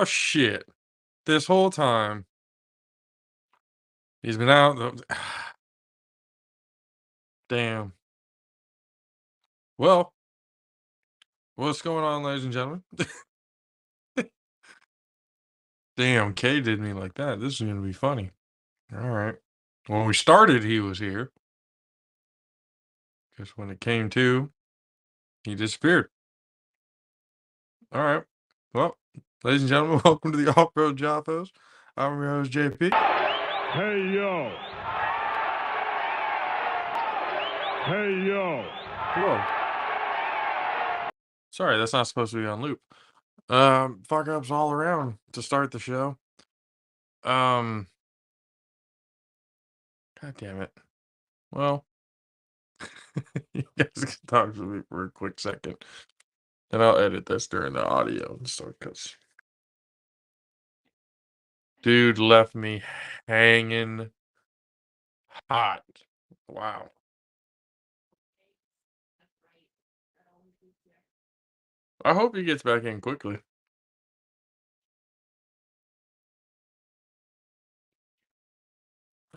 Oh shit! This whole time he's been out. Damn. Well, what's going on, ladies and gentlemen? Damn, Kay did me like that. This is gonna be funny. All right. When we started, he was here. Because when it came to, he disappeared. All right. Well, ladies and gentlemen, welcome to the Off-Road JAFFOs. I'm your host, JP. Hey, yo. Hey, yo. Whoa. Sorry, that's not supposed to be on loop. Fuck ups all around to start the show. God damn it. Well, you guys can talk to me for a quick second, and I'll edit this during the audio and stuff because dude left me hanging hot. Wow. I hope he gets back in quickly.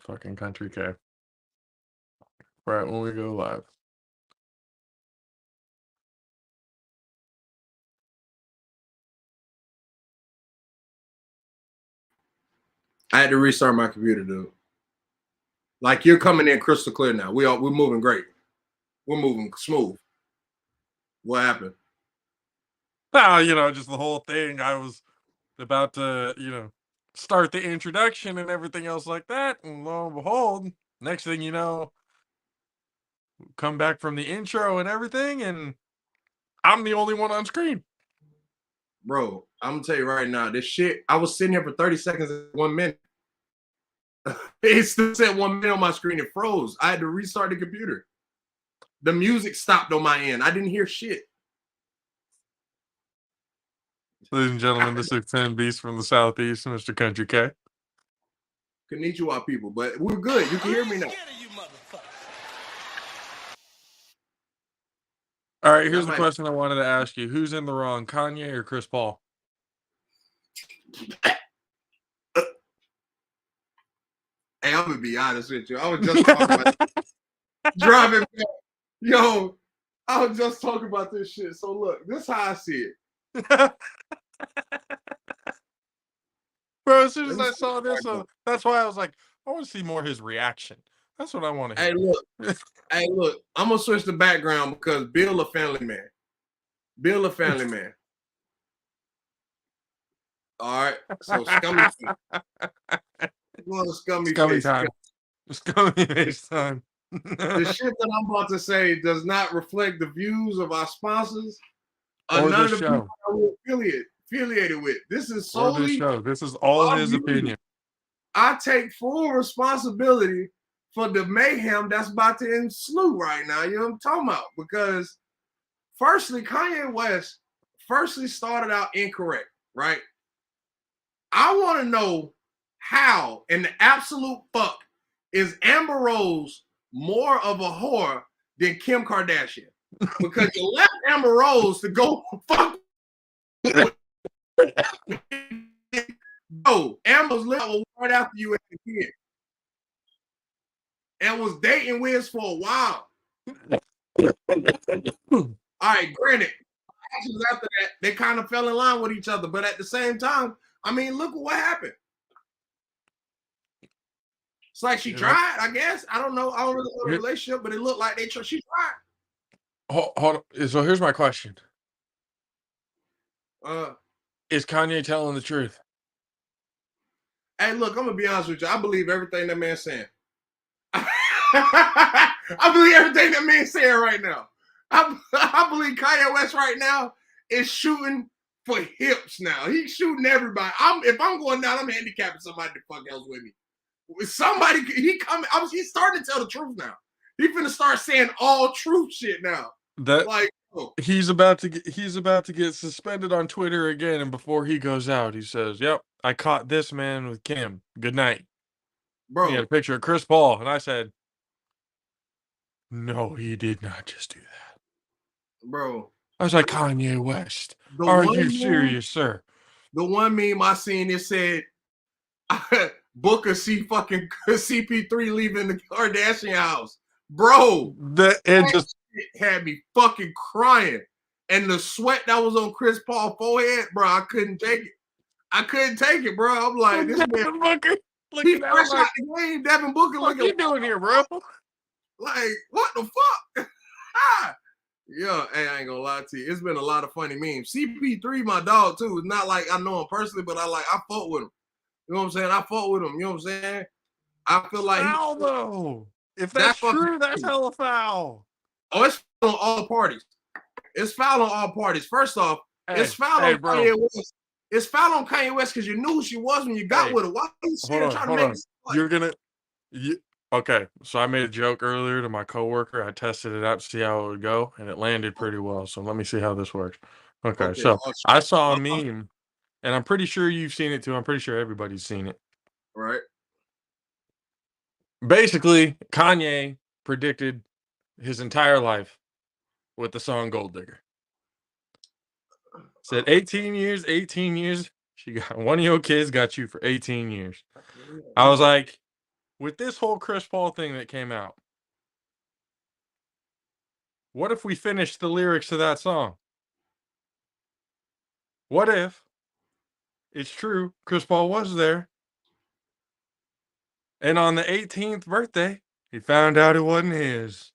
Fucking country K. Right when we go live. I had to restart my computer, dude. Like, you're coming in crystal clear now. We're moving great. We're moving smooth. What happened? Well, just the whole thing. I was about to, start the introduction and everything else like that, and lo and behold, next thing you know, come back from the intro and everything, and I'm the only one on screen. Bro, I'm gonna tell you right now, this shit, I was sitting here for 30 seconds and 1 minute. It still said 1 minute on my screen. It froze. I had to restart the computer. The music stopped on my end. I didn't hear shit. Ladies and gentlemen, this is 10 Beast from the Southeast, Mr. Country K. Konnichiwa, people, but we're good. You can hear me now. All right, here's the question I wanted to ask you. Who's in the wrong, Kanye or Chris Paul? Hey, I'm gonna be honest with you. I was just talking about driving back. Yo, I was just talking about this shit. So look, this is how I see it. Bro, as soon as I saw this, that's why I was like, I want to see more of his reaction. That's what I want to hear. Hey, look, I'm gonna switch the background because Bill a family man. Bill a family man. All right, so scummy. Scummy face time. Scummy face time. The shit that I'm about to say does not reflect the views of our sponsors or none this of the show. people we're affiliated with. This is solely or this show. This is all his opinion. I take full responsibility for the mayhem that's about to ensue right now. You know what I'm talking about? Because firstly, Kanye West started out incorrect, right? I want to know how in the absolute fuck is Amber Rose more of a whore than Kim Kardashian? Because you left Amber Rose to go fuck. No, Amber's living right after you had a kid. And was dating Wiz for a while. All right, granted, after that, they kind of fell in line with each other. But at the same time, I mean, look at what happened. It's like she tried, I guess. I don't know. I don't really know the relationship, but it looked like she tried. Hold on. So here's my question. Is Kanye telling the truth? Hey, look, I'm going to be honest with you. I believe everything that man's saying. I believe everything that man's saying right now. I believe Kanye West right now is shooting for hips now. He's shooting everybody. If I'm going down, I'm handicapping somebody the fuck else with me. Somebody, he's starting to tell the truth now. He's finna start saying all truth shit now. He's about to get suspended on Twitter again, and before he goes out, he says, "Yep, I caught this man with Kim. Good night." Bro, he had a picture of Chris Paul, and I said, "No, he did not just do that." Bro, I was like, Kanye West, are you serious, sir? The one meme I seen, it said Booker see fucking CP3 leaving the Kardashian house. Bro, That shit had me fucking crying. And the sweat that was on Chris Paul's forehead, bro, I couldn't take it. I couldn't take it, bro. I'm like, this man, Booker he looking fresh out out the game. Devin Booker what looking you doing here, bro? like, what the fuck? Yeah, hey, I ain't gonna lie to you. It's been a lot of funny memes. CP3, my dog, too. It's not like I know him personally, but I fought with him. You know what I'm saying? I fought with him. You know what I'm saying? I feel like Foul, though. If That's that's true, fucking that's hella foul. Oh, it's foul on all parties. It's foul on all parties. First off, it's foul on bro. Kanye West. It's foul on Kanye West because you knew who she was when you got with her. Why are you still trying to make it? You're gonna okay, so I made a joke earlier to my coworker. I tested it out to see how it would go, and it landed pretty well. So let me see how this works. Okay, so I saw a meme, and I'm pretty sure you've seen it too. I'm pretty sure everybody's seen it. Right. Basically, Kanye predicted his entire life with the song Gold Digger. Said 18 years, 18 years. She got one of your kids got you for 18 years. I was like, with this whole Chris Paul thing that came out, what if we finished the lyrics to that song? What if it's true Chris Paul was there, and on the 18th birthday, he found out it wasn't his?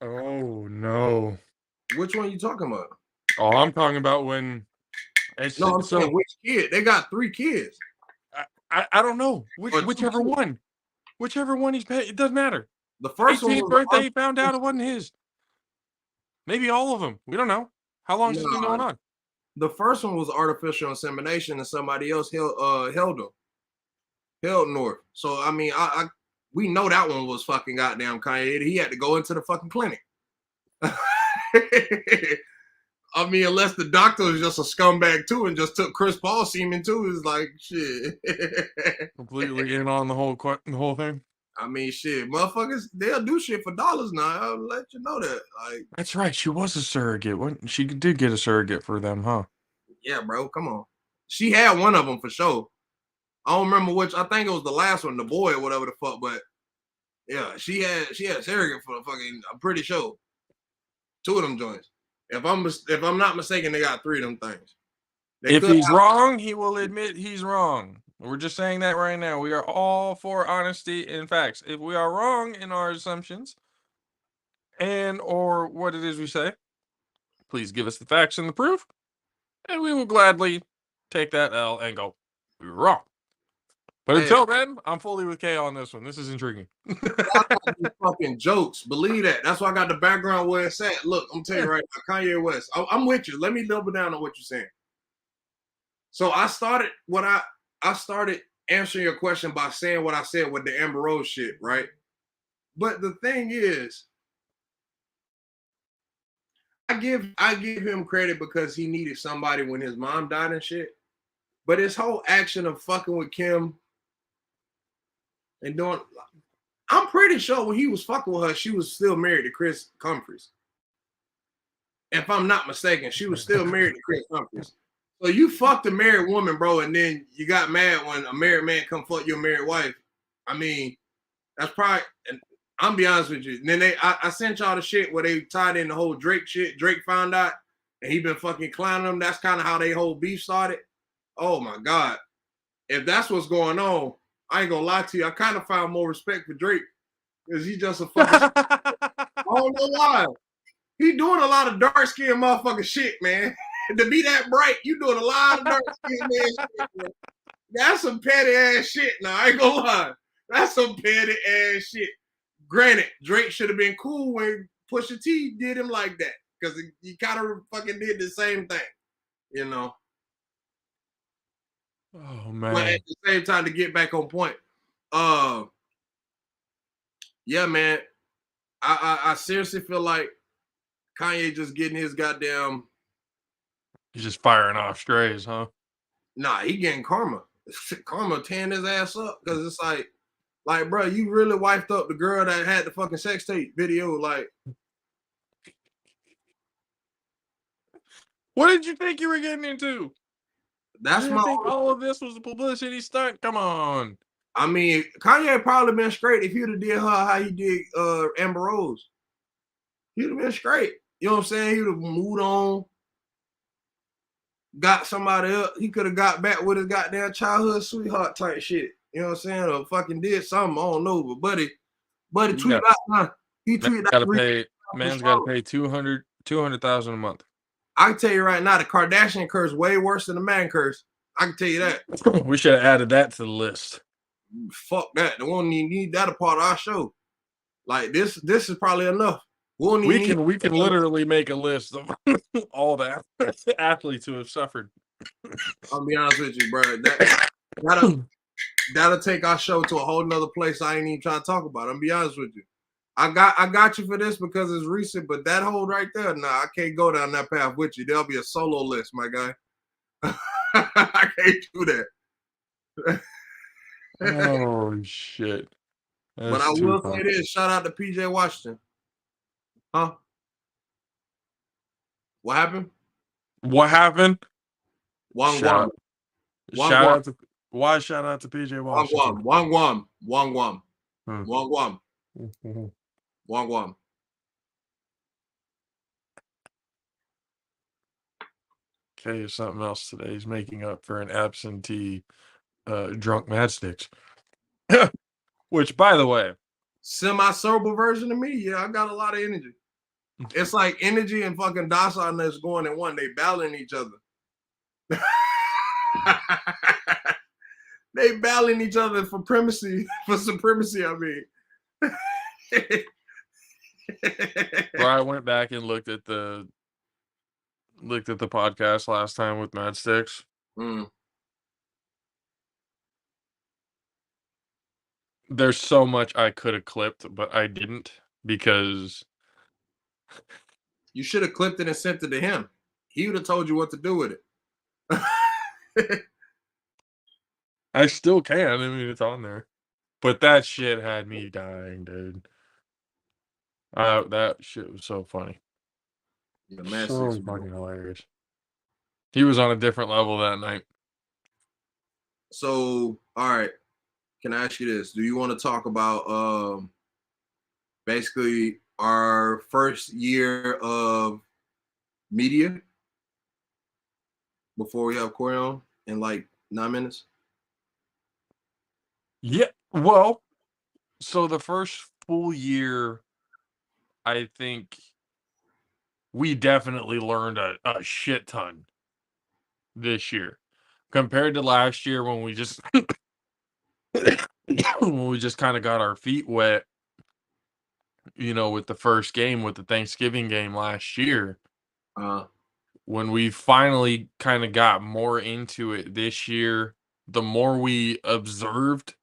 Oh, no. Which one are you talking about? Oh, I'm talking about when... No, I'm saying which kid? They got 3 kids. I don't know. Whichever one. Whichever one he's paid. It doesn't matter. The first 18th one birthday, he found out it wasn't his. Maybe all of them. We don't know. How long has this been going on? The first one was artificial insemination, and somebody else held North. So I mean, we know that one was fucking goddamn Kanye. He had to go into the fucking clinic. I mean, unless the doctor was just a scumbag too and just took Chris Paul semen too, is like shit. Completely in on the whole thing. I mean, shit, motherfuckers, they'll do shit for dollars now. I'll let you know that. Like, that's right. She was a surrogate. She did get a surrogate for them, huh? Yeah, bro. Come on. She had one of them for sure. I don't remember which. I think it was the last one, the boy or whatever the fuck. But yeah, she had a surrogate for the fucking. I'm pretty sure 2 of them joints. If I'm not mistaken, they got 3 of them things. If he's wrong, he will admit he's wrong. We're just saying that right now. We are all for honesty and facts. If we are wrong in our assumptions and or what it is we say, please give us the facts and the proof, and we will gladly take that L and go, we were wrong. But until then, I'm fully with Kay on this one. This is intriguing. Fucking jokes. Believe that. That's why I got the background where it's at. Look, I'm telling you right now, Kanye West. I'm with you. Let me double down on what you're saying. So I started answering your question by saying what I said with the Amber Rose shit, right? But the thing is, I give him credit because he needed somebody when his mom died and shit. But his whole action of fucking with Kim and doing, I'm pretty sure when he was fucking with her, she was still married to Chris Humphries. If I'm not mistaken, she was still married to Chris Humphries. So you fucked a married woman, bro, and then you got mad when a married man come fuck your married wife. I mean, that's probably, and I'm be honest with you. And then I sent y'all the shit where they tied in the whole Drake shit. Drake found out, and he been fucking clowning them. That's kind of how they whole beef started. Oh my God. If that's what's going on, I ain't gonna lie to you. I kind of found more respect for Drake because he's just a fucking I don't know why. He doing a lot of dark-skinned motherfucking shit, man. To be that bright, you doing a lot of dark-skinned man shit, man. That's some petty-ass shit now. I ain't gonna lie. That's some petty-ass shit. Granted, Drake should have been cool when Pusha T did him like that because he kind of fucking did the same thing, you know. Oh man! But at the same time, to get back on point, yeah, man, I seriously feel like Kanye just getting his goddamn. He's just firing off strays, huh? Nah, he getting karma. Karma tearing his ass up because it's like, bro, you really wiped up the girl that had the fucking sex tape video, like. What did you think you were getting into? That's You my. think all of this was a publicity stunt? Come on. I mean, Kanye probably been straight if he'd have did her how he did Amber Rose. He'd have been straight. You know what I'm saying? He'd have moved on, got somebody else. He could have got back with his goddamn childhood sweetheart type shit. You know what I'm saying? Or fucking did something. I don't know. But buddy tweeted out now. He tweeted out. Man's got to pay 200,000 a month. I can tell you right now, the Kardashian curse way worse than the man curse. I can tell you that. We should have added that to the list. Fuck that. The one you need that a part of our show. Like this is probably enough. We can literally make a list of all the athletes who have suffered. I'll be honest with you, bro. That'll take our show to a whole nother place I ain't even trying to talk about. I'll be honest with you. I got you for this because it's recent, but that hold right there, nah, I can't go down that path with you. There'll be a solo list, my guy. I can't do that. Oh shit. But I will say this, shout out to PJ Washington. Huh? What happened? What happened? Shout out to PJ Washington. Wang. Okay, something else today. He's making up for an absentee drunk Mad Sticks. Which, by the way, semi-sober version of me. Yeah, I got a lot of energy. It's like energy and fucking docileness going in one. They battling each other. They battling each other for supremacy. I mean, Bro, I went back and looked at the podcast last time with Mad Sticks. There's so much I could have clipped, but I didn't because you should have clipped it and sent it to him. He would have told you what to do with it. I still can. I mean, it's on there. But that shit had me dying, dude. That shit was so funny. Yeah, so fucking hilarious. He was on a different level that night. So, all right. Can I ask you this? Do you want to talk about basically our first year of media before we have Cory on in like 9 minutes? Yeah, well, so the first full year, I think we definitely learned a shit ton this year compared to last year when we just kind of got our feet wet, with the first game, with the Thanksgiving game last year. When we finally kind of got more into it this year, the more we observed,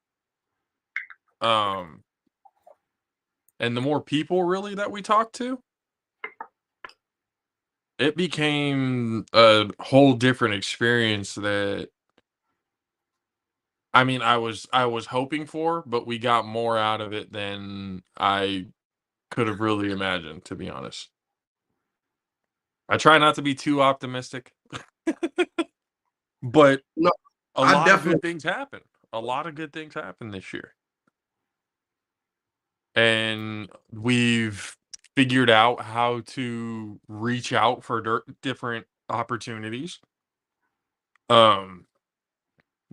and the more people really that we talked to, it became a whole different experience that, I mean, I was hoping for, but we got more out of it than I could have really imagined, to be honest. I try not to be too optimistic, but a lot of good things happen. A lot of good things happen this year. And we've figured out how to reach out for different opportunities. The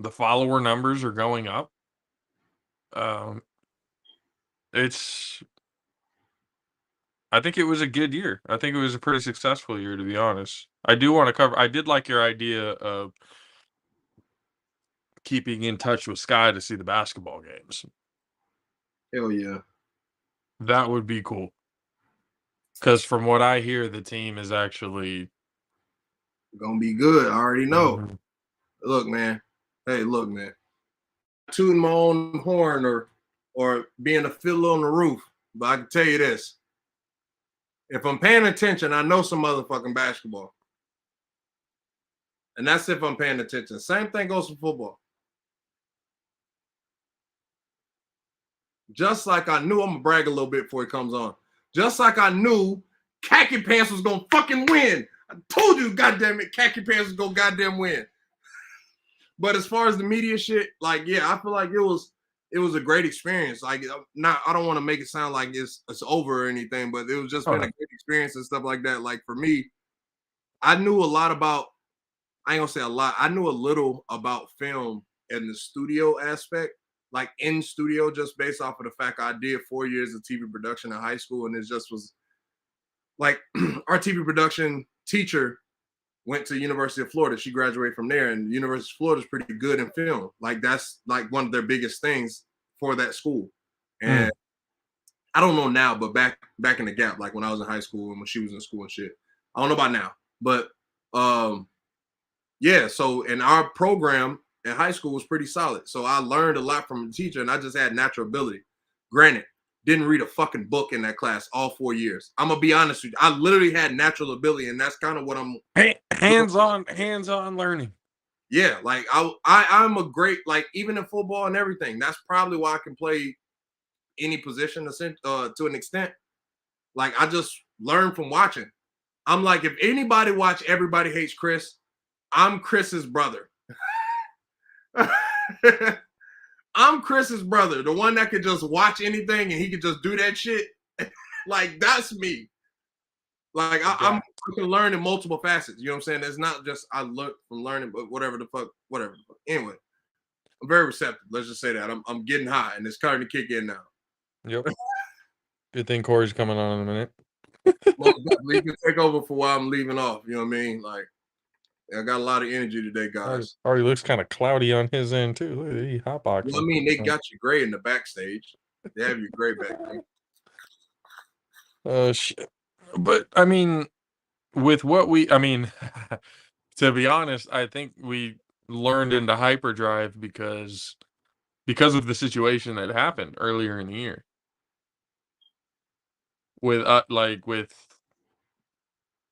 follower numbers are going up. I think it was a good year. I think it was a pretty successful year, to be honest. I did like your idea of keeping in touch with Sky to see the basketball games. Hell yeah. That would be cool. Because from what I hear, the team is actually gonna be good. I already know. Mm-hmm. Look, man. Hey, look, man. Tooting my own horn or being a fiddler on the roof. But I can tell you this. If I'm paying attention, I know some motherfucking basketball. And that's if I'm paying attention. Same thing goes for football. Just like I knew, I'm gonna brag a little bit before it comes on. Just like I knew Khaki Pants was gonna fucking win. I told you, goddamn it, khaki pants was gonna goddamn win. But as far as the media shit, like, yeah, I feel like it was a great experience. Like, I don't want to make it sound like it's over or anything, but it was just been a great experience and stuff like that. Like for me, I knew a lot about. I ain't gonna say a lot. I knew a little about film and the studio aspect, like in studio, just based off of the fact I did 4 years of TV production in high school, and it just was like our TV production teacher went to University of Florida. She graduated from there, and University of Florida is pretty good in film. Like that's like one of their biggest things for that school. And I don't know now, but back in the gap, like when I was in high school and when she was in school and shit. I don't know about now, but yeah. So in our program in high school was pretty solid. So I learned a lot from the teacher, and I just had natural ability. Granted, didn't read a fucking book in that class all 4 years. I'm gonna be honest with you. I literally had natural ability, and that's kind of what I'm hands-on learning. Yeah, like I'm a great, like even in football and everything. That's probably why I can play any position to an extent. Like I just learned from watching. I'm like, if anybody watch Everybody Hates Chris, I'm Chris's brother. I'm Chris's brother, the one that could just watch anything and he could just do that shit. Like that's me. Like I can learn in multiple facets. You know what I'm saying? It's not just I look from learning, but whatever the fuck. Anyway, I'm very receptive. Let's just say that I'm getting high, and it's starting to kick in now. Yep. Good thing Cory's coming on in a minute. You can take over for while I'm leaving off. You know what I mean? Like I got a lot of energy today, guys. Already looks kind of cloudy on his end too. Look at he hotboxing. Well, I mean, they got you gray in the backstage. They have you gray back there. Shit. But I mean, with what to be honest, I think we learned into hyperdrive because of the situation that happened earlier in the year with with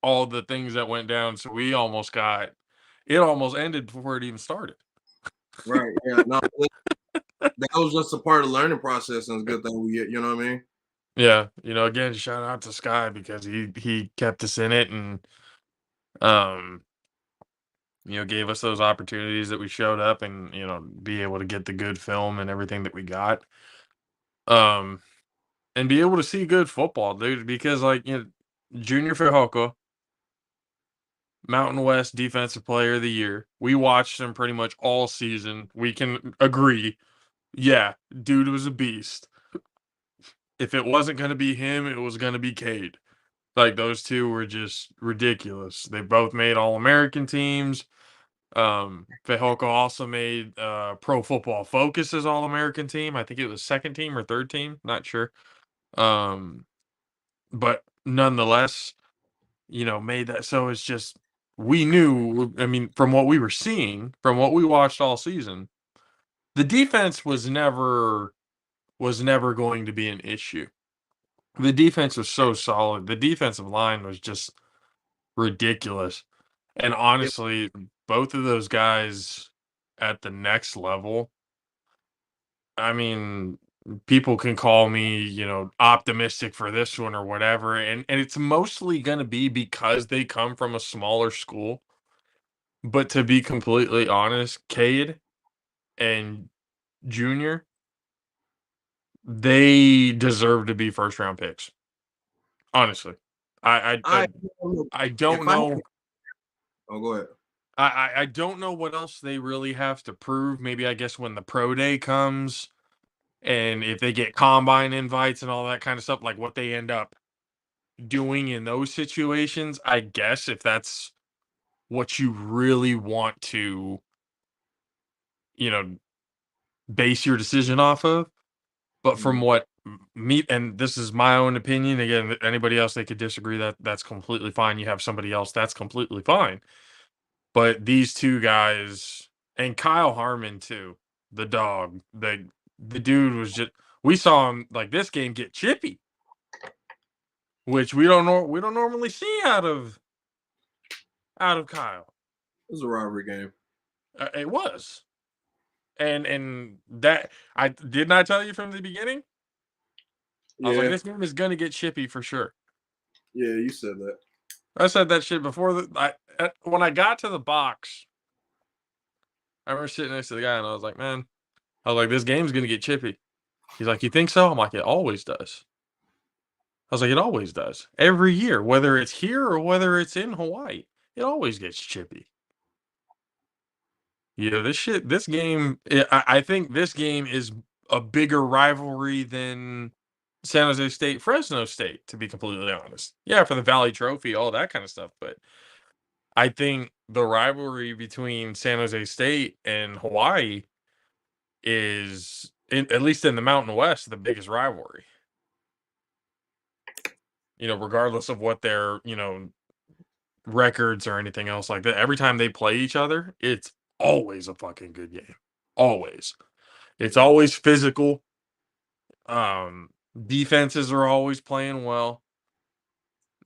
all the things that went down. So it almost ended before it even started. Right. Yeah. No, that was just a part of the learning process, and it's a good thing we get. You know what I mean? Yeah. Again, shout out to Sky because he kept us in it and gave us those opportunities that we showed up and be able to get the good film and everything that we got. And be able to see good football, dude, because Junior Fehoko, Mountain West Defensive Player of the Year. We watched him pretty much all season. We can agree. Yeah, dude was a beast. If it wasn't going to be him, it was going to be Cade. Like, those two were just ridiculous. They both made All-American teams. Fehoko also made Pro Football Focus's All-American team. I think it was second team or third team. Not sure. But nonetheless, made that. So it's just, we knew, from what we were seeing, from what we watched all season, the defense was never going to be an issue. The defense was so solid. The defensive line was just ridiculous. And honestly, both of those guys at the next level, people can call me, optimistic for this one or whatever. And it's mostly going to be because they come from a smaller school. But to be completely honest, Cade and Junior, they deserve to be first round picks. Honestly, I don't know. Oh, go ahead. I don't know what else they really have to prove. Maybe I guess when the pro day comes and if they get combine invites and all that kind of stuff, like what they end up doing in those situations, I guess if that's what you really want to, base your decision off of. But from what and this is my own opinion, again, anybody else they could disagree, that's completely fine. You have somebody else, that's completely fine. But these two guys and Kyle Harmon too, the dog, the dude was just, we saw him like this game get chippy, which we don't normally see out of Kyle. It was a rivalry game. It was. And that, I did not tell you from the beginning. I was like, this game is gonna get chippy for sure. Yeah, you said that. I said that shit before. When I got to the box, I remember sitting next to the guy, and I was like, "Man, this game's gonna get chippy." He's like, "You think so?" I'm like, "It always does." I was like, "It always does. Every year, whether it's here or whether it's in Hawaii, it always gets chippy." This game, I think this game is a bigger rivalry than San Jose State, Fresno State, to be completely honest. Yeah, for the Valley Trophy, all that kind of stuff. But I think the rivalry between San Jose State and Hawaii is, at least in the Mountain West, the biggest rivalry. Regardless of what their, records or anything else like that. Every time they play each other, it's always a fucking good game. Always. It's always physical. Defenses are always playing well.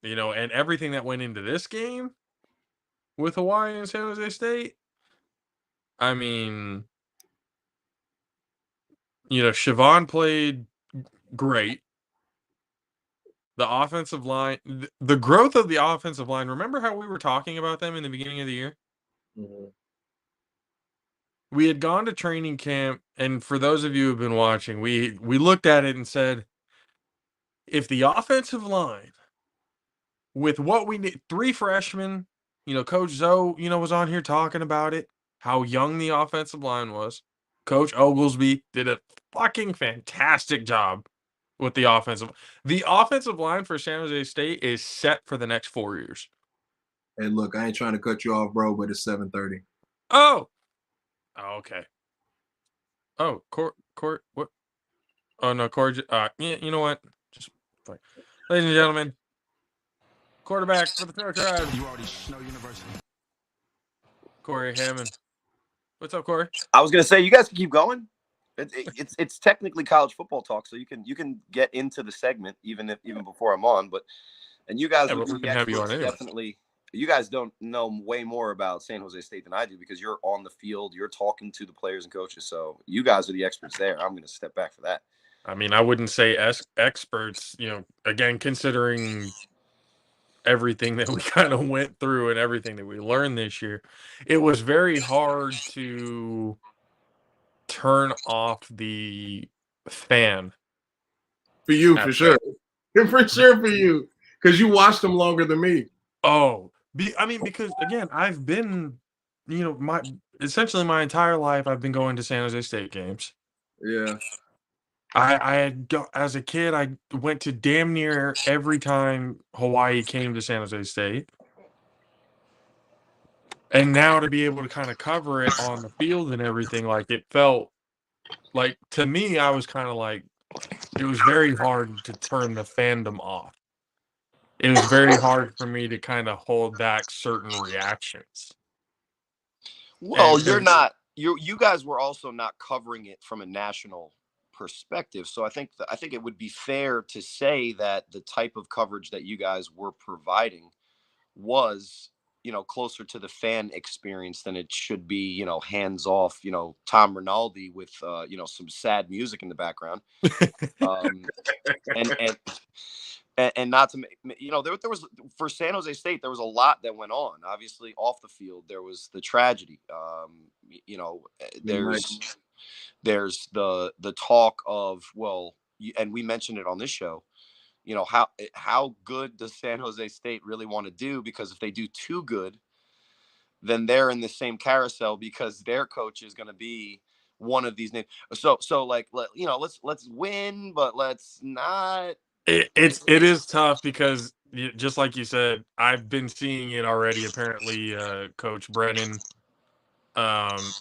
And everything that went into this game with Hawaii and San Jose State, I mean, Siobhan played great. The offensive line, the growth of the offensive line. Remember how we were talking about them in the beginning of the year? Mm-hmm. We had gone to training camp, and for those of you who've been watching, we looked at it and said, if the offensive line, with what we need, 3 freshmen, Coach Zoe, was on here talking about it, how young the offensive line was. Coach Oglesby did a fucking fantastic job with the offensive. The offensive line for San Jose State is set for the next 4 years. Hey, look, I ain't trying to cut you off, bro, but it's 7:30. Oh, okay. Oh, Cory, what? Oh no, Cory. Yeah, you know what? Just fine. Ladies and gentlemen, quarterback for the Fair Tribe. You already know University. Cory Hammond. What's up, Cory? I was gonna say you guys can keep going. It's technically college football talk, so you can get into the segment even before I'm on. And you guys we can have you on anyway. Definitely. You guys don't know way more about San Jose State than I do because you're on the field, you're talking to the players and coaches. So you guys are the experts there. I'm going to step back for that. I mean, I wouldn't say experts, again, considering everything that we kind of went through and everything that we learned this year, it was very hard to turn off the fan. For you, for sure. For sure for you. Because you watched them longer than me. Oh, because again, I've been, essentially my entire life, I've been going to San Jose State games. Yeah. I had as a kid, I went to damn near every time Hawaii came to San Jose State. And now to be able to kind of cover it on the field and everything, like it felt like, to me, I was kind of like, it was very hard to turn the fandom off. It was very hard for me to kind of hold back certain reactions. Well, you guys were also not covering it from a national perspective. So I think it would be fair to say that the type of coverage that you guys were providing was, closer to the fan experience than it should be, hands off, Tom Rinaldi with, some sad music in the background. And not to make, there was, for San Jose State, there was a lot that went on. Obviously, off the field, there was the tragedy. There's the talk of, and we mentioned it on this show, how good does San Jose State really want to do? Because if they do too good, then they're in the same carousel because their coach is going to be one of these names. So let's win, but let's not. It is tough because, just like you said, I've been seeing it already. Apparently, Coach Brennan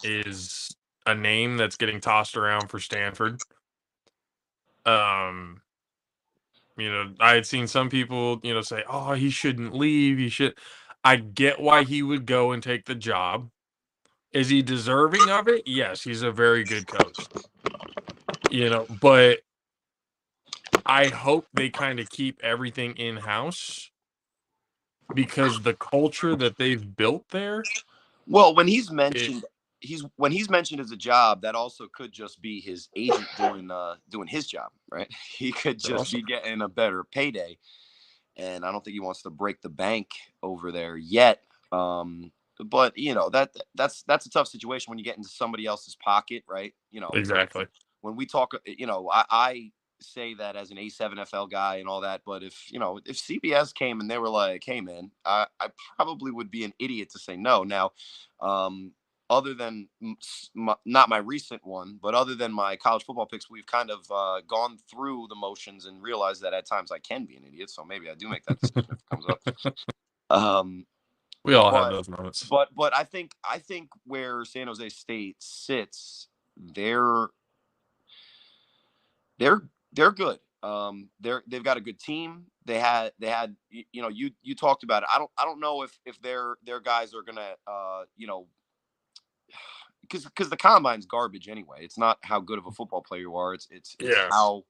is a name that's getting tossed around for Stanford. I had seen some people, say, "Oh, he shouldn't leave. He should." I get why he would go and take the job. Is he deserving of it? Yes, he's a very good coach. But I hope they kind of keep everything in-house because the culture that they've built there. Well, when he's mentioned as a job, that also could just be his agent doing his job, right? He could just be getting a better payday. and I don't think he wants to break the bank over there yet. But that's a tough situation when you get into somebody else's pocket, right? Exactly. When we talk, I say that as an A7FL guy and all that, but if CBS came and they were like, "Hey, man," I probably would be an idiot to say no. Now, other than not my recent one, but other than my college football picks, we've kind of gone through the motions and realized that at times I can be an idiot. So maybe I do make that decision if it comes up. We all have But those moments. but I think where San Jose State sits, they're good. They've got a good team. They had you talked about it. I don't know if their guys are gonna because the combine's garbage anyway. It's not how good of a football player you are. It's Yeah. how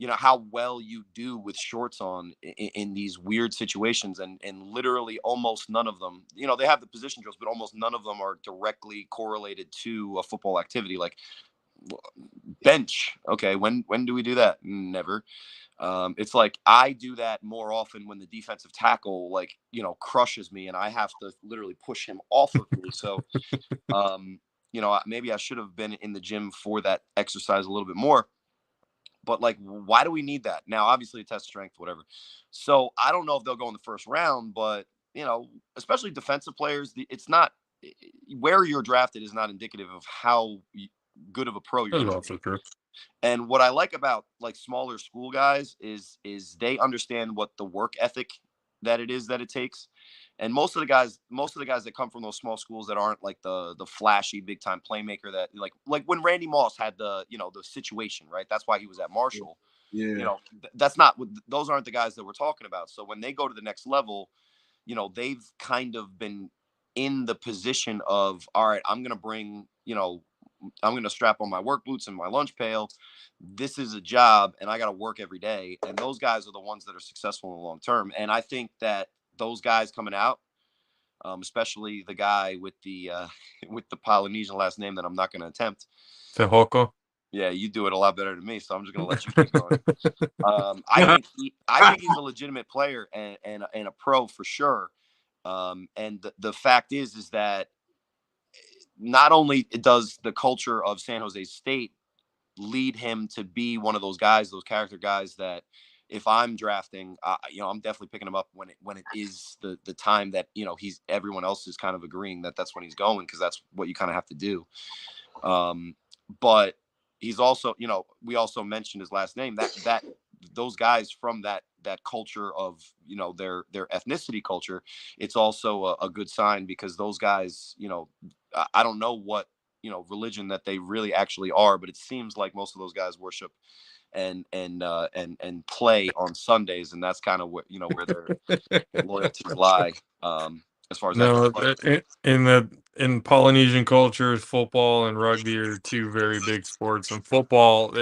how well you do with shorts on in these weird situations, and literally almost none of them, they have the position drills, but almost none of them are directly correlated to a football activity. Like bench, okay, when do we do that? Never. It's like I do that more often when the defensive tackle crushes me and I have to literally push him off of me. So maybe I should have been in the gym for that exercise a little bit more. But why do we need that? Now, obviously, test strength, whatever. So I don't know if they'll go in the first round, but especially defensive players, it's not where you're drafted is not indicative of how good of a pro you're That's going also to be. true. And what I like about smaller school guys is they understand what the work ethic that it takes. And most of the guys that come from those small schools that aren't like the flashy big time playmaker that like when Randy Moss had the situation, right? That's why he was at Marshall. Yeah. That's not those aren't the guys that we're talking about. So when they go to the next level, they've kind of been in the position of, all right, I'm going to strap on my work boots and my lunch pail. This is a job and I got to work every day. And those guys are the ones that are successful in the long term. And I think that those guys coming out, especially the guy with the with the Polynesian last name that I'm not going to attempt. Fehoko. Yeah, you do it a lot better than me, so I'm just going to let you keep going. I think he's a legitimate player and a pro for sure. And the fact is that not only does the culture of San Jose State lead him to be one of those guys, those character guys that if I'm drafting, I'm definitely picking him up when it is the time that, everyone else is kind of agreeing that that's when he's going, because that's what you kind of have to do. But he's also, we also mentioned his last name, that those guys from that culture of, their ethnicity culture, it's also a good sign, because those guys, I don't know what, religion that they really actually are, but it seems like most of those guys worship and play on Sundays, and that's kind of what, where their loyalties lie. As far as No, that in Polynesian cultures, football and rugby are two very big sports. And football,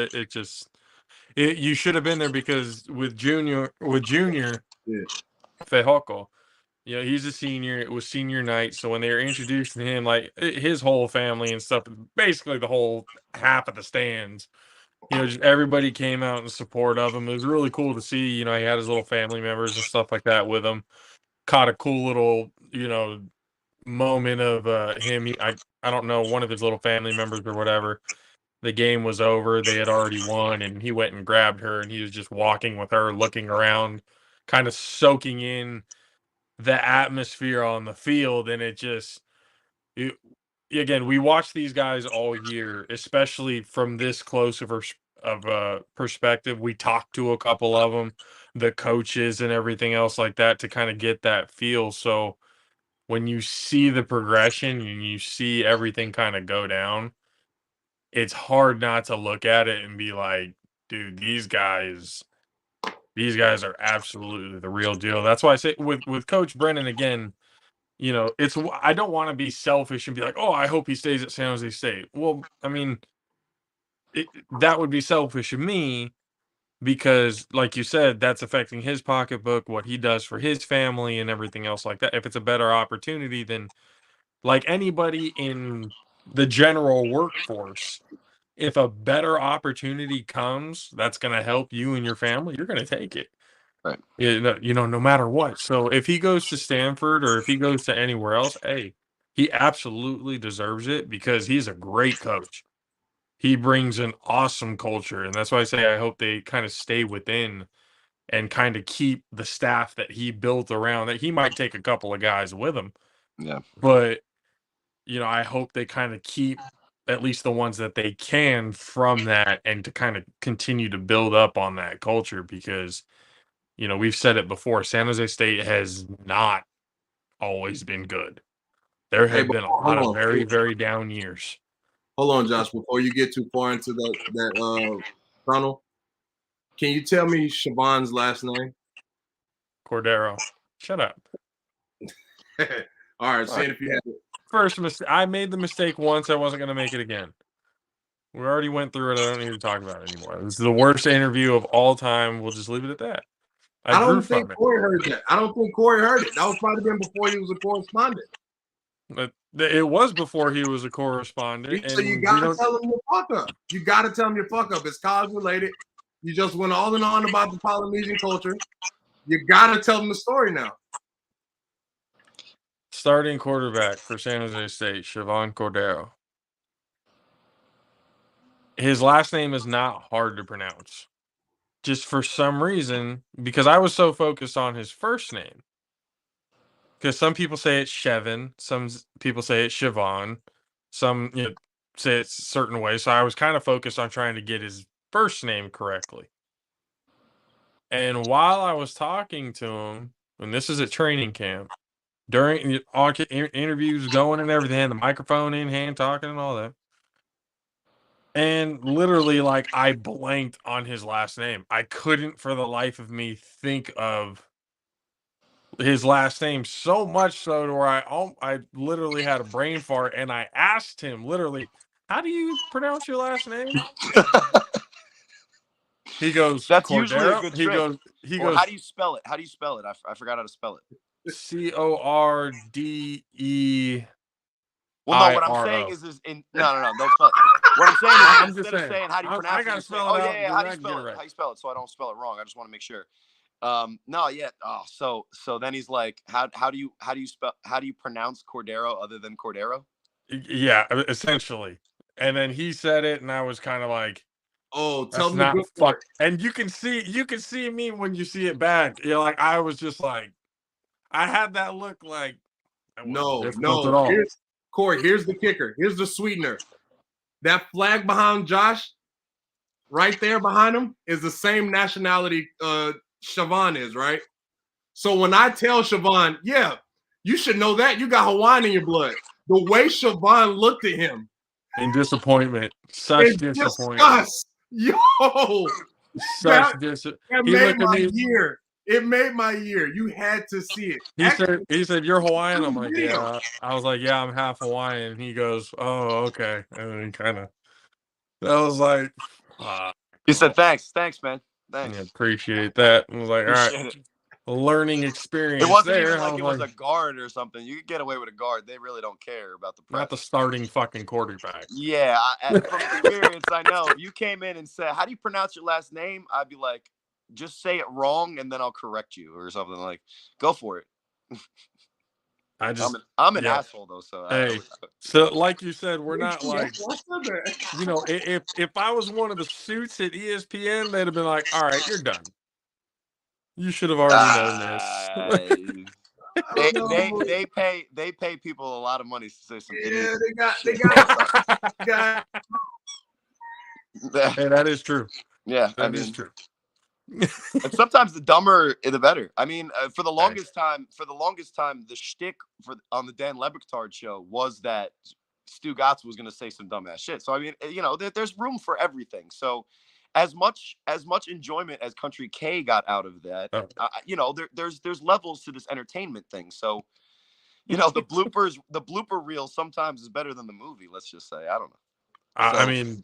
you should have been there, because with junior Yeah. Fehoko, he's a senior. It was senior night, so when they were introduced to him, like his whole family and stuff, basically the whole half of the stands, just everybody came out in support of him. It was really cool to see. He had his little family members and stuff like that with him. Caught a cool little, moment of him. I don't know, one of his little family members or whatever. The game was over. They had already won, and he went and grabbed her, and he was just walking with her, looking around, kind of soaking in the atmosphere on the field. And again, we watch these guys all year, especially from this close of a perspective. We talked to a couple of them, the coaches and everything else like that, to kind of get that feel. So when you see the progression and you see everything kind of go down, it's hard not to look at it and be like, dude, these guys are absolutely the real deal. That's why I say with Coach Brennan, again, I don't want to be selfish and be like, oh, I hope he stays at San Jose State. Well, I mean, that would be selfish of me, because, like you said, that's affecting his pocketbook, what he does for his family, and everything else like that. If it's a better opportunity, then like anybody in the general workforce, if a better opportunity comes that's going to help you and your family, you're going to take it. Right. No matter what. So if he goes to Stanford or if he goes to anywhere else, hey, he absolutely deserves it because he's a great coach. He brings an awesome culture, and that's why I say I hope they kind of stay within and kind of keep the staff that he built around that. He might take a couple of guys with him, Yeah. but I hope they kind of keep at least the ones that they can from that and to kind of continue to build up on that culture because we've said it before, San Jose State has not always been good. There Hey, have but been a lot hold of on. very, very down years. Hold on, Josh. Before you get too far into that tunnel, can you tell me Siobhan's last name? Cordero, shut up. All right, seeing if you had it. First mistake. I made the mistake once. I wasn't going to make it again. We already went through it. I don't need to talk about it anymore. This is the worst interview of all time. We'll just leave it at that. I grew don't think from it. Cory heard that. I don't think Cory heard it. That was probably been before he was a correspondent. But it was before he was a correspondent. So you gotta tell him your fuck up. You gotta tell him your fuck up. It's college related. You just went all and on about the Polynesian culture. You gotta tell him the story now. Starting quarterback for San Jose State, Siobhan Cordero. His last name is not hard to pronounce. Just for some reason, because I was so focused on his first name. Because some people say it's Chevin, some people say it's Siobhan, some say it's a certain way. So I was kind of focused on trying to get his first name correctly. And while I was talking to him, and this is at training camp, during all interviews going and everything, had the microphone in hand, talking and all that. And literally, like, I blanked on his last name. I couldn't for the life of me think of his last name, so much so to where I literally had a brain fart and I asked him literally, how do you pronounce your last name? He goes, That's Cordero. usually a good trick. He Or goes, how do you spell it? How do you spell it? I forgot how to spell it. Cordee. Well, no, what I'm saying is no, don't spell it. What I'm saying is I'm just instead of saying how do you pronounce I it, gotta you say, spell it out. how do you spell it? How do you spell it? So I don't spell it wrong. I just want to make sure. No, yeah. Oh, so then he's like, how do you pronounce Cordero other than Cordero? Yeah, essentially. And then he said it, and I was kind of like, "Oh, that's tell me not good fuck." And you can see me when you see it back. Like I was just like, I had that look like that wasn't difficult at all. Cory, here's the kicker. Here's the sweetener. That flag behind Josh, right there behind him, is the same nationality Siobhan is, right? So when I tell Siobhan, yeah, you should know that. You got Hawaiian in your blood. The way Siobhan looked at him. In disappointment. Such disappointment. Disgust. Yo. Such That made my year. It made my year. You had to see it. He said, you're Hawaiian? I'm like, yeah. I was like, yeah, I'm half Hawaiian. And he goes, oh, okay. And then I was like, he said, thanks, man. Thanks. Yeah, appreciate that. I was like, all right. Learning experience. It wasn't even like it was a guard or something. You could get away with a guard. They really don't care about the press. Not the starting fucking quarterback. Yeah, from experience, I know. If you came in and said, how do you pronounce your last name? I'd be like, just say it wrong and then I'll correct you or something. Like, go for it. I'm an asshole though, so hey, so like you said, we're not like if I was one of the suits at ESPN, they'd have been like, all right, you're done. You should have already known this. They pay people a lot of money to say some idiots. They got Hey, that is true. Yeah, that is true. And sometimes the dumber the better. I mean, for the longest time, the shtick on the Dan Le Batard show was that Stu Gatz was going to say some dumbass shit. So I mean, there's room for everything. So as much enjoyment as Country K got out of that, there's levels to this entertainment thing. So the blooper reel sometimes is better than the movie. Let's just say, I don't know. I mean.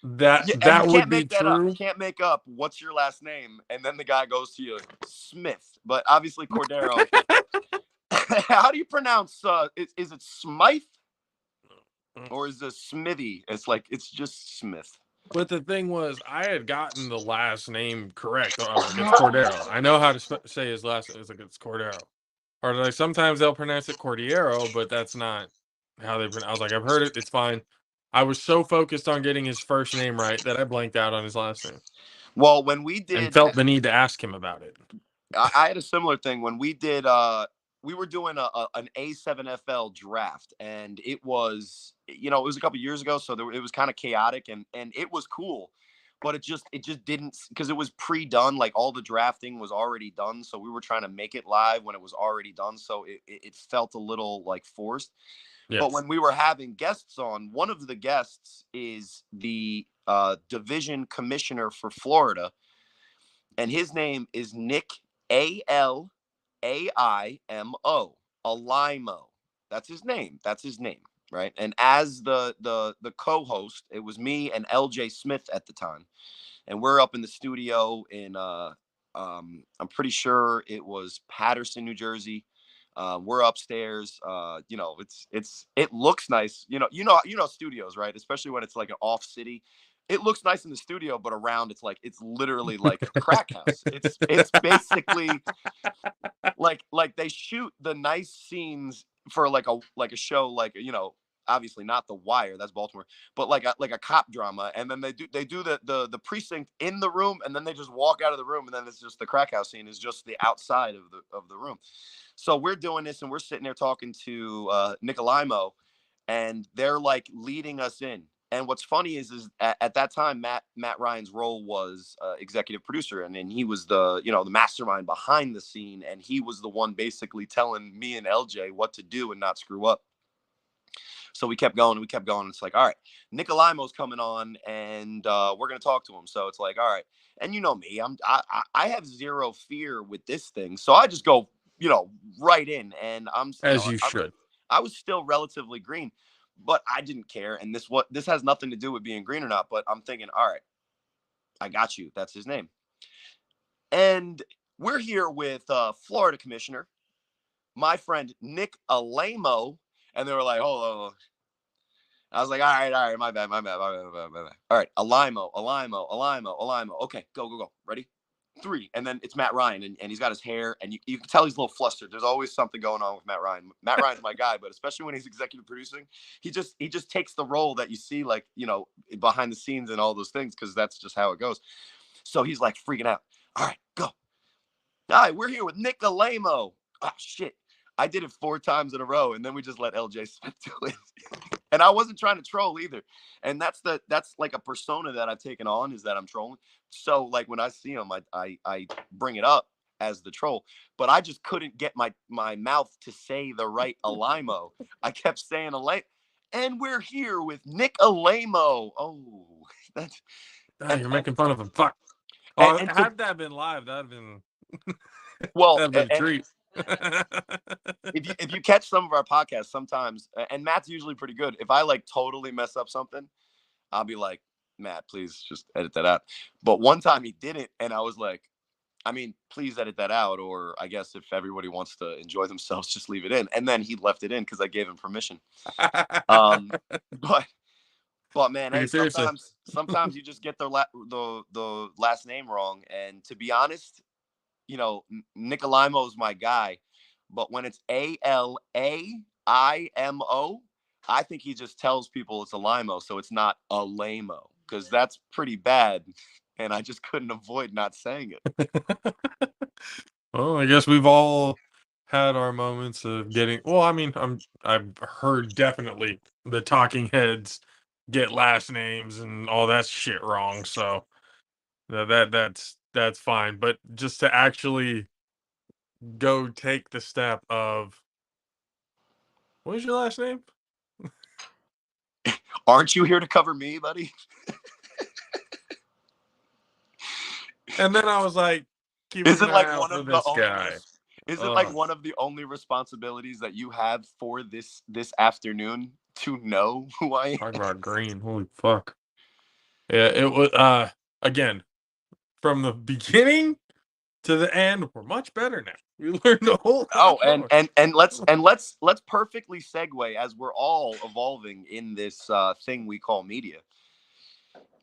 That would be true. You can't make up what's your last name, and then the guy goes to you, Smith. But obviously Cordero. How do you pronounce? Is it Smythe or is it Smithy? It's just Smith. But the thing was, I had gotten the last name correct. I was like, it's Cordero. I know how to say his last name. It's like, it's Cordero. Or like sometimes they'll pronounce it Cordiero, but that's not how they pronounce. I was like, I've heard it. It's fine. I was so focused on getting his first name right that I blanked out on his last name. Well, when we did, and felt the need to ask him about it. I had a similar thing when we did. We were doing an A7FL draft, and it was, it was a couple years ago, so it was kind of chaotic, and it was cool, but it just didn't, because it was pre-done, like all the drafting was already done, so we were trying to make it live when it was already done, so it felt a little like forced. Yes. But when we were having guests on, one of the guests is the division commissioner for Florida, and his name is Nick Alaimo, Alaimo. That's his name. Right? And as the co-host, it was me and LJ Smith at the time, and we're up in the studio in I'm pretty sure it was Patterson, New Jersey. We're upstairs. It looks nice. You know studios, right? Especially when it's like an off city. It looks nice in the studio, but around it's literally like a crack house. It's basically like they shoot the nice scenes for like a show, like, obviously not The Wire, that's Baltimore, but like a cop drama, and then they do the precinct in the room, and then they just walk out of the room, and then it's just the crack house scene is just the outside of the room. So we're doing this, and we're sitting there talking to Nick Alaimo, and they're like leading us in. And what's funny is at that time, Matt Ryan's role was executive producer, and then he was the mastermind behind the scene, and he was the one basically telling me and LJ what to do and not screw up. So we kept going. It's like, all right, Nick Alaimo's coming on, and we're gonna talk to him. So it's like, all right, and you know me, I have zero fear with this thing, so I just go, right in, and should. I was still relatively green, but I didn't care. And this has nothing to do with being green or not, but I'm thinking, all right, I got you. That's his name. And we're here with Florida Commissioner, my friend Nick Alaimo, and they were like, oh. I was like, all right, my bad. All right, Alaimo. Okay, go. Ready? 3. And then it's Matt Ryan, and he's got his hair, and you can tell he's a little flustered. There's always something going on with Matt Ryan. Matt Ryan's my guy, but especially when he's executive producing, he just takes the role that you see, like, behind the scenes and all those things, because that's just how it goes. So he's like freaking out. All right, go. All right, we're here with Nick Alaimo. Oh, shit. I did it 4 times in a row, and then we just let LJ Smith do it. And I wasn't trying to troll either. And that's like a persona that I've taken on, is that I'm trolling. So like when I see him, I bring it up as the troll, but I just couldn't get my mouth to say the right Alaimo. I kept saying Alaimo, and we're here with Nick Alaimo. Oh, you're making fun of him. Fuck. Oh, had that been live, that'd been that'd been a treat. If you catch some of our podcasts sometimes, and Matt's usually pretty good, if I like totally mess up something, I'll be like, Matt, please just edit that out. But one time he didn't, and I was like, I mean, please edit that out, or I guess if everybody wants to enjoy themselves, just leave it in. And then he left it in because I gave him permission. But man, hey, sometimes you just get the last name wrong, and to be honest, Nick Alaimo is my guy, but when it's Alaimo, I think he just tells people it's Alaimo, so it's not Alaimo, because that's pretty bad, and I just couldn't avoid not saying it. Well, I guess we've all had our moments of getting. Well, I mean, I've heard definitely the talking heads get last names and all that shit wrong, so that's fine. But just to actually go take the step of, what is your last name? Aren't you here to cover me, buddy? And then I was like, is it like one of the guy? Is it like one of the only responsibilities that you have for this afternoon, to know who I am? Talk about green. Holy fuck. Yeah, it was again, from the beginning to the end, we're much better now. We learned a whole lot more. and let's perfectly segue, as we're all evolving in this thing we call media.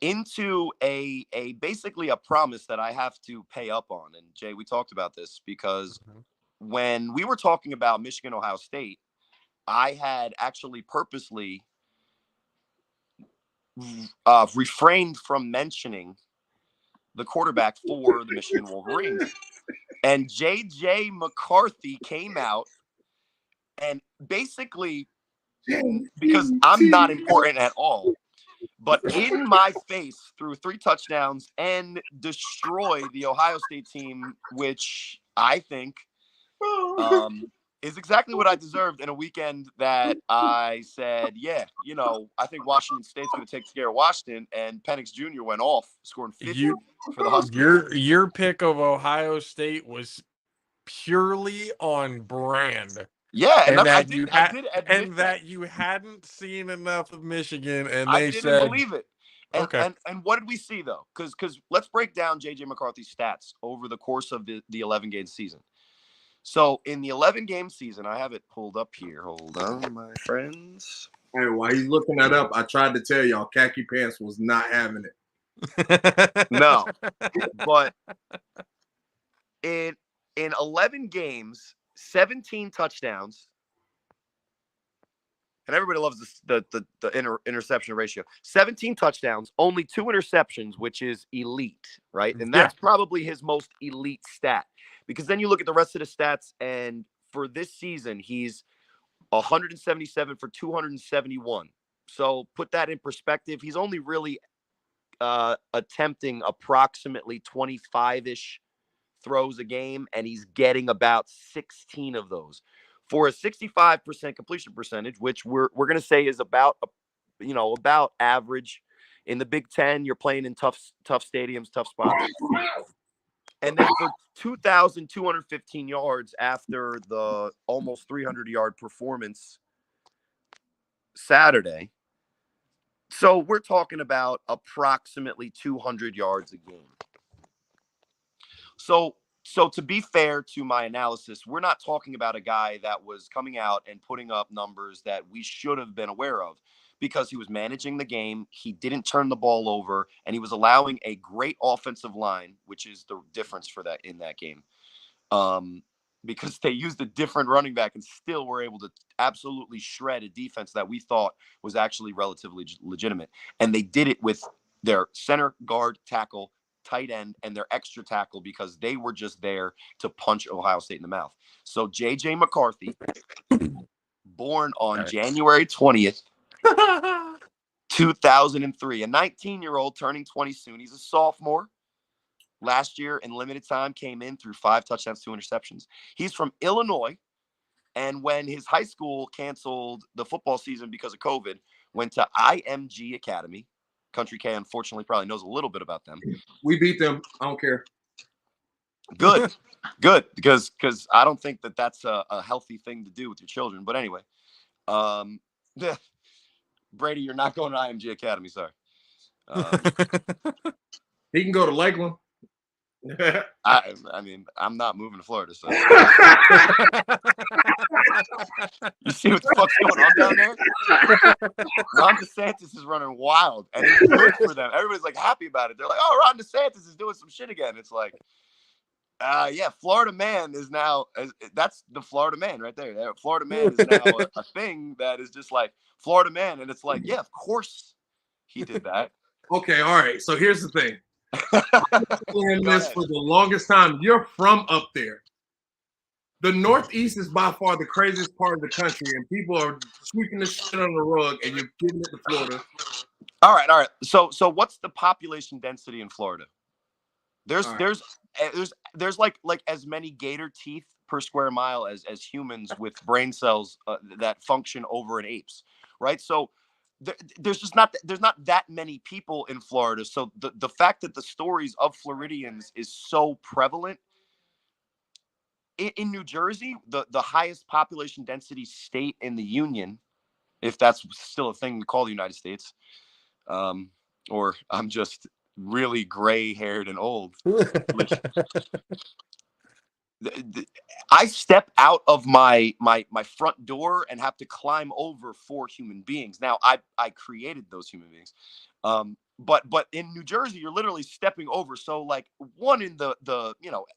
into a basically a promise that I have to pay up on. And Jay, we talked about this because when we were talking about Michigan, Ohio State, I had actually purposely refrained from mentioning the quarterback for the Michigan Wolverines. And JJ McCarthy came out and basically, because I'm not important at all, but in my face threw 3 touchdowns and destroyed the Ohio State team, which I think is exactly what I deserved in a weekend that I said, yeah, you know, I think Washington State's going to take care of Washington, and Penix Jr. went off, scoring 50 for the Huskies. Your pick of Ohio State was purely on brand. Yeah, and I did admit that you hadn't seen enough of Michigan, and I they didn't said, believe it. And, and what did we see though? Because let's break down JJ McCarthy's stats over the course of the 11-game season. So in the 11-game season, I have it pulled up here. Hold on, my friends. Hey, while he's looking that up, I tried to tell y'all, Khaki Pants was not having it. No, but in 11 games, 17 touchdowns, and everybody loves the interception ratio. 17 touchdowns, only 2 interceptions, which is elite, right? And that's probably his most elite stat. Because then you look at the rest of the stats, and for this season, he's 177 for 271. So put that in perspective. He's only really attempting approximately 25-ish throws a game, and he's getting about 16 of those for a 65% completion percentage, which we're going to say is about average in the Big Ten. You're playing in tough stadiums, tough spots. And then for 2,215 yards after the almost 300-yard performance Saturday. So we're talking about approximately 200 yards a game. So to be fair to my analysis, we're not talking about a guy that was coming out and putting up numbers that we should have been aware of, because he was managing the game. He didn't turn the ball over, and he was allowing a great offensive line, which is the difference for that in that game. Because they used a different running back and still were able to absolutely shred a defense that we thought was actually relatively legitimate. And they did it with their center, guard, tackle, tight end, and their extra tackle, because they were just there to punch Ohio State in the mouth. So JJ McCarthy, born on January 20th, 2003, a 19-year-old turning 20 soon. He's a sophomore. Last year in limited time came in through 5 touchdowns, 2 interceptions. He's from Illinois. And when his high school canceled the football season because of COVID, went to IMG Academy. Country K, unfortunately, probably knows a little bit about them. We beat them. I don't care. Good. Because I don't think that that's a healthy thing to do with your children. But anyway, Brady, you're not going to IMG Academy. Sorry. He can go to Lakeland. I mean, I'm not moving to Florida, so. You see what the fuck's going on down there? Ron DeSantis is running wild, and it's good for them. Everybody's like happy about it. They're like, "Oh, Ron DeSantis is doing some shit again." It's like, yeah, Florida man is now. That's the Florida man right there. Florida man is now a thing that is just like Florida man, and it's like, yeah, of course he did that. Okay, all right. So here's the thing. I've this for the longest time. You're from up there. The Northeast is by far the craziest part of the country, and people are sweeping the shit on the rug, and you're giving it to Florida. All right. So what's the population density in Florida? There's like as many gator teeth per square mile as humans with brain cells that function over an ape's, right? So there's not that many people in Florida. So the fact that the stories of Floridians is so prevalent in New Jersey, the highest population density state in the union, if that's still a thing to call the United States, or I'm just really gray haired and old. I step out of my front door and have to climb over 4 human beings. Now I created those human beings. But in New Jersey, you're literally stepping over. So like 1 in the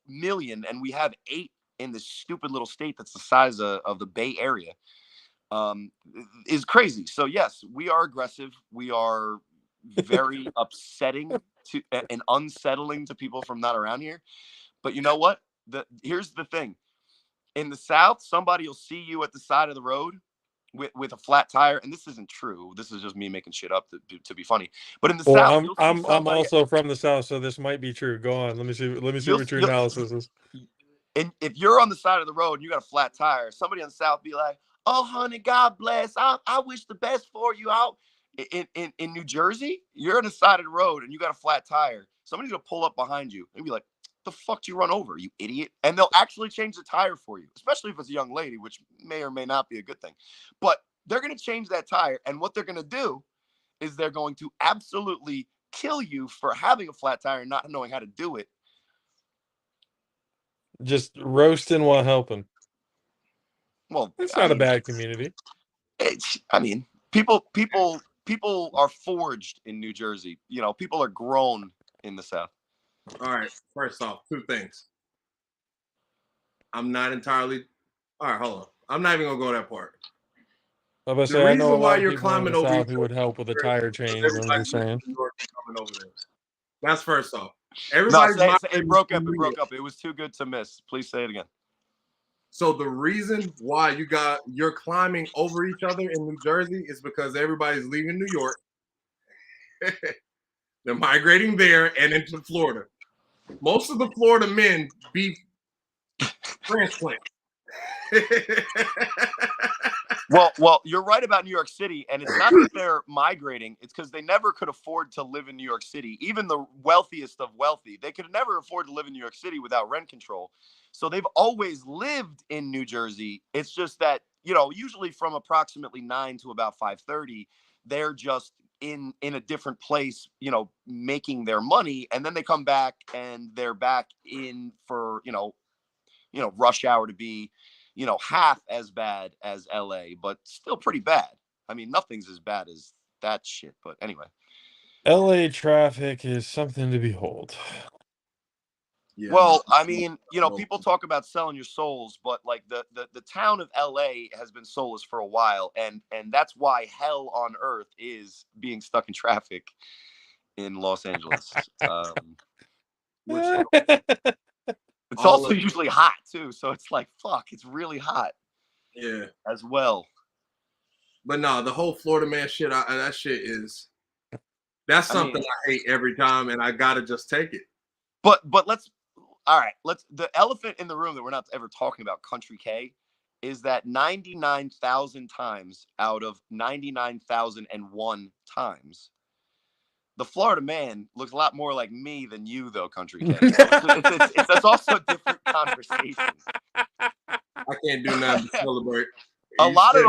million, and we have 8 in this stupid little state that's the size of the Bay Area, is crazy. So yes, we are aggressive. We are very upsetting to and unsettling to people from not around here. But you know what? Here's the thing. In the South, somebody will see you at the side of the road with a flat tire, and this isn't true. This is just me making shit up to be funny. But in the South, you'll see I'm also from the South, so this might be true. Go on. Let me see what your analysis is. And if you're on the side of the road and you got a flat tire, somebody on the South be like, "Oh, honey, God bless. I wish the best for you." Out in New Jersey, you're on the side of the road and you got a flat tire. Somebody's gonna pull up behind you and be like, "The fuck do you run over, you idiot?" And they'll actually change the tire for you, especially if it's a young lady, which may or may not be a good thing. But they're gonna change that tire, and what they're gonna do is they're going to absolutely kill you for having a flat tire and not knowing how to do it. Just roasting while helping. Well, It's not a bad community. People are forged in New Jersey. People are grown in the South. All right. First off, 2 things. I'm not entirely. All right, hold on. I'm not even gonna go that part. I was say, I know a reason why lot of you're people in climbing the over South each who would help with a tire change. I'm Everybody just saying. in New York is coming over there. That's first off. No, Everybody's it broke up. It broke up. It was too good to miss. Please say it again. So the reason why you're climbing over each other in New Jersey is because everybody's leaving New York. They're migrating there and into Florida. Most of the Florida men be transplant. Well, you're right about New York City, and it's not that they're migrating. It's because they never could afford to live in New York City. Even the wealthiest of wealthy, they could never afford to live in New York City without rent control. So they've always lived in New Jersey. It's just that, usually from approximately 9 to about 5:30, they're just in a different place, making their money, and then they come back and they're back in for, rush hour to be, half as bad as LA, but still pretty bad. I mean, nothing's as bad as that shit. But anyway, LA traffic is something to behold. Yeah, well, I mean, people talk about selling your souls, but like the town of LA has been soulless for a while, and that's why hell on earth is being stuck in traffic in Los Angeles. Which it's also usually hot too, so it's like fuck, it's really hot. Yeah, as well. But no, the whole Florida man shit, that shit that's something I hate every time, and I gotta just take it. But let's the elephant in the room that we're not ever talking about, Country K, is that 99,000 times out of 99,001 times, the Florida man looks a lot more like me than you, though, Country K. It's also a different conversation. I can't do nothing to celebrate. A lot of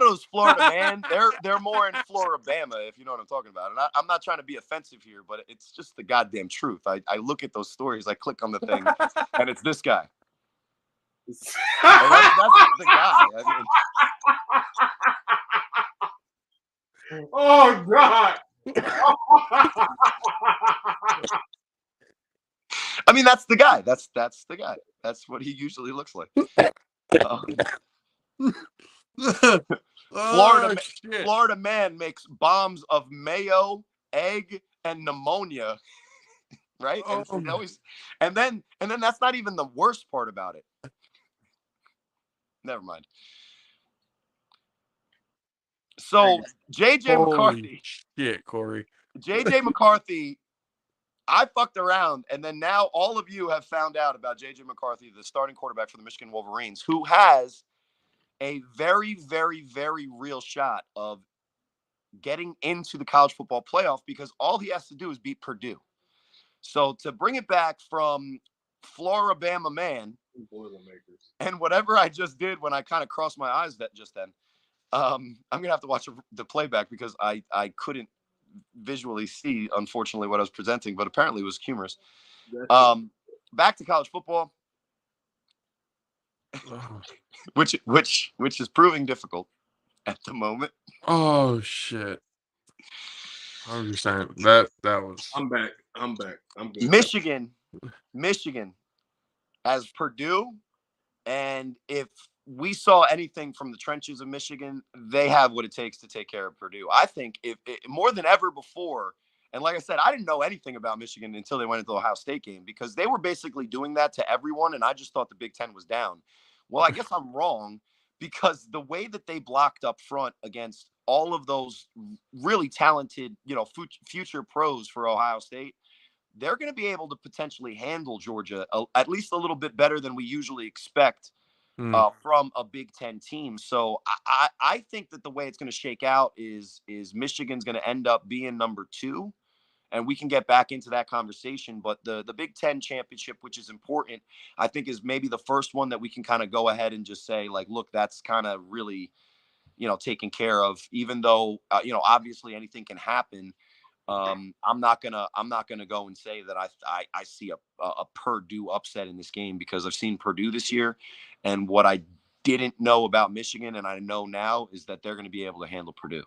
those Florida man, they're more in Floribama, if you know what I'm talking about. And I'm not trying to be offensive here, but it's just the goddamn truth. I look at those stories, I click on the thing, and it's this guy. And that's the guy. Oh God. I mean, that's the guy. That's the guy. That's what he usually looks like. Florida man makes bombs of mayo, egg, and pneumonia, right? And then that's not even the worst part about it. Never mind. So JJ McCarthy. Shit, Cory. JJ McCarthy, I fucked around, and then now all of you have found out about JJ McCarthy, the starting quarterback for the Michigan Wolverines, who has a very, very, very real shot of getting into the college football playoff because all he has to do is beat Purdue. So to bring it back from Floribama man, and whatever I just did when I kind of crossed my eyes just then, I'm gonna have to watch the playback because I couldn't visually see, unfortunately, what I was presenting, but apparently it was humorous. Back to college football. which is proving difficult at the moment. Oh shit! I'm just saying that was. I'm back. I'm good. Michigan as Purdue, and if we saw anything from the trenches of Michigan, they have what it takes to take care of Purdue. I think if more than ever before. And like I said, I didn't know anything about Michigan until they went into the Ohio State game because they were basically doing that to everyone. And I just thought the Big Ten was down. Well, I guess I'm wrong because the way that they blocked up front against all of those really talented, future pros for Ohio State, they're going to be able to potentially handle Georgia at least a little bit better than we usually expect from a Big Ten team. So I think that the way it's going to shake out is Michigan's going to end up being number 2. And we can get back into that conversation. But the Big Ten championship, which is important, I think is maybe the first one that we can kind of go ahead and just say, like, look, that's kind of really, taken care of, even though, obviously anything can happen. I'm not gonna go and say that I see a Purdue upset in this game because I've seen Purdue this year. And what I didn't know about Michigan and I know now is that they're going to be able to handle Purdue.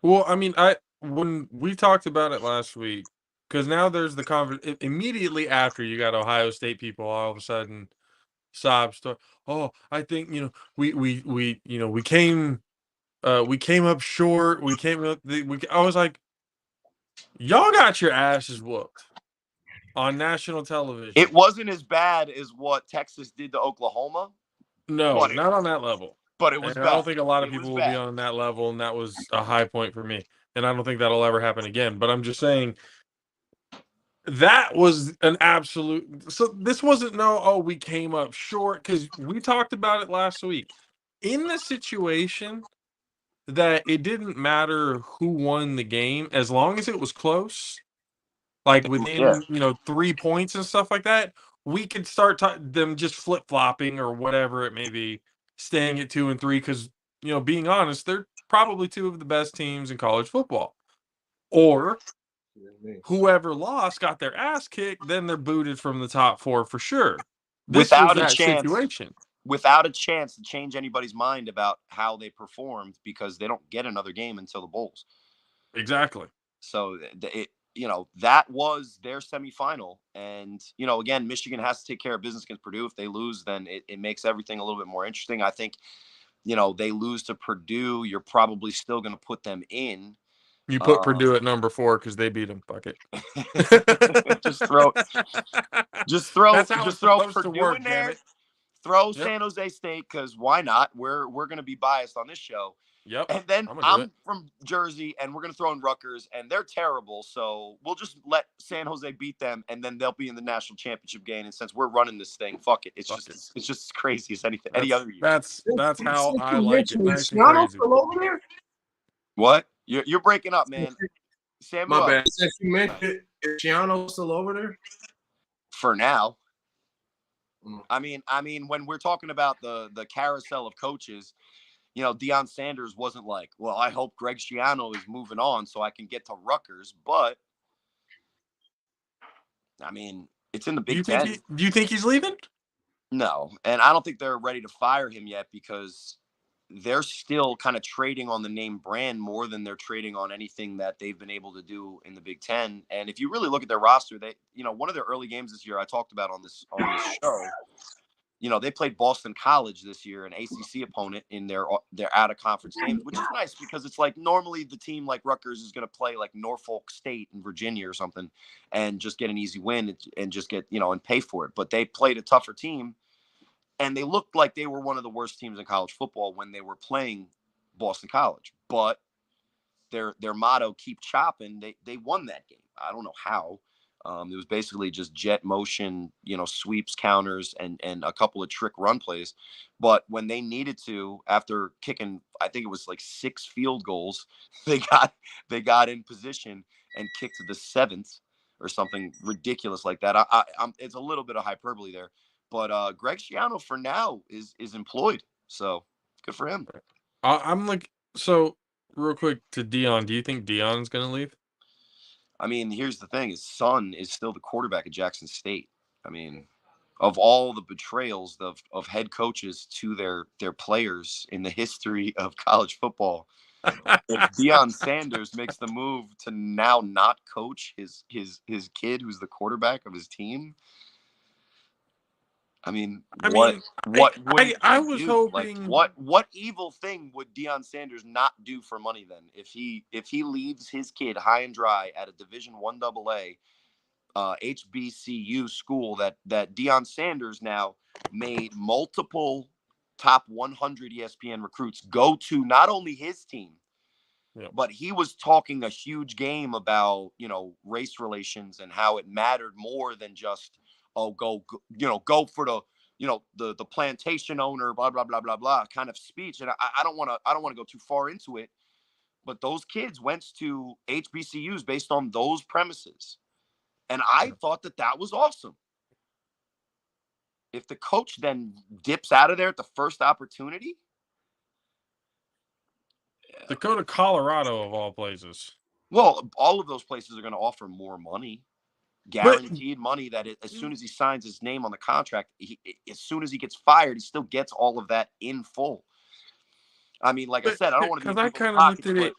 Well, I mean, when we talked about it last week, because now there's the immediately after you got Ohio State people all of a sudden sob story. Oh, I think we came up short. I was like, y'all got your asses whooped on national television. It wasn't as bad as what Texas did to Oklahoma. No, not on that level. But it was And bad. I don't think a lot of people will be on that level, and that was a high point for me. And I don't think that'll ever happen again. But I'm just saying that was an absolute. So this wasn't we came up short because we talked about it last week. In the situation that it didn't matter who won the game, as long as it was close, like within 3 points and stuff like that, we could start them just flip flopping or whatever it may be, staying at 2 and 3 because being honest, they're probably 2 of the best teams in college football. Or whoever lost got their ass kicked, then they're booted from the top 4 for sure. Without a chance to change anybody's mind about how they performed because they don't get another game until the bowls. Exactly. So that was their semifinal. And, again, Michigan has to take care of business against Purdue. If they lose, then it makes everything a little bit more interesting. I think, they lose to Purdue, you're probably still going to put them in. You put Purdue at number 4 because they beat them. Fuck it. just throw Purdue in there. Throw San Jose State because why not? We're going to be biased on this show. Yep. And then I'm from Jersey, and we're going to throw in Rutgers, and they're terrible. So we'll just let San Jose beat them, and then they'll be in the national championship game. And since we're running this thing, fuck it. It's just as crazy as any other year. That's how I like it. Nice and crazy. Over there? What? You're breaking up, man. Samuel. My bad. Since you mentioned, is Shiano still over there? For now. I mean, when we're talking about the carousel of coaches, Deion Sanders wasn't like, well, I hope Greg Schiano is moving on so I can get to Rutgers. But, I mean, it's in the Big Ten. Do you think he's leaving? No. And I don't think they're ready to fire him yet because they're still kind of trading on the name brand more than they're trading on anything that they've been able to do in the Big Ten. And if you really look at their roster, they, one of their early games this year I talked about on this show, they played Boston College this year, an ACC opponent in their out of conference games, which is nice because it's like normally the team like Rutgers is going to play like Norfolk State in Virginia or something and just get an easy win and just get, and pay for it. But they played a tougher team. And they looked like they were one of the worst teams in college football when they were playing Boston College. But their motto, keep chopping, they won that game. I don't know how. It was basically just jet motion, sweeps, counters, and a couple of trick run plays. But when they needed to, after kicking, I think it was like 6 field goals, they got in position and kicked to the 7th or something ridiculous like that. It's a little bit of hyperbole there. But Greg Schiano for now is employed, so good for him. I'm like, so real quick to Deion. Do you think Deion's gonna leave? I mean, here's the thing: his son is still the quarterback at Jackson State. I mean, of all the betrayals of head coaches to their players in the history of college football. If Deion Sanders makes the move to now not coach his kid who's the quarterback of his team, I mean, what would I he was do? hoping What evil thing would Deion Sanders not do for money then? If he leaves his kid high and dry at a Division I AA HBCU school that Deion Sanders now made multiple top 100 ESPN recruits go to not only his team, but he was talking a huge game about, race relations and how it mattered more than just, go for the, the plantation owner, blah, blah, blah, blah, blah kind of speech. And I don't want to go too far into it, but those kids went to HBCUs based on those premises. And I thought that was awesome. If the coach then dips out of there at the first opportunity. to go to Colorado of all places. Well, all of those places are going to offer more money, guaranteed money that as soon as he signs his name on the contract, as soon as he gets fired, he still gets all of that in full. I mean, like I said, I don't want to be in people's pockets, but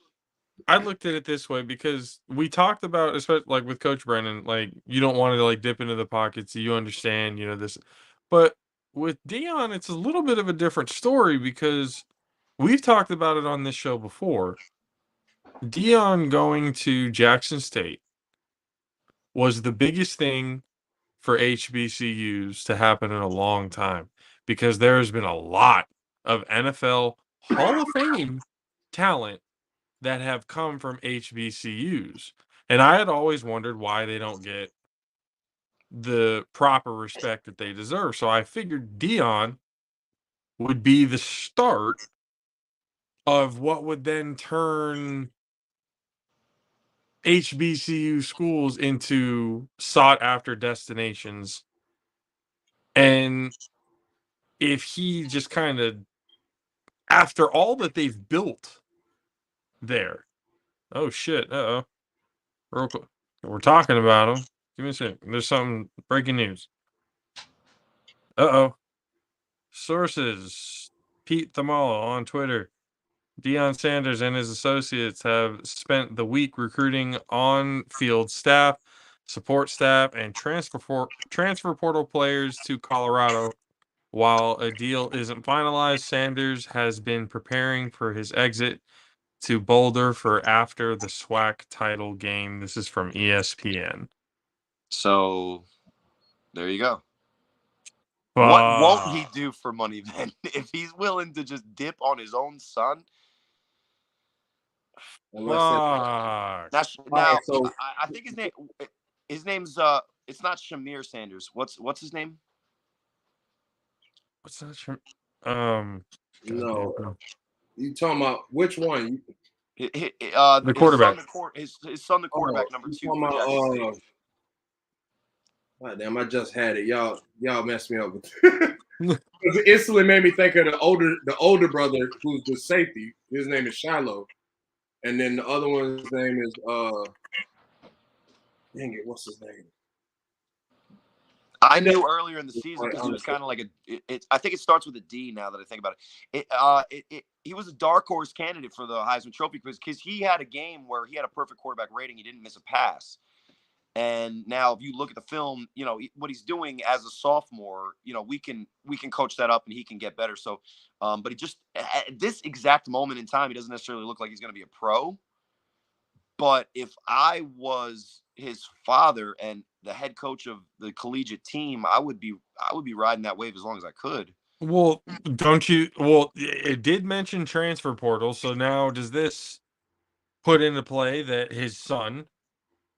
I looked at it this way because we talked about, especially like with Coach Brennan, like you don't want to like dip into the pockets. You understand, this, but with Deion, it's a little bit of a different story because we've talked about it on this show before. Deion going to Jackson State was the biggest thing for HBCUs to happen in a long time because there has been a lot of NFL Hall of Fame talent that have come from HBCUs. And I had always wondered why they don't get the proper respect that they deserve. So I figured Deion would be the start of what would then turn HBCU schools into sought after destinations. And if he just kind of, after all that they've built there, oh shit, real quick, we're talking about him. Give me a second. There's something breaking news. Sources: Pete Thamala on Twitter. Deion Sanders and his associates have spent the week recruiting on-field staff, support staff, and transfer portal players to Colorado. While a deal isn't finalized, Sanders has been preparing for his exit to Boulder for after the SWAC title game. This is from ESPN. So there you go. What won't he do for money then? If he's willing to just dip on his own son? Now, so I think his name's it's not Shamir Sanders. What's his name? What's that? No, you talking about which one? The quarterback. His son, the quarterback, number 2 for Jackson State. God damn, I just had it. Y'all messed me up with it instantly made me think of the older brother who's the safety. His name is Shiloh. And then the other one's name is dang it, what's his name? I knew earlier in the season because he was kind of like I think it starts with a D now that I think about it. He was a dark horse candidate for the Heisman Trophy because he had a game where he had a perfect quarterback rating. He didn't miss a pass. And now if you look at the film, what he's doing as a sophomore, we can coach that up and he can get better. So, but he just at this exact moment in time, he doesn't necessarily look like he's going to be a pro. But if I was his father and the head coach of the collegiate team, I would be riding that wave as long as I could. Well, don't you? Well, it did mention transfer portal. So now does this put into play that his son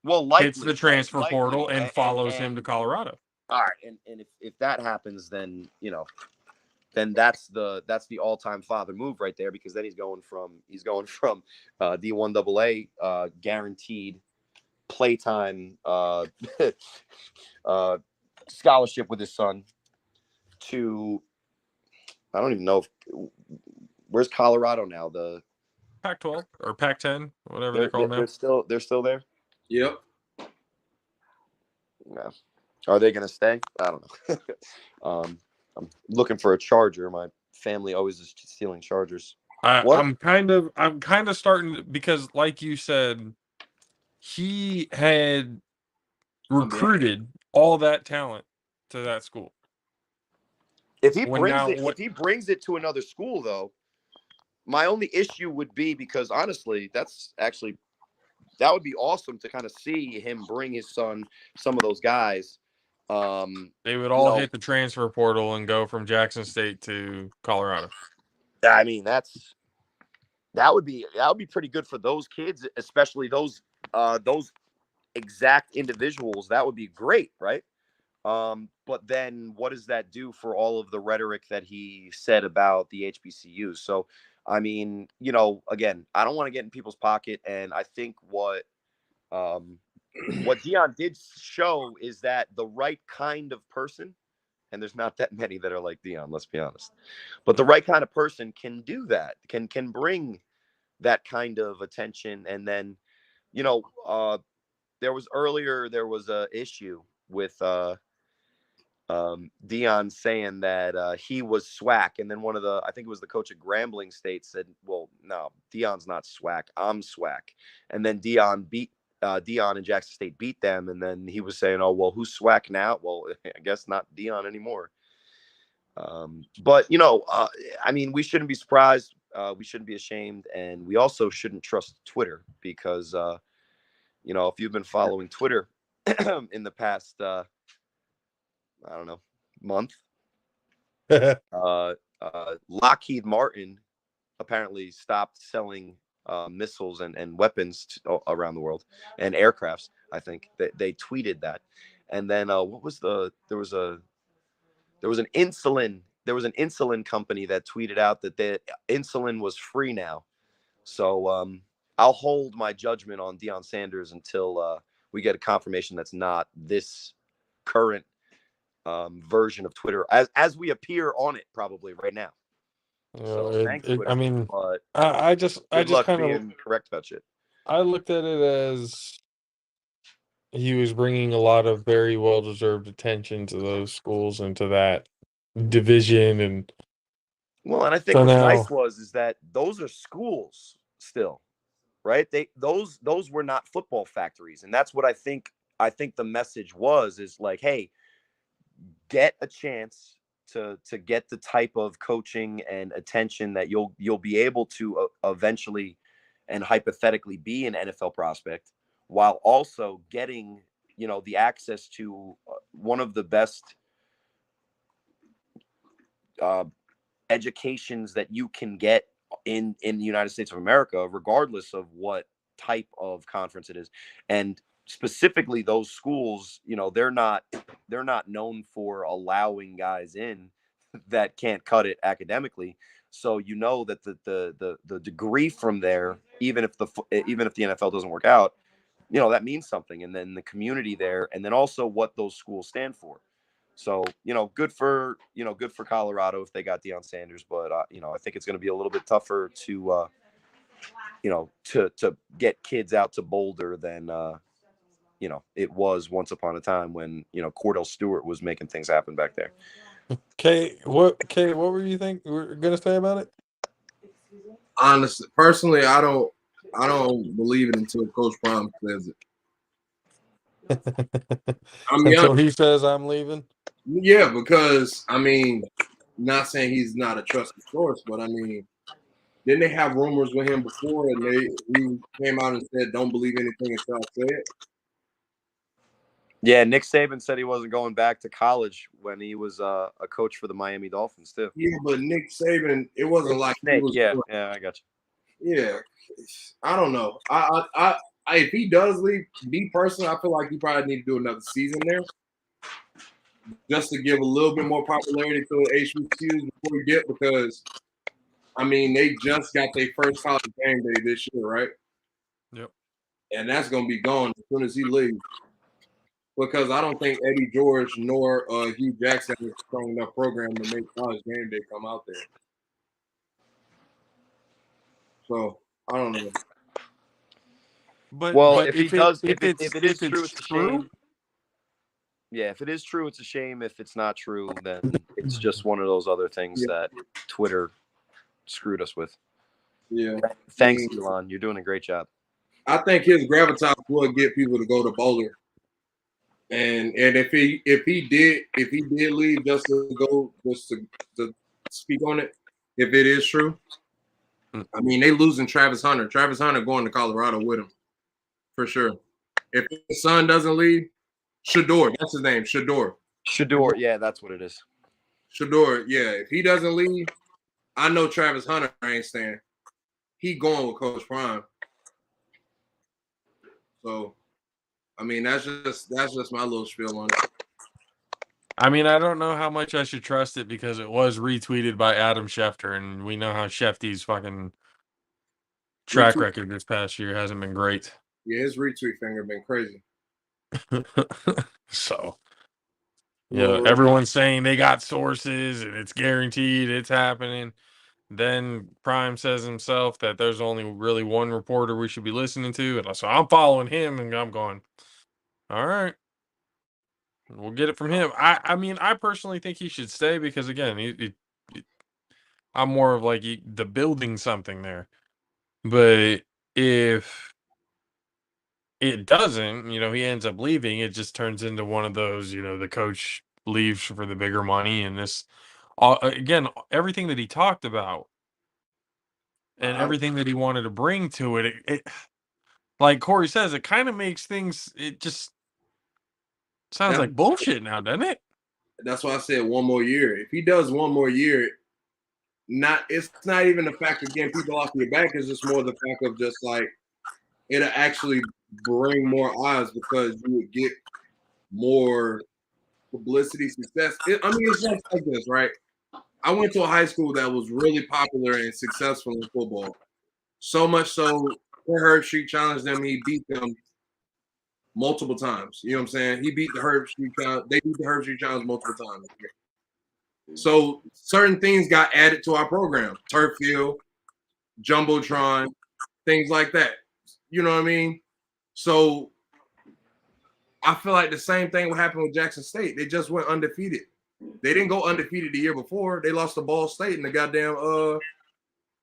hits the transfer portal and follows him to Colorado? All right, and if that happens, then then that's the all-time father move right there, because then he's going from D1 AA guaranteed playtime scholarship with his son to, I don't even know where's Colorado now, the Pac-12 or Pac-10, whatever they're called now. They're still there. Yep. Yeah. Are they going to stay? I don't know. I'm looking for a charger. My family always is stealing chargers. What? I'm kind of starting to, because, like you said, he had recruited all that talent to that school. If he When brings now it, what? if he brings it to another school, though, my only issue would be because honestly, that would be awesome to kind of see him bring his son, some of those guys. They would You all know, hit the transfer portal and go from Jackson State to Colorado. I mean, that would be pretty good for those kids, especially those exact individuals. That would be great, right? But then what does that do for all of the rhetoric that he said about the HBCUs? So, I mean, again, I don't want to get in people's pocket, and I think what Deion did show is that the right kind of person, and there's not that many that are like Deion, let's be honest, but the right kind of person can do that, can bring that kind of attention. And then, there was a issue with Deion saying that he was swag, and then I think it was the coach at Grambling State said, "Well, no, Deion's not swag. I'm swag." And then Deion and Jackson State beat them, and then he was saying, "Oh, well, who's swag now?" Well, I guess not Deion anymore. But I mean, we shouldn't be surprised. We shouldn't be ashamed, and we also shouldn't trust Twitter because if you've been following Twitter in the past, I don't know, month. Lockheed Martin apparently stopped selling missiles and weapons around the world, and aircrafts. I think they tweeted that. And then what was there was an insulin company that tweeted out that the insulin was free now. So I'll hold my judgment on Deion Sanders until we get a confirmation that's not this current version of Twitter as we appear on it probably right now. So thanks, Twitter. I mean, but I just kind of being correct about shit. I looked at it as he was bringing a lot of very well-deserved attention to those schools and to that division. And I think so what's now, nice is that those are schools still, right? Those were not football factories, and that's what I think the message is like, hey, get a chance to get the type of coaching and attention that you'll be able to eventually and hypothetically be an NFL prospect, while also getting the access to one of the best educations that you can get in the United States of America, regardless of what type of conference it is. And specifically those schools, they're not known for allowing guys in that can't cut it academically. So that the degree from there, even if the NFL doesn't work out, that means something. And then the community there, and then also what those schools stand for. So, good for Colorado if they got Deion Sanders, but I think it's going to be a little bit tougher to to get kids out to Boulder than it was once upon a time when Cordell Stewart was making things happen back there. What were you gonna say about it? Honestly, personally, I don't believe it until Coach Prime says it. Until he says I'm leaving. Yeah, because not saying he's not a trusted source, but didn't they have rumors with him before, and he came out and said, "Don't believe anything until I say it." Yeah, Nick Saban said he wasn't going back to college when he was a coach for the Miami Dolphins too. Yeah, but Nick Saban, it wasn't like Snake. Yeah, I got you. Yeah, I don't know. I if he does leave, me personally, I feel like he probably need to do another season there, just to give a little bit more popularity to the HBCUs before we get, because they just got their first college game day this year, right? Yep. And that's gonna be gone as soon as he leaves, because I don't think Eddie George nor Hugh Jackson is a strong enough program to make college game day come out there. So I don't know. But if it is true, it's true. Yeah, if it is true, it's a shame. If it's not true, then it's just one of those other things that Twitter screwed us with. Yeah. Thanks, Elon. You're doing a great job. I think his gravitas will get people to go to bowling. And if he did leave just to speak on it, if it is true, I mean they losing Travis Hunter. Travis Hunter going to Colorado with him for sure. If his son doesn't leave, Shador, that's his name, Shador. Shador, yeah, that's what it is. Shador, yeah. If he doesn't leave, I know Travis Hunter ain't staying. He going with Coach Prime. So, I mean, that's just my little spiel on it. I mean, I don't know how much I should trust it because it was retweeted by Adam Schefter, and we know how Schefty's fucking track record this past year hasn't been great. Yeah, his retweet finger been crazy. So, everyone's saying they got sources and it's guaranteed it's happening. Then Prime says himself that there's only really one reporter we should be listening to. And so I'm following him and I'm going, all right, we'll get it from him. I mean, I personally think he should stay because, again, I'm more of like the building something there. But if it doesn't, he ends up leaving, it just turns into one of those, the coach leaves for the bigger money. And this, again, everything that he talked about and everything that he wanted to bring to it, like Cory says, it kind of makes things, it just sounds like bullshit now, doesn't it? That's why I said one more year. If he does one more year, it's not even the fact of getting people off your back. It's just more the fact of just like it'll actually bring more eyes because you would get more publicity, success. I mean, it's just like this, right? I went to a high school that was really popular and successful in football. So much so, the Herb Street challenged them. He beat them multiple times. You know what I'm saying? He beat the Herb Street Challenge. They beat the Herb Street Challenge multiple times. So certain things got added to our program. Turf field, Jumbotron, things like that. You know what I mean? So I feel like the same thing would happen with Jackson State. They just went undefeated. They didn't go undefeated the year before. They lost to Ball State in the goddamn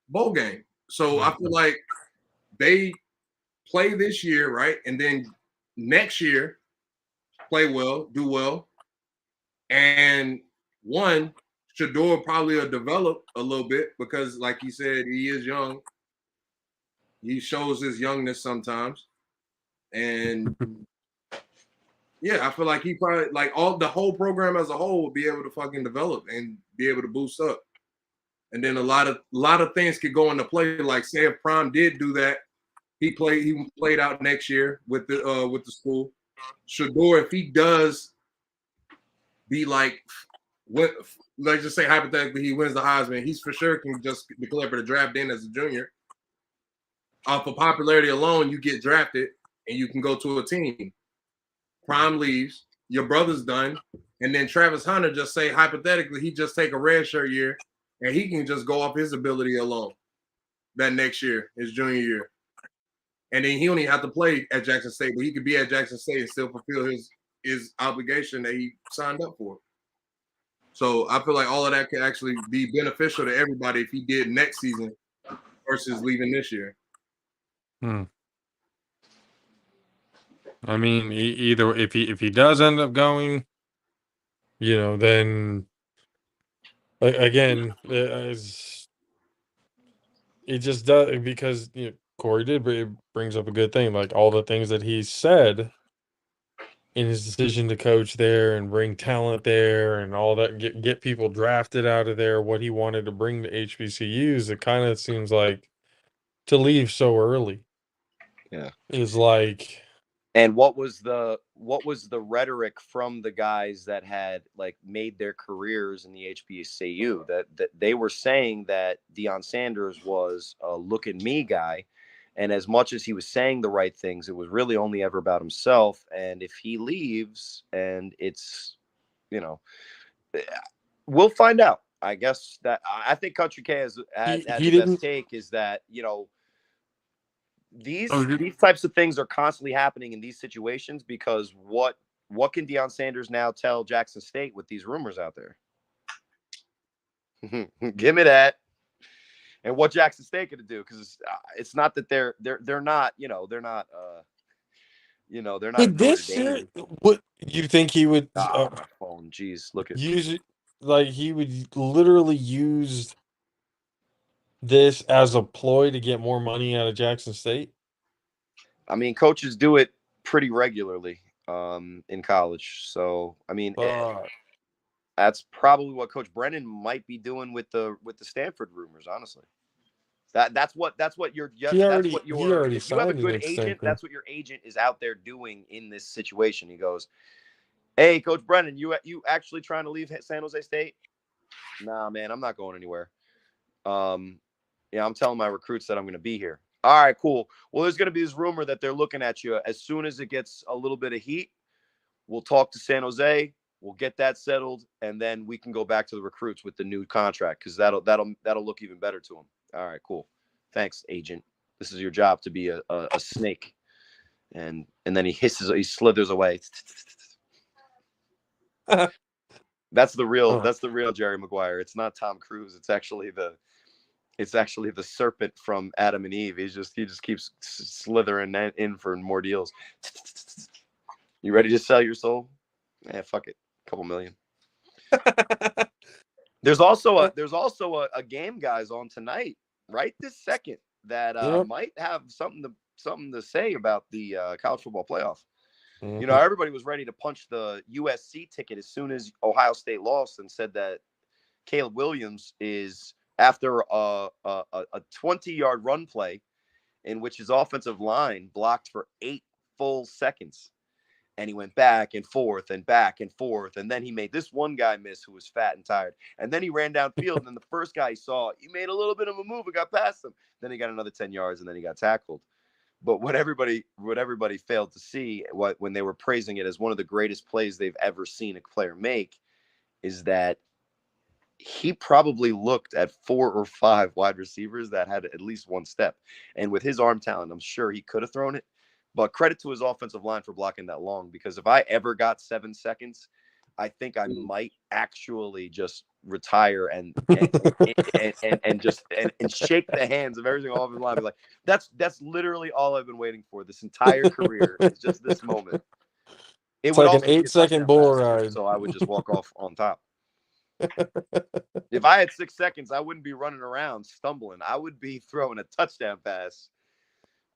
bowl game. So I feel like they play this year, right? And then next year, play well, do well. And Shador probably will develop a little bit because, like he said, he is young. He shows his youngness sometimes. And yeah, I feel like he probably like the whole program as a whole will be able to fucking develop and be able to boost up. And then a lot of things could go into play. Like say if Prime did do that, he played out next year with the school. Shador, if he does be like let's just say hypothetically he wins the Heisman, he's for sure can just declare for the draft in as a junior. Off of popularity alone, you get drafted and you can go to a team. Prime leaves, your brother's done, and then Travis Hunter just say hypothetically he just take a redshirt year and he can just go off his ability alone that next year, his junior year. And then he don't even have to play at Jackson State, but he could be at Jackson State and still fulfill his obligation that he signed up for. So I feel like all of that could actually be beneficial to everybody if he did next season versus leaving this year. I mean, either if he does end up going, then again, it just does because Cory did, but it brings up a good thing, like all the things that he said in his decision to coach there and bring talent there and all that, get people drafted out of there, what he wanted to bring to HBCUs. It kind of seems like to leave so early. Yeah, is like. And what was the rhetoric from the guys that had like made their careers in the HBCU that they were saying that Deion Sanders was a look at me guy, and as much as he was saying the right things, it was really only ever about himself. And if he leaves, and it's we'll find out. I guess that I think Country K has the best take is that these types of things are constantly happening in these situations because what what can Deion Sanders now tell Jackson State with these rumors out there? Give me that. And what Jackson State going to do? Because it's not that they're not, they're not Did Notre this Dame. what you think he would My phone. Jeez, look at use it? Like he would literally use this as a ploy to get more money out of Jackson State? I mean, coaches do it pretty regularly in college. So, I mean, that's probably what Coach Brennan might be doing with the Stanford rumors, honestly. That's what your He already if you have a signed an good agent, extension. that's what your agent is out there doing in this situation. He goes, "Hey, Coach Brennan, you actually trying to leave San Jose State?" Nah, man, I'm not going anywhere. I'm telling my recruits that I'm going to be here. All right, cool. Well, there's going to be this rumor that they're looking at you. As soon as it gets a little bit of heat, we'll talk to San Jose. We'll get that settled, and then we can go back to the recruits with the new contract because that'll look even better to them. All right, cool. Thanks, agent. This is your job to be a snake. And then he slithers away. That's the real Jerry Maguire. It's not Tom Cruise. It's actually the serpent from Adam and Eve. He just keeps slithering in for more deals. You ready to sell your soul? Yeah, fuck it. Couple million. There's also a game, guys, on tonight, right this second, that might have something to say about the college football playoff. Mm-hmm. Everybody was ready to punch the USC ticket as soon as Ohio State lost and said that Caleb Williams is after a 20-yard run play in which his offensive line blocked for 8 full seconds. And he went back and forth. And then he made this one guy miss who was fat and tired. And then he ran downfield. And then the first guy he saw, he made a little bit of a move and got past him. Then he got another 10 yards and then he got tackled. But what everybody failed to see when they were praising it as one of the greatest plays they've ever seen a player make is that he probably looked at 4 or 5 wide receivers that had at least one step. And with his arm talent, I'm sure he could have thrown it. But credit to his offensive line for blocking that long, because if I ever got 7 seconds, I think I might actually just retire and shake the hands of every single offensive line. Be like, that's literally all I've been waiting for this entire career. Is just this moment. It's like an 8-second bull ride. So I would just walk off on top. If I had 6 seconds, I wouldn't be running around stumbling. I would be throwing a touchdown pass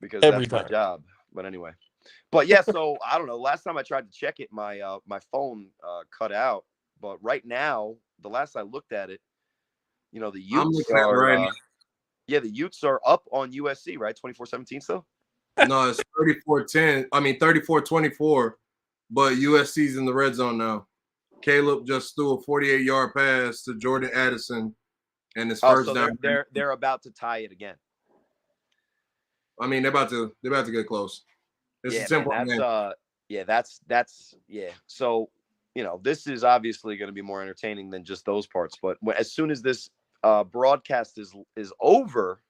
because that's my job. But anyway, so I don't know. Last time I tried to check it, my phone cut out. But right now, the last I looked at it, the Utes are the Utes are up on USC, right? 24-17 still? No, it's 34-10. I mean 34-24, but USC's in the red zone now. Caleb just threw a 48-yard pass to Jordan Addison, and his first down. They're about to tie it again. I mean, they're about to get close. It's a simple game. So, this is obviously going to be more entertaining than just those parts. But as soon as this broadcast is over,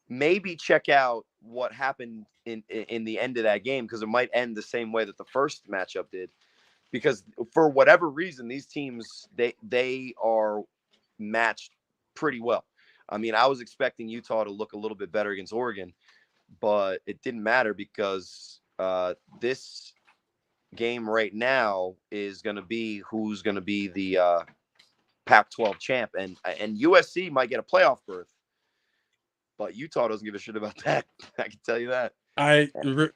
maybe check out what happened in the end of that game, because it might end the same way that the first matchup did. Because for whatever reason, these teams they are matched pretty well. I mean, I was expecting Utah to look a little bit better against Oregon, but it didn't matter because this game right now is going to be who's going to be the Pac-12 champ, and USC might get a playoff berth, but Utah doesn't give a shit about that. I can tell you that. I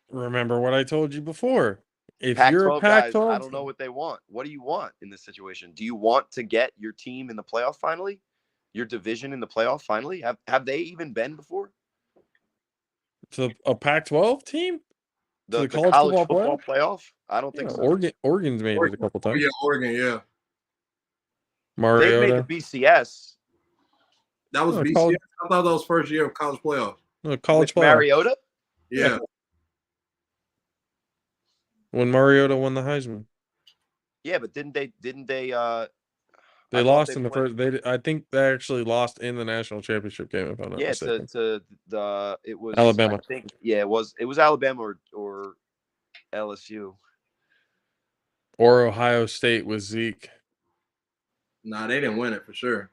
remember what I told you before. If Pac-12 you're a Pac-12 guys, I don't know what they want. What do you want in this situation? Do you want to get your team in the playoff finally? Your division in the playoff finally? Have they even been before? To a Pac-12 team? The college football playoff? I don't think so. Oregon's made it a couple times. Yeah, Oregon, yeah. Mariota. They made the BCS. That was BCS? I thought that was first year of college playoff. No, college playoff. Mariota? Yeah. When Mariota won the Heisman. Yeah, but didn't they they lost in the first. I think they actually lost in the national championship game, if I'm not mistaken. It was Alabama. I think, it was Alabama or LSU. Or Ohio State with Zeke. Nah, they didn't win it for sure.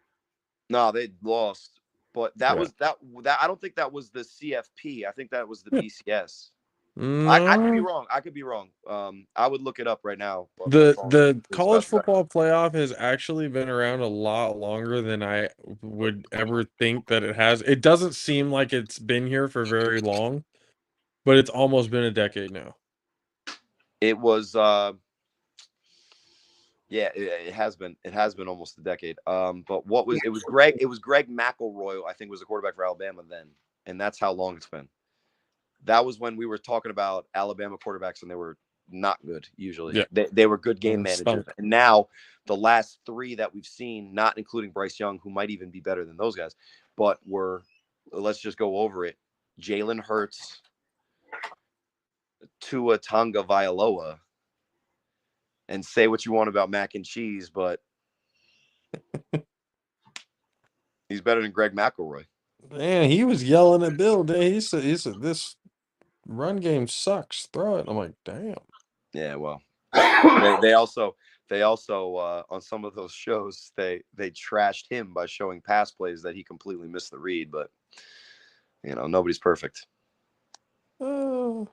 No, they lost. But that Yeah. was that. I don't think that was the CFP. I think that was the Yeah. BCS. No. I could be wrong. I could be wrong. I would look it up right now. But my phone The is college about to die. football playoff has actually been around a lot longer than I would ever think that it has. It doesn't seem like it's been here for very long, but it's almost been a decade now. It was. Yeah, it has been. It has been almost a decade. But what was it? Was Greg? It was Greg McElroy. I think was the quarterback for Alabama then, and that's how long it's been. That was when we were talking about Alabama quarterbacks, and they were not good. Usually, Yeah. they were good game They managers. stunk. And now the last three that we've seen, not including Bryce Young, who might even be better than those guys, but let's just go over it. Jalen Hurts, Tua Tonga Vailoa, and say what you want about mac and cheese, but he's better than Greg McElroy. Man, he was yelling at Bill. He said, this run game sucks. Throw it. I'm like, damn. Yeah, well, they also on some of those shows they trashed him by showing pass plays that he completely missed the read, but nobody's perfect. Oh,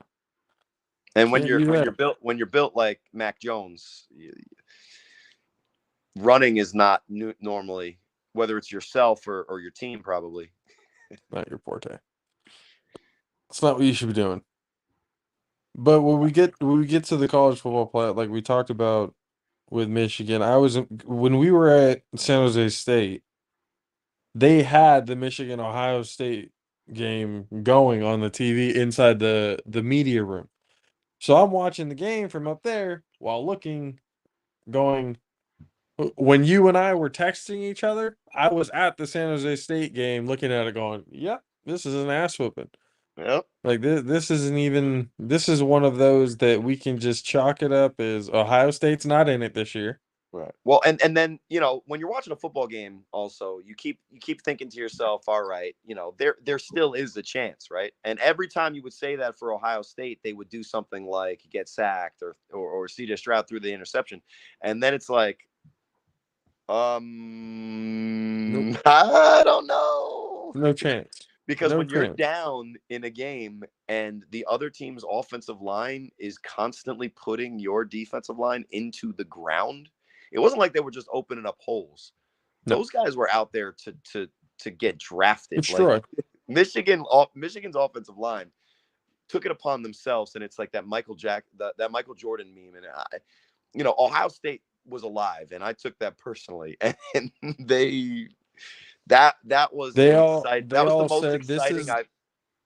And when can't do that. you're built like Mac Jones, running is not normally, whether it's yourself or your team, probably Not your forte. It's not what you should be doing. But when we get to the college football play, like we talked about with Michigan, when we were at San Jose State, they had the Michigan Ohio State game going on the TV inside the media room. So I'm watching the game from up there while going. When you and I were texting each other, I was at the San Jose State game looking at it going, yep, this is an ass whooping. Yep. Like this isn't even, this is one of those that we can just chalk it up as Ohio State's not in it this year. Right. Well, and then when you're watching a football game, also you keep thinking to yourself, all right, there still is a chance, right? And every time you would say that for Ohio State, they would do something like get sacked or CJ Stroud threw the interception, and then it's like, Nope. I don't know, No chance. because No when you're chance. down in a game and the other team's offensive line is constantly putting your defensive line into the ground. It wasn't like they were just opening up holes. No. Those guys were out there to get drafted. Destroy. Like Michigan's offensive line took it upon themselves, and it's like that Michael Jordan meme. And Ohio State was alive, and I took that personally. And that was They the all most said exciting.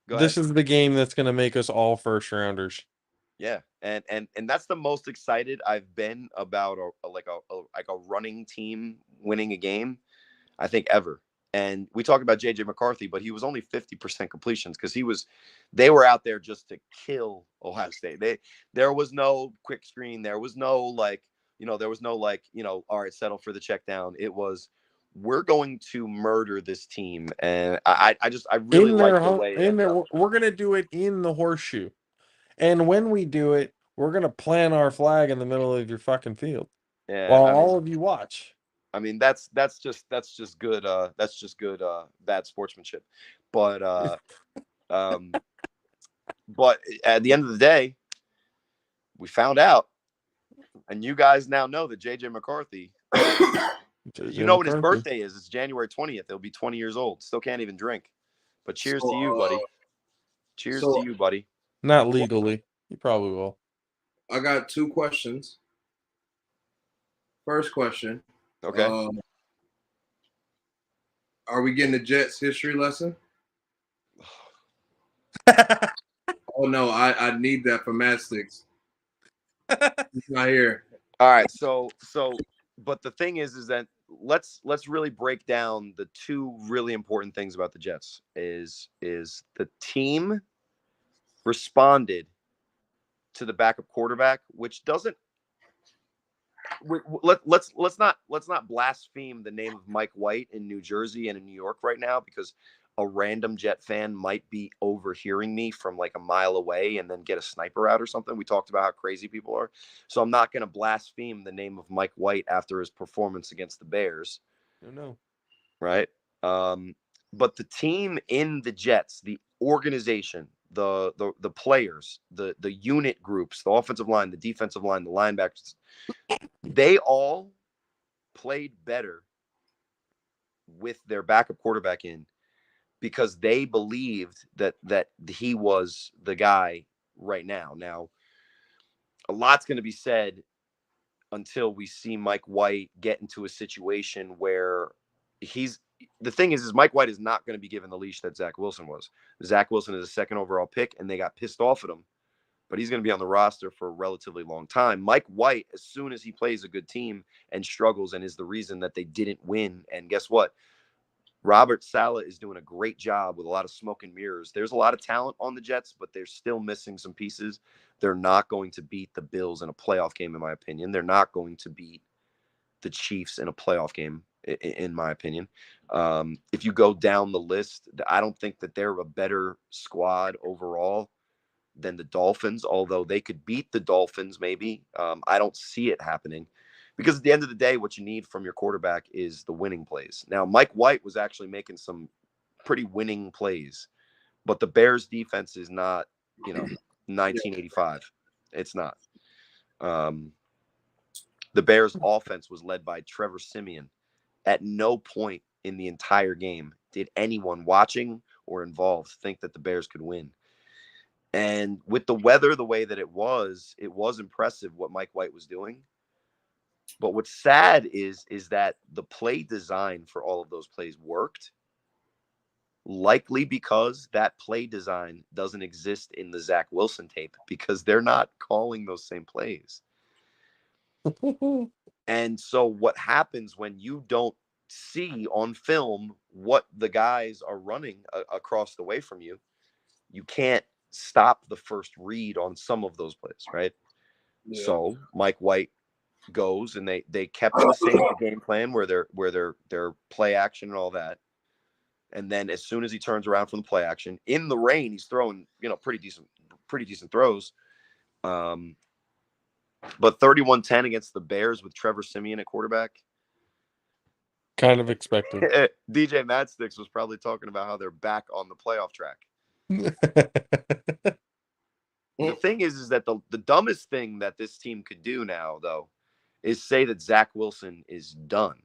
This is the game that's going to make us all first rounders. Yeah, and that's the most excited I've been about a running team winning a game, I think, ever. And we talk about JJ McCarthy, but he was only 50% completions because they were out there just to kill Ohio State. There was no quick screen, there was no all right, settle for the check down. It was, we're going to murder this team, and I really like the way we're going to do it in the horseshoe. And when we do it, we're going to plant our flag in the middle of your fucking field. Yeah, while all of you watch. I mean, that's just good. That's just good. Bad sportsmanship. But but at the end of the day, we found out, and you guys now know that JJ McCarthy. When his birthday is? It's January 20th. He'll be 20 years old. Still can't even drink. But cheers to you, buddy. Cheers to you, buddy. Not legally. You probably will. I got two questions. First question. Okay. Are we getting the Jets history lesson? Oh no, I need that for matchsticks. It's not here. All right. So, but the thing is that let's really break down the two really important things about the Jets. Is the team responded to the backup quarterback, which doesn't. Let's not blaspheme the name of Mike White in New Jersey and in New York right now, because a random Jet fan might be overhearing me from like a mile away and then get a sniper out or something. We talked about how crazy people are. So I'm not going to blaspheme the name of Mike White after his performance against the Bears. No. Right. But the team in the Jets, the organization, the players, the unit groups, the offensive line, the defensive line, the linebackers, they all played better with their backup quarterback in because they believed that he was the guy right now. Now, a lot's going to be said until we see Mike White get into a situation where the thing is Mike White is not going to be given the leash that Zach Wilson was. Zach Wilson is a second overall pick, and they got pissed off at him, but he's going to be on the roster for a relatively long time. Mike White, as soon as he plays a good team and struggles and is the reason that they didn't win, and guess what? Robert Saleh is doing a great job with a lot of smoke and mirrors. There's a lot of talent on the Jets, but they're still missing some pieces. They're not going to beat the Bills in a playoff game, in my opinion. They're not going to beat the Chiefs in a playoff game, in my opinion. If you go down the list, I don't think that they're a better squad overall than the Dolphins, although they could beat the Dolphins maybe. I don't see it happening. Because at the end of the day, what you need from your quarterback is the winning plays. Now, Mike White was actually making some pretty winning plays, but the Bears defense is not, 1985. It's not. The Bears offense was led by Trevor Siemian. At no point in the entire game did anyone watching or involved think that the Bears could win. And with the weather the way that it was impressive what Mike White was doing. But what's sad is that the play design for all of those plays worked, likely because that play design doesn't exist in the Zach Wilson tape because they're not calling those same plays. And so what happens when you don't see on film what the guys are running across the way from you, you can't stop the first read on some of those plays, right? Yeah. So Mike White goes and they kept the same game plan where they're play action and all that. And then as soon as he turns around from the play action in the rain, he's throwing, pretty decent throws. But 31-10 against the Bears with Trevor Siemian at quarterback. Kind of expected. DJ Madsticks was probably talking about how they're back on the playoff track. The thing is that the dumbest thing that this team could do now, though, is say that Zach Wilson is done.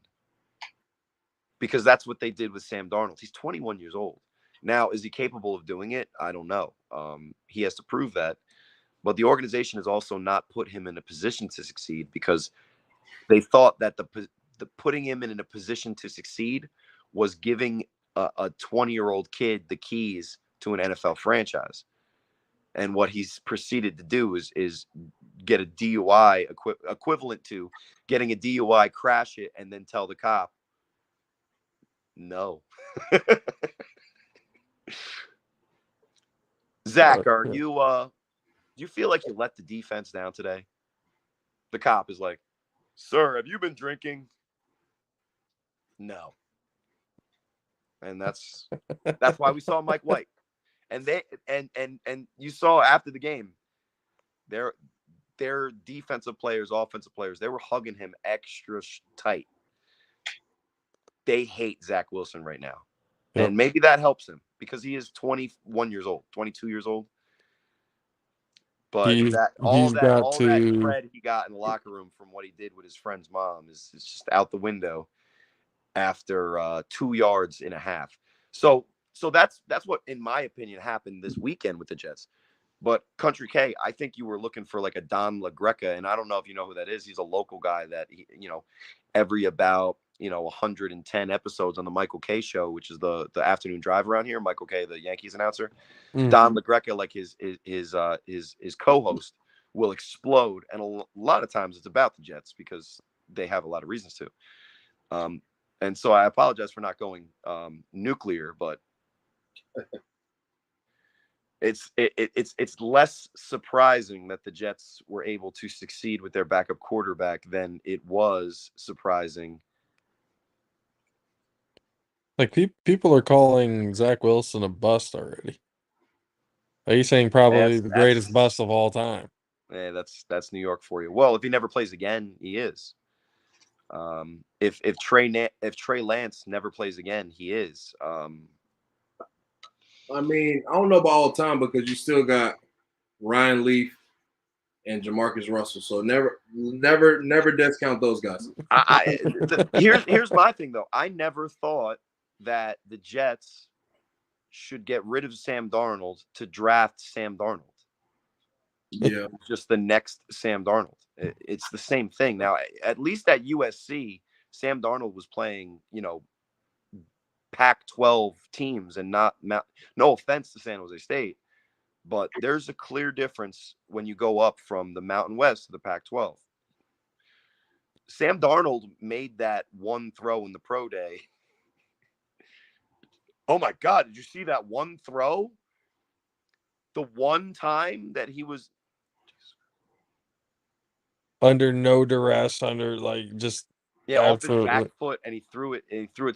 Because that's what they did with Sam Darnold. He's 21 years old. Now, is he capable of doing it? I don't know. He has to prove that. But the organization has also not put him in a position to succeed because they thought that the putting him in a position to succeed was giving a 20-year-old kid the keys to an NFL franchise. And what he's proceeded to do is get a DUI equivalent to getting a DUI, crash it, and then tell the cop, no. Zach, are you do you feel like you let the defense down today? The cop is like, sir, have you been drinking? No. And that's why we saw Mike White. And they and you saw after the game, their defensive players, offensive players, they were hugging him extra tight. They hate Zach Wilson right now. Yep. And maybe that helps him because he is 21 years old, 22 years old. But all that cred he got in the locker room from what he did with his friend's mom is just out the window after 2.5 yards. So that's what, in my opinion, happened this weekend with the Jets. But Country K, I think you were looking for like a Don LaGreca, and I don't know if you know who that is. He's a local guy that every about 110 episodes on the Michael K show, which is the afternoon drive around here. Michael K, the Yankees announcer, Don LaGreca, like his co-host, will explode, and a lot of times it's about the Jets because they have a lot of reasons to. And so I apologize for not going nuclear, but it's less surprising that the Jets were able to succeed with their backup quarterback than it was surprising Like people are calling Zach Wilson a bust already. Are you saying probably the greatest bust of all time? Yeah, that's New York for you. Well, if he never plays again, he is. If Trey Lance never plays again, he is. I mean, I don't know about all time because you still got Ryan Leaf and Jamarcus Russell. So never discount those guys. Here's my thing though. I never thought that the Jets should get rid of Sam Darnold to draft Sam Darnold. Yeah, just the next Sam Darnold. It's the same thing. Now, at least at USC, Sam Darnold was playing, Pac-12 teams and not no offense to San Jose State, but there's a clear difference when you go up from the Mountain West to the Pac-12. Sam Darnold made that one throw in the pro day. Oh my God, did you see that one throw? The one time that he was under no duress, under just off his absolutely. back foot, and he threw it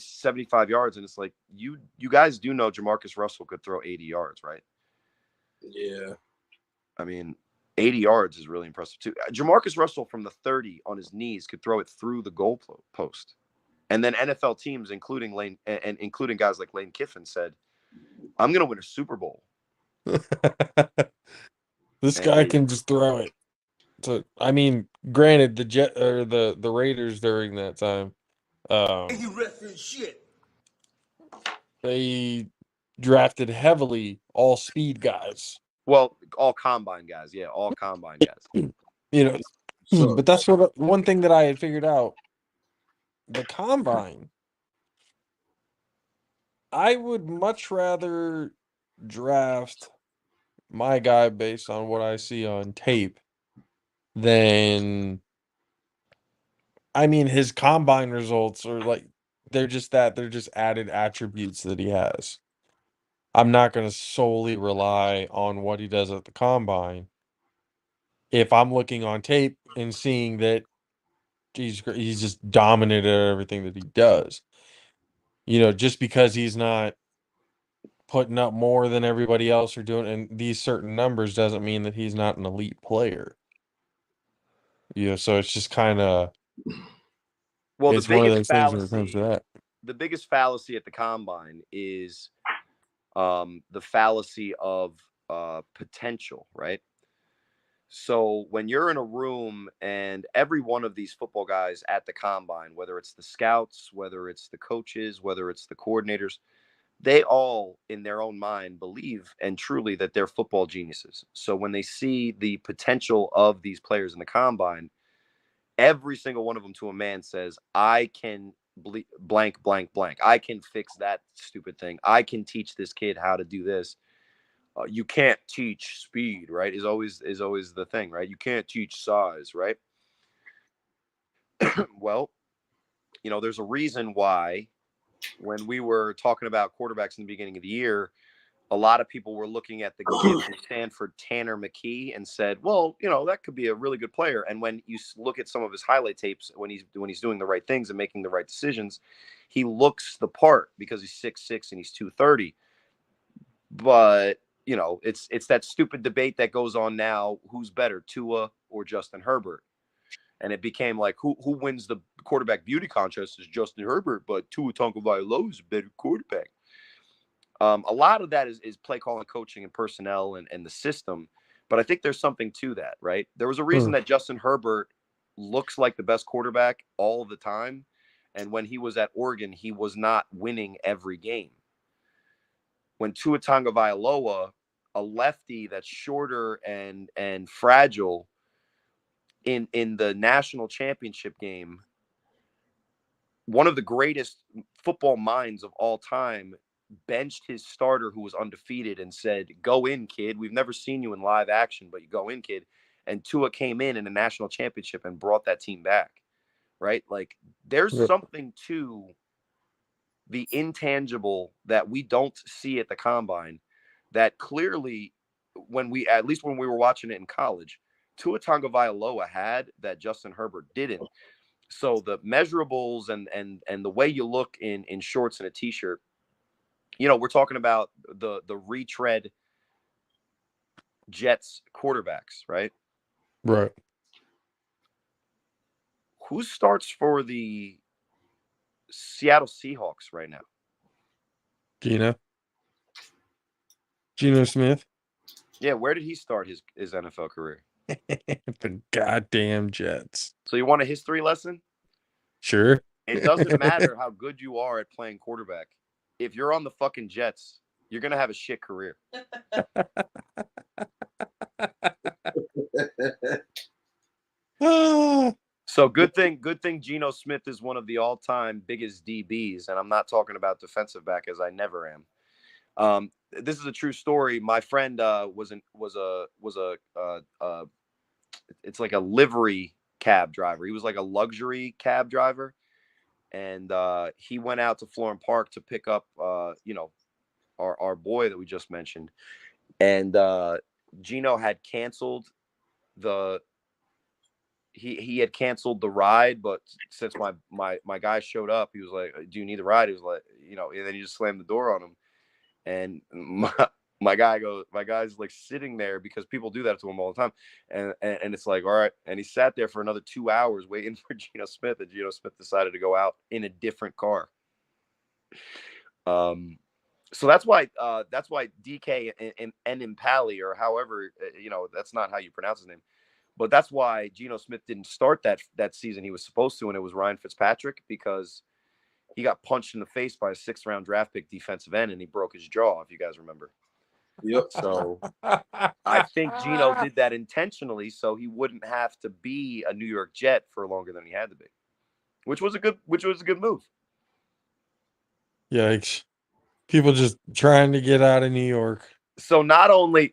75 yards, and it's like you guys do know Jamarcus Russell could throw 80 yards, right? Yeah. I mean, 80 yards is really impressive too. Jamarcus Russell from the 30 on his knees could throw it through the goal post. And then NFL teams, including guys like Lane Kiffin, said, "I'm going to win a Super Bowl." This guy can just throw it. So I mean, granted, the Raiders during that time, You reference shit. they drafted heavily all speed guys. Well, all combine guys, yeah, all combine guys. But that's one thing that I had figured out. The combine, I would much rather draft my guy based on what I see on tape than, I mean, his combine results are they're just added attributes that he has. I'm not going to solely rely on what he does at the combine. If I'm looking on tape and seeing that he's just dominant at everything that he does, just because he's not putting up more than everybody else are doing, and these certain numbers doesn't mean that he's not an elite player. So it's just kind of, well, it's one of those things when it comes to that. The biggest fallacy at the combine is the fallacy of potential, right? So when you're in a room and every one of these football guys at the combine, whether it's the scouts, whether it's the coaches, whether it's the coordinators, they all in their own mind believe and truly that they're football geniuses. So when they see the potential of these players in the combine, every single one of them to a man says, I can blank, blank, blank. I can fix that stupid thing. I can teach this kid how to do this. You can't teach speed, right? Is always the thing, right? You can't teach size, right? Well, there's a reason why when we were talking about quarterbacks in the beginning of the year, a lot of people were looking at the kid from Stanford, Tanner McKee, and said, well, that could be a really good player. And when you look at some of his highlight tapes, when he's doing the right things and making the right decisions, he looks the part because he's 6'6" and he's 230. But it's that stupid debate that goes on now: who's better, Tua or Justin Herbert? And it became like, who wins the quarterback beauty contest is Justin Herbert, but Tua Tagovailoa is a better quarterback. A lot of that is play calling, coaching, and personnel and the system. But I think there's something to that, right? There was a reason that Justin Herbert looks like the best quarterback all the time. And when he was at Oregon, he was not winning every game. When Tua Tagovailoa, a lefty that's shorter and fragile, in the national championship game, one of the greatest football minds of all time benched his starter who was undefeated and said, go in, kid. We've never seen you in live action, but you go in, kid. And Tua came in a national championship and brought that team back, right? Like, there's something to the intangible that we don't see at the combine that clearly, at least when we were watching it in college, Tua Tagovailoa had that Justin Herbert didn't. So the measurables and the way you look in shorts and a t-shirt, we're talking about the retread Jets quarterbacks, right? Right. Who starts for the Seattle Seahawks right now? Geno Smith. Yeah, where did he start his NFL career? The goddamn Jets. So you want a history lesson? Sure. It doesn't matter how good you are at playing quarterback. If you're on the fucking Jets, you're gonna have a shit career. So good thing Geno Smith is one of the all-time biggest DBs, and I'm not talking about defensive back, as I never am. This is a true story. My friend it's like a livery cab driver. He was like a luxury cab driver, and he went out to Florham Park to pick up our boy that we just mentioned, and Geno had canceled he had canceled the ride, but since my guy showed up, he was like, "Do you need the ride?" He was like, and then he just slammed the door on him, and my guy's like sitting there because people do that to him all the time, and it's like, all right, and he sat there for another 2 hours waiting for Geno Smith, and Geno Smith decided to go out in a different car. So that's why DK and Impali, or however, that's not how you pronounce his name. But that's why Geno Smith didn't start that season he was supposed to, and it was Ryan Fitzpatrick, because he got punched in the face by a 6th-round draft pick defensive end, and he broke his jaw, if you guys remember. Yep. So I think Geno did that intentionally so he wouldn't have to be a New York Jet for longer than he had to be, which was a good move. Yikes. People just trying to get out of New York. So not only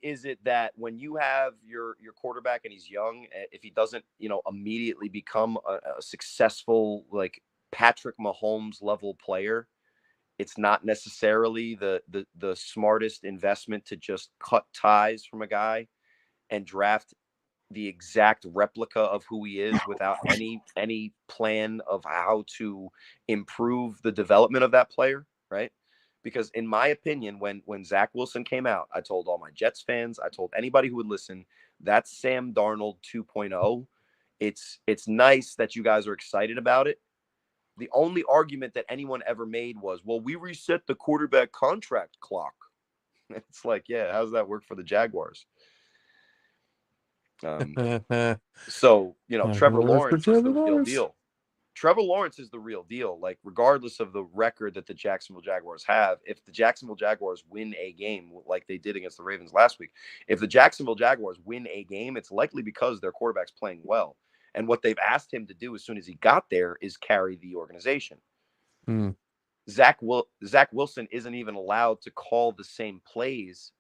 is it that when you have your quarterback and he's young, if he doesn't, immediately become a successful, like Patrick Mahomes level player, it's not necessarily the smartest investment to just cut ties from a guy and draft the exact replica of who he is without any plan of how to improve the development of that player, right? Because in my opinion, when Zach Wilson came out, I told all my Jets fans, I told anybody who would listen, that's Sam Darnold 2.0. It's nice that you guys are excited about it. The only argument that anyone ever made was, well, we reset the quarterback contract clock. It's like, yeah, how does that work for the Jaguars? So, Trevor Lawrence is the real deal. Trevor Lawrence is the real deal. Like, regardless of the record that the Jacksonville Jaguars have, if the Jacksonville Jaguars win a game like they did against the Ravens last week, if the Jacksonville Jaguars win a game, it's likely because their quarterback's playing well. And what they've asked him to do as soon as he got there is carry the organization. Zach Wilson isn't even allowed to call the same plays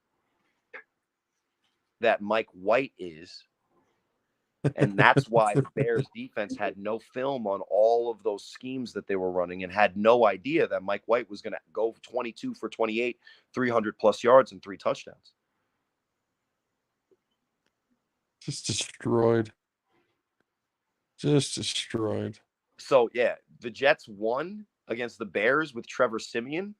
that Mike White is. And that's why the Bears defense had no film on all of those schemes that they were running and had no idea that Mike White was going to go 22 for 28, 300 plus yards and 3 touchdowns. Just destroyed. So, yeah, the Jets won against the Bears with Trevor Siemian.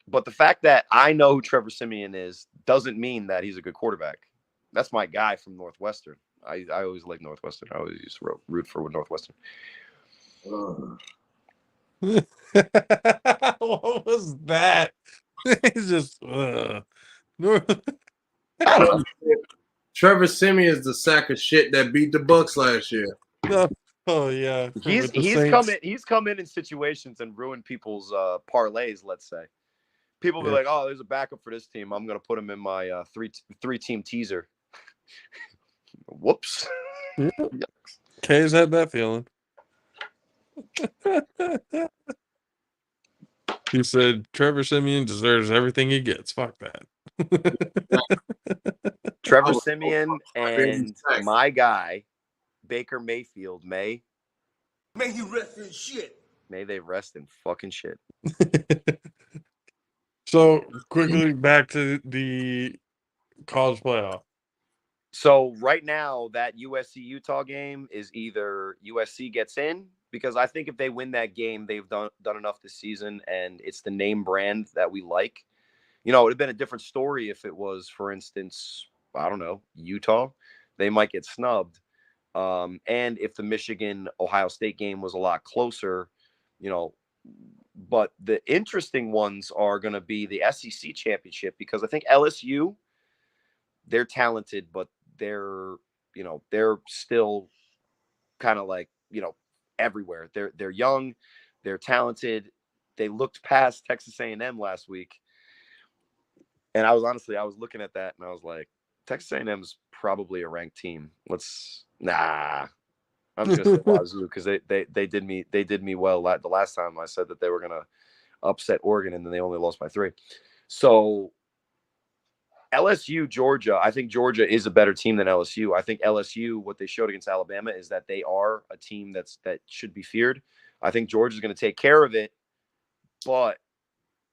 But the fact that I know who Trevor Siemian is doesn't mean that he's a good quarterback. That's my guy from Northwestern. I always like Northwestern. I always used to root for Northwestern. What was that? He's just Trevor Siemian is the sack of shit that beat the Bucks last year. Oh yeah, he's come in situations and ruined people's parlays. Let's say people be like, "Oh, there's a backup for this team. I'm gonna put him in my three team teaser." Whoops. Yeah. Kay's had that feeling. He said Trevor Siemian deserves everything he gets. Fuck that. Trevor Siemian and my guy, Baker Mayfield, may he rest in shit. May they rest in fucking shit. So quickly back to the college playoff. So right now, that USC Utah game is either USC gets in, because I think if they win that game, they've done enough this season, and it's the name brand that we like. It would have been a different story if it was, for instance, I don't know, Utah. They might get snubbed. And if the Michigan Ohio State game was a lot closer, but the interesting ones are going to be the SEC championship, because I think LSU, they're talented, but they're still kind of like, everywhere. They're young, they're talented. They looked past Texas A&M last week. And I was looking at that and I was like, Texas A&M's probably a ranked team. I'm just gonna say Wazoo, because they did me well the last time I said that they were gonna upset Oregon, and then they only lost by 3. So LSU, Georgia, I think Georgia is a better team than LSU. I think LSU, what they showed against Alabama is that they are a team that should be feared. I think Georgia's going to take care of it, but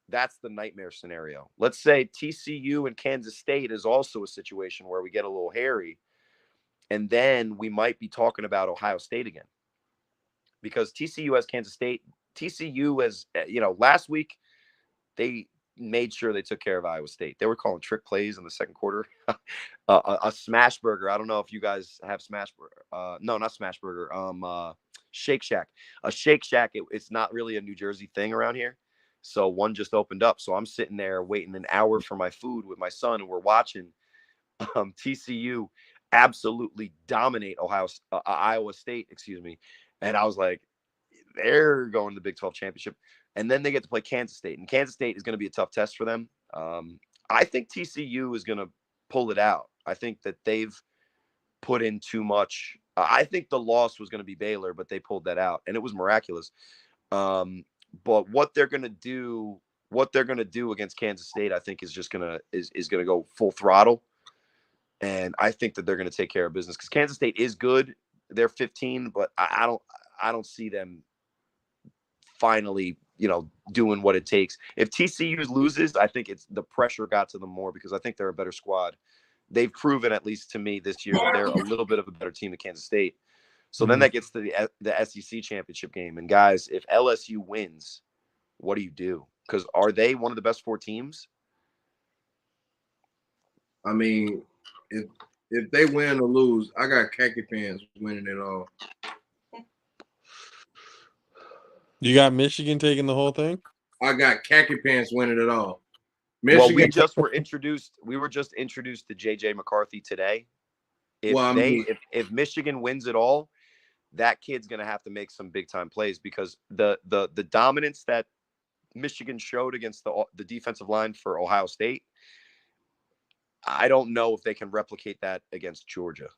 that's the nightmare scenario. Let's say TCU and Kansas State is also a situation where we get a little hairy, and then we might be talking about Ohio State again, because TCU has Kansas State. TCU has, last week they made sure they took care of Iowa State. They were calling trick plays in the second quarter. A smash burger. I don't know if you guys have smash burger. No, not smash burger. Shake Shack. A Shake Shack. It's not really a New Jersey thing around here. So one just opened up. So I'm sitting there waiting an hour for my food with my son, and we're watching TCU absolutely dominate Iowa State, And I was like, they're going to the Big 12 championship. And then they get to play Kansas State. And Kansas State is going to be a tough test for them. I think TCU is going to pull it out. I think that they've put in too much. I think the loss was going to be Baylor, but they pulled that out, and it was miraculous. But what they're going to do against Kansas State, I think, is just going to go full throttle. And I think that they're going to take care of business, because Kansas State is good. They're 15, but I don't see them finally, doing what it takes. If TCU loses, I think it's the pressure got to them more, because I think they're a better squad. They've proven, at least to me this year, that they're a little bit of a better team than Kansas State. So then that gets to the SEC championship game. And guys, if LSU wins, what do you do? Because are they one of the best 4 teams? I mean, if they win or lose, I got khaki pants winning it all. You got Michigan taking the whole thing? I got khaki pants winning it all. Michigan. Well, we were just introduced to JJ McCarthy today. If Michigan wins it all, that kid's going to have to make some big time plays, because the dominance that Michigan showed against the defensive line for Ohio State, I don't know if they can replicate that against Georgia.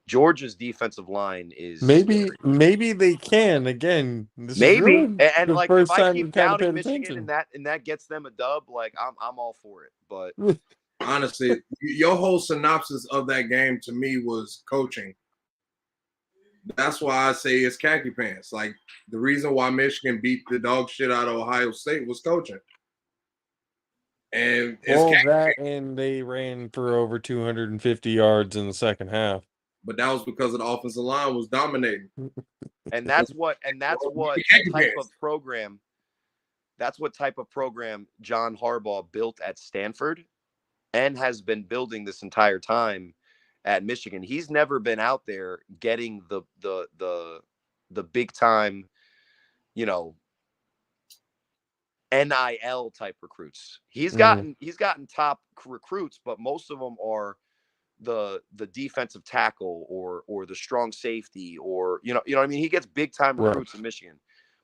Georgia's defensive line is maybe they can again. Maybe, and the like, first if I time keep we've kind of doubting paid Michigan attention. and that gets them a dub, like I'm all for it. But honestly, your whole synopsis of that game to me was coaching. That's why I say it's khaki pants. Like, the reason why Michigan beat the dog shit out of Ohio State was coaching. And and they ran for over 250 yards in the second half. But that was because of the offensive line was dominating. And that's what type of program John Harbaugh built at Stanford and has been building this entire time at Michigan. He's never been out there getting the big time, NIL type recruits. He's gotten top recruits, but most of them are the defensive tackle or the strong safety, or you know what I mean. He gets big time recruits in Michigan,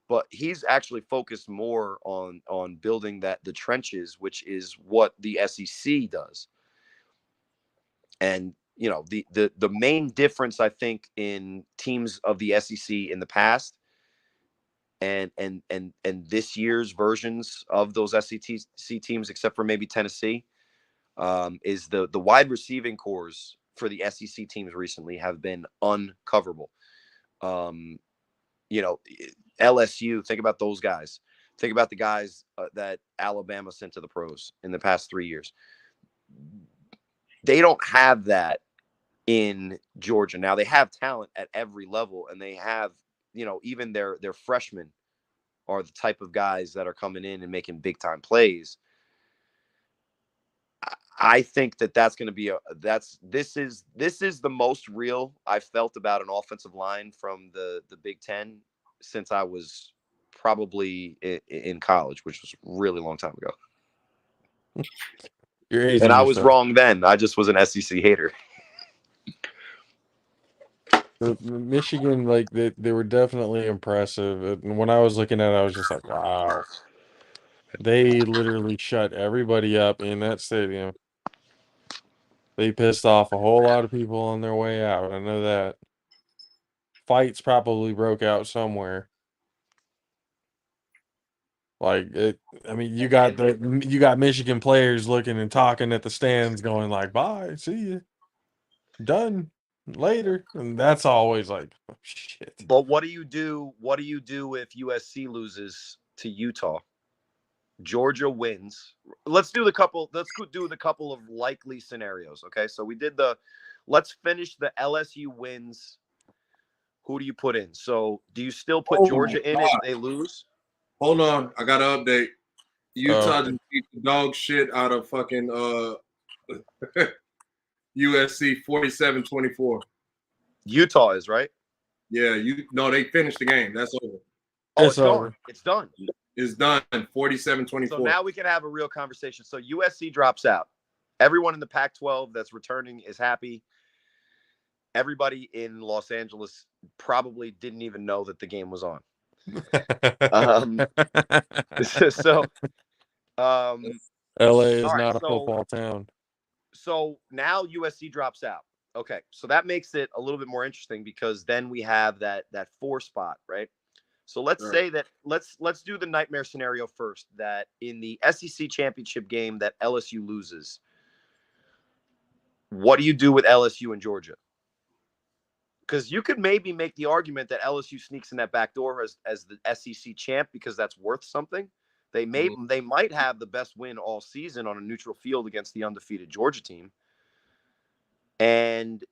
but he's actually focused more on building the trenches, which is what the SEC does. And the main difference, I think, in teams of the SEC in the past and this year's versions of those SEC teams, except for maybe Tennessee, is the wide receiving cores for the SEC teams recently have been uncoverable. LSU, think about those guys. Think about the guys that Alabama sent to the pros in the past 3 years. They don't have that in Georgia. Now they have talent at every level, and they have, even their freshmen are the type of guys that are coming in and making big time plays. I think that's going to be this is the most real I've felt about an offensive line from the Big Ten since I was probably in college, which was a really long time ago. And I was wrong then. I just was an SEC hater. Michigan, like they were definitely impressive. And when I was looking at it, I was just like, wow. They literally shut everybody up in that stadium. They pissed off a whole lot of people on their way out. I know that. Fights probably broke out somewhere. Like you got Michigan players looking and talking at the stands, going like, "Bye, see you, done later," and that's always like, oh, shit. But what do you do? What do you do if USC loses to Utah? Georgia wins. Let's do the couple of likely scenarios. Okay, so we did let's finish the LSU wins. Who do you put in? So do you still put Georgia in if they lose? Hold on, I got an update. Utah just beat the dog shit out of fucking USC 47-24. Utah is, right? Yeah, they finished the game. That's over. Oh, it's over. It's done. It's done. 47-24. So now we can have a real conversation. So USC drops out. Everyone in the Pac-12 that's returning is happy. Everybody in Los Angeles probably didn't even know that the game was on. LA is not a football town. So now USC drops out. Okay, so that makes it a little bit more interesting because then we have that 4 spot, right? So let's say that let's do the nightmare scenario first, that in the SEC championship game that LSU loses. What do you do with LSU and Georgia? Because you could maybe make the argument that LSU sneaks in that back door as the SEC champ because that's worth something. They might have the best win all season on a neutral field against the undefeated Georgia team. And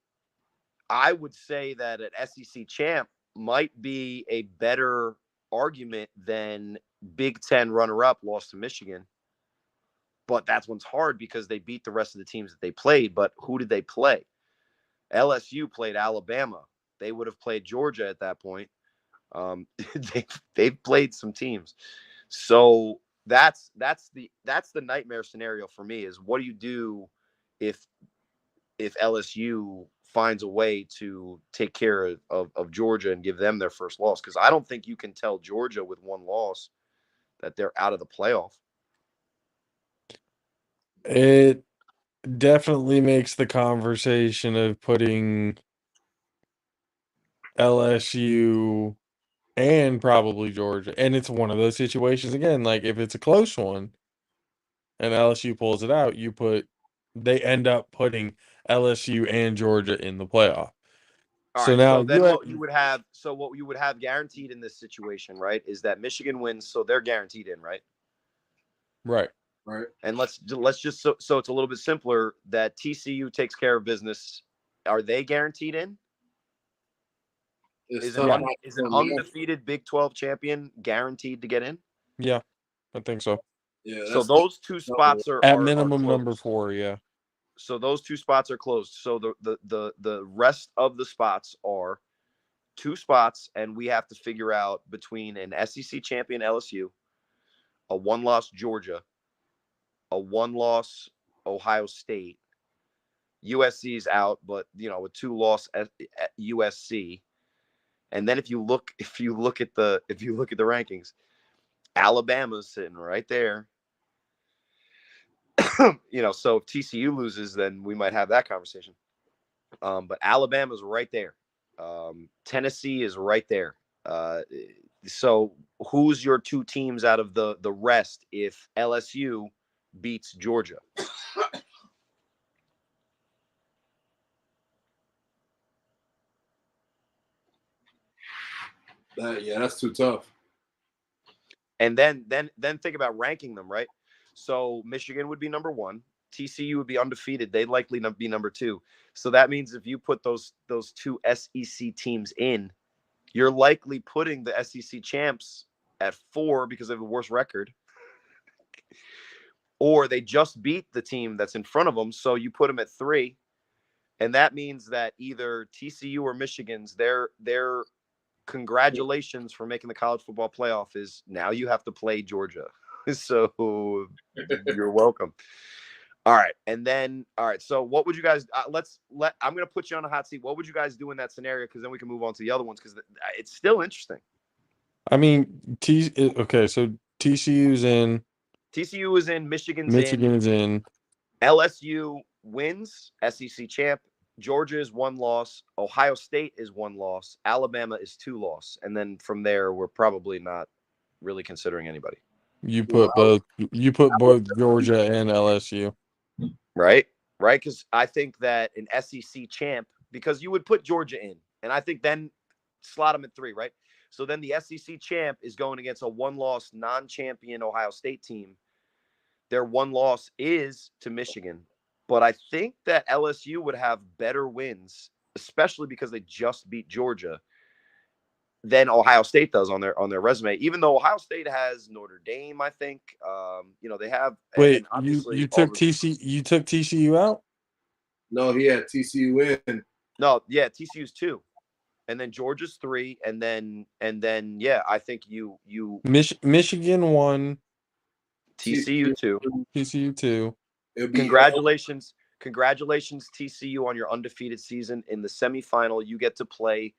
I would say that an SEC champ might be a better argument than Big Ten runner-up lost to Michigan. But that one's hard because they beat the rest of the teams that they played. But who did they play? LSU played Alabama. They would have played Georgia at that point. They've played some teams. So that's the nightmare scenario for me, is what do you do if LSU finds a way to take care of Georgia and give them their first loss? Because I don't think you can tell Georgia with one loss that they're out of the playoff. It definitely makes the conversation of putting LSU and probably Georgia, and it's one of those situations again, like if it's a close one and LSU pulls it out, they end up putting LSU and Georgia in the playoff. What you would have guaranteed in this situation, right, is that Michigan wins, so they're guaranteed in, right? Right. And let's just so it's a little bit simpler, that TCU takes care of business. Are they guaranteed in? Is an undefeated Big 12 champion guaranteed to get in? Yeah, I think so. Yeah. So those 2 spots are at minimum closed. Number 4. Yeah. So those 2 spots are closed. So the rest of the spots are 2 spots, and we have to figure out between an SEC champion LSU, a 1-loss Georgia, a 1-loss Ohio State. USC's out, but a 2-loss USC. And then if you look at the rankings, Alabama's sitting right there. So if TCU loses, then we might have that conversation. But Alabama's right there. Tennessee is right there. So who's your 2 teams out of the rest if LSU beats Georgia? That's too tough. And then think about ranking them, right? So Michigan would be number 1. TCU would be undefeated. They'd likely be number 2. So that means if you put those 2 SEC teams in, you're likely putting the SEC champs at 4 because they have a worse record. Or they just beat the team that's in front of them, so you put them at 3. And that means that either TCU or Michigan's their congratulations for making the college football playoff is now you have to play Georgia. So you're welcome. All right. And then, all right. So what would you guys, I'm going to put you on a hot seat. What would you guys do in that scenario? Because then we can move on to the other ones because it's still interesting. I mean, okay, so TCU's in. TCU is in. Michigan's in. LSU wins, SEC champ. Georgia is 1 loss. Ohio State is 1 loss. Alabama is 2 loss. And then from there, we're probably not really considering anybody. You put both Georgia and LSU. Right? Right? Because I think that an SEC champ, because you would put Georgia in, and I think then slot them at 3, right? So then the SEC champ is going against a 1-loss non-champion Ohio State team. Their 1 loss is to Michigan. But I think that LSU would have better wins, especially because they just beat Georgia, than Ohio State does on their resume. Even though Ohio State has Notre Dame, I think they have. Wait, you took TCU out? No, he had TCU in. No, yeah, TCU's 2, and then Georgia's 3, and then yeah, I think you Michigan 1, TCU 2, TCU 2. Congratulations, TCU, on your undefeated season. In the semifinal, you get to play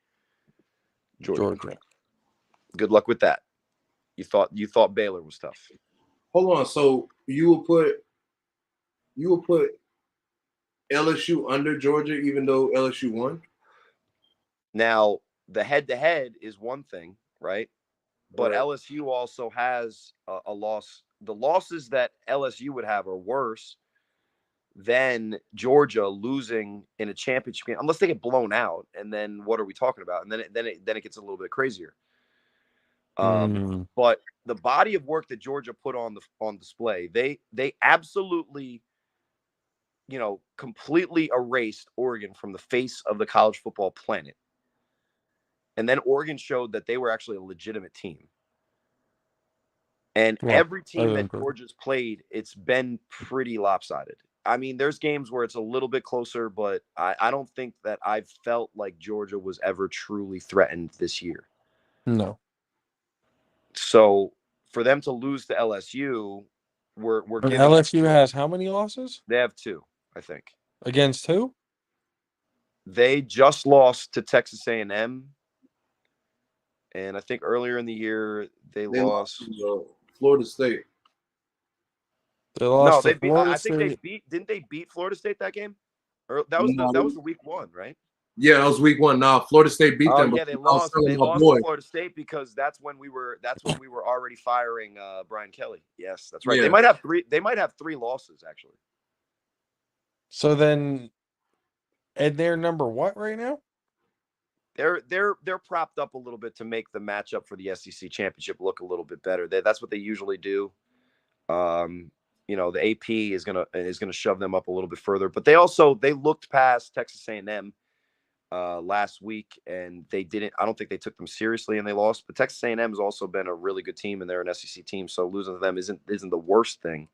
Georgia. Good luck with that. You thought Baylor was tough. Hold on. So you will put LSU under Georgia, even though LSU won? Now, the head-to-head is one thing, right? But Right. LSU also has a loss. The losses that LSU would have are worse than Georgia losing in a championship game, unless they get blown out. And then what are we talking about? And then it gets a little bit crazier. But the body of work that Georgia put on display, they absolutely, completely erased Oregon from the face of the college football planet. And then Oregon showed that they were actually a legitimate team. And every team that Georgia's played, it's been pretty lopsided. I mean, there's games where it's a little bit closer, but I don't think that I've felt like Georgia was ever truly threatened this year. No. So for them to lose to LSU, we're giving LSU has how many losses? They have 2, I think. Against who? They just lost to Texas A&M. And I think earlier in the year they lost to Florida State. They lost. No, they beat. I think they beat. Didn't they beat Florida State that game? Or that was the week 1, right? Yeah, that was week 1. Now Florida State beat them. Yeah, they lost. They lost to Florida State because that's when we were already firing Brian Kelly. Yes, that's right. Yeah. They might have 3 losses actually. So then, and they're number what right now? They're propped up a little bit to make the matchup for the SEC championship look a little bit better. That's what they usually do. The AP is gonna shove them up a little bit further, but they looked past Texas A&M last week, and they didn't. I don't think they took them seriously, and they lost. But Texas A&M has also been a really good team, and they're an SEC team, so losing to them isn't the worst thing.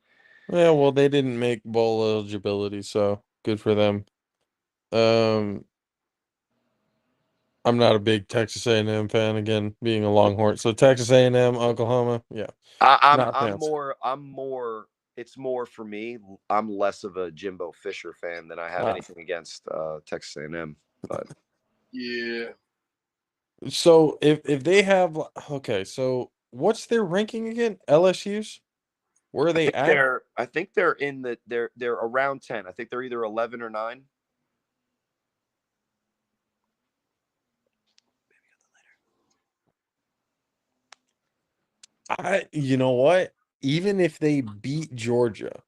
Yeah, well, they didn't make bowl eligibility, so good for them. I'm not a big Texas A&M fan. Again, being a Longhorn, so Texas A&M, Oklahoma, yeah. I'm more. It's more for me. I'm less of a Jimbo Fisher fan than I have anything against Texas A&M. But yeah. So if they have so what's their ranking again? LSU's? Where are they at? I think they're in they're around 10. I think they're either 11 or 9. You know what? Even if they beat Georgia,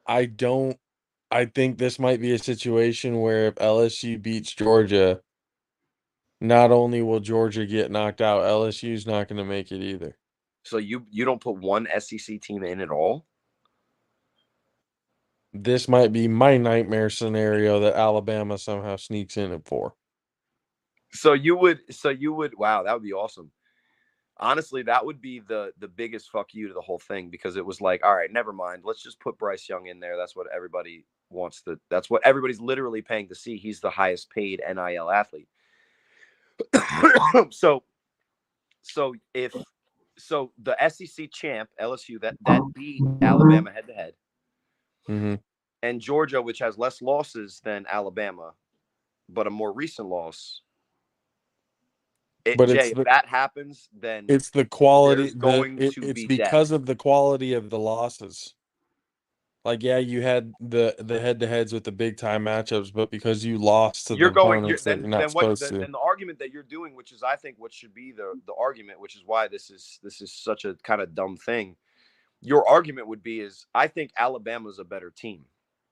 I think this might be a situation where if LSU beats Georgia, not only will Georgia get knocked out, LSU's not going to make it either. So you don't put one SEC team in at all? This might be my nightmare scenario that Alabama somehow sneaks in at 4. So you would wow, that would be awesome. Honestly, that would be the biggest fuck you to the whole thing, because it was like, all right, never mind. Let's just put Bryce Young in there. That's what everybody wants to. That's what everybody's literally paying to see. He's the highest paid NIL athlete. so the SEC champ LSU that beat Alabama head to head, and Georgia, which has less losses than Alabama, but a more recent loss. If that happens, then it's the quality. It's because of the quality of the losses. Like, yeah, you had the head-to-heads with the big-time matchups, but because you lost to the opponents that you're not supposed to. Then the argument that you're doing, which is I think what should be the argument, which is why this is such a kind of dumb thing. Your argument would be is I think Alabama's a better team.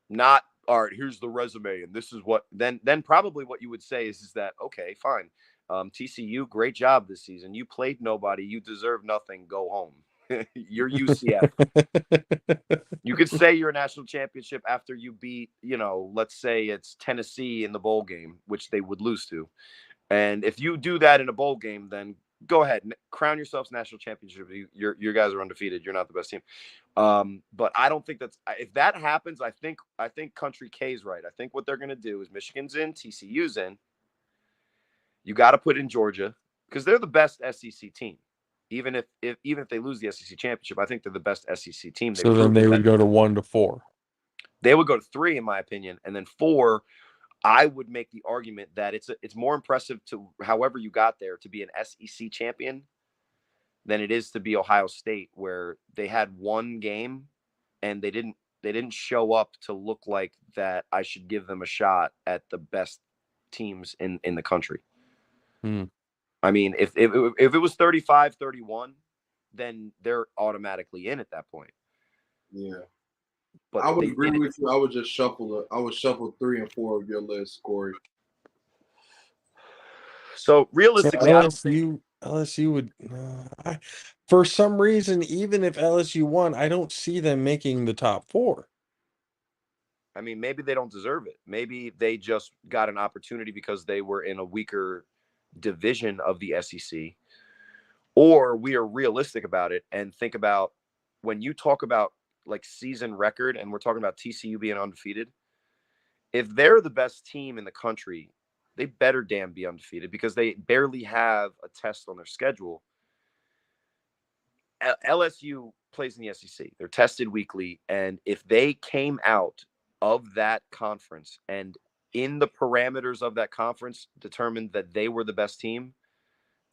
Not, all right, here's the resume and this is what then probably what you would say is that, okay, fine. TCU, great job this season. You played nobody. You deserve nothing. Go home. You're UCF. You could say you're a national championship after you beat, let's say it's Tennessee in the bowl game, which they would lose to. And if you do that in a bowl game, then go ahead and crown yourselves national championship. Your guys are undefeated. You're not the best team. But I don't think if that happens, I think Country K's right. I think what they're going to do is Michigan's in, TCU's in. You got to put in Georgia because they're the best SEC team. Even if they lose the SEC championship, I think they're the best SEC team. So then they would go to 1 to 4. They would go to 3, in my opinion, and then 4. I would make the argument that it's more impressive to however you got there to be an SEC champion than it is to be Ohio State, where they had one game and they didn't show up to look like that. I should give them a shot at the best teams in the country. I mean, if it was 35-31, then they're automatically in at that point. Yeah. But I would agree with you. I would just shuffle 3 and 4 of your list, Corey. So realistically, LSU would, for some reason, even if LSU won, I don't see them making the top 4. I mean, maybe they don't deserve it. Maybe they just got an opportunity because they were in a weaker division of the SEC, or we are realistic about it and think about when you talk about like season record and we're talking about TCU being undefeated. If they're the best team in the country, they better damn be undefeated because they barely have a test on their schedule. LSU plays in the SEC. They're tested weekly. And if they came out of that conference and in the parameters of that conference determined that they were the best team,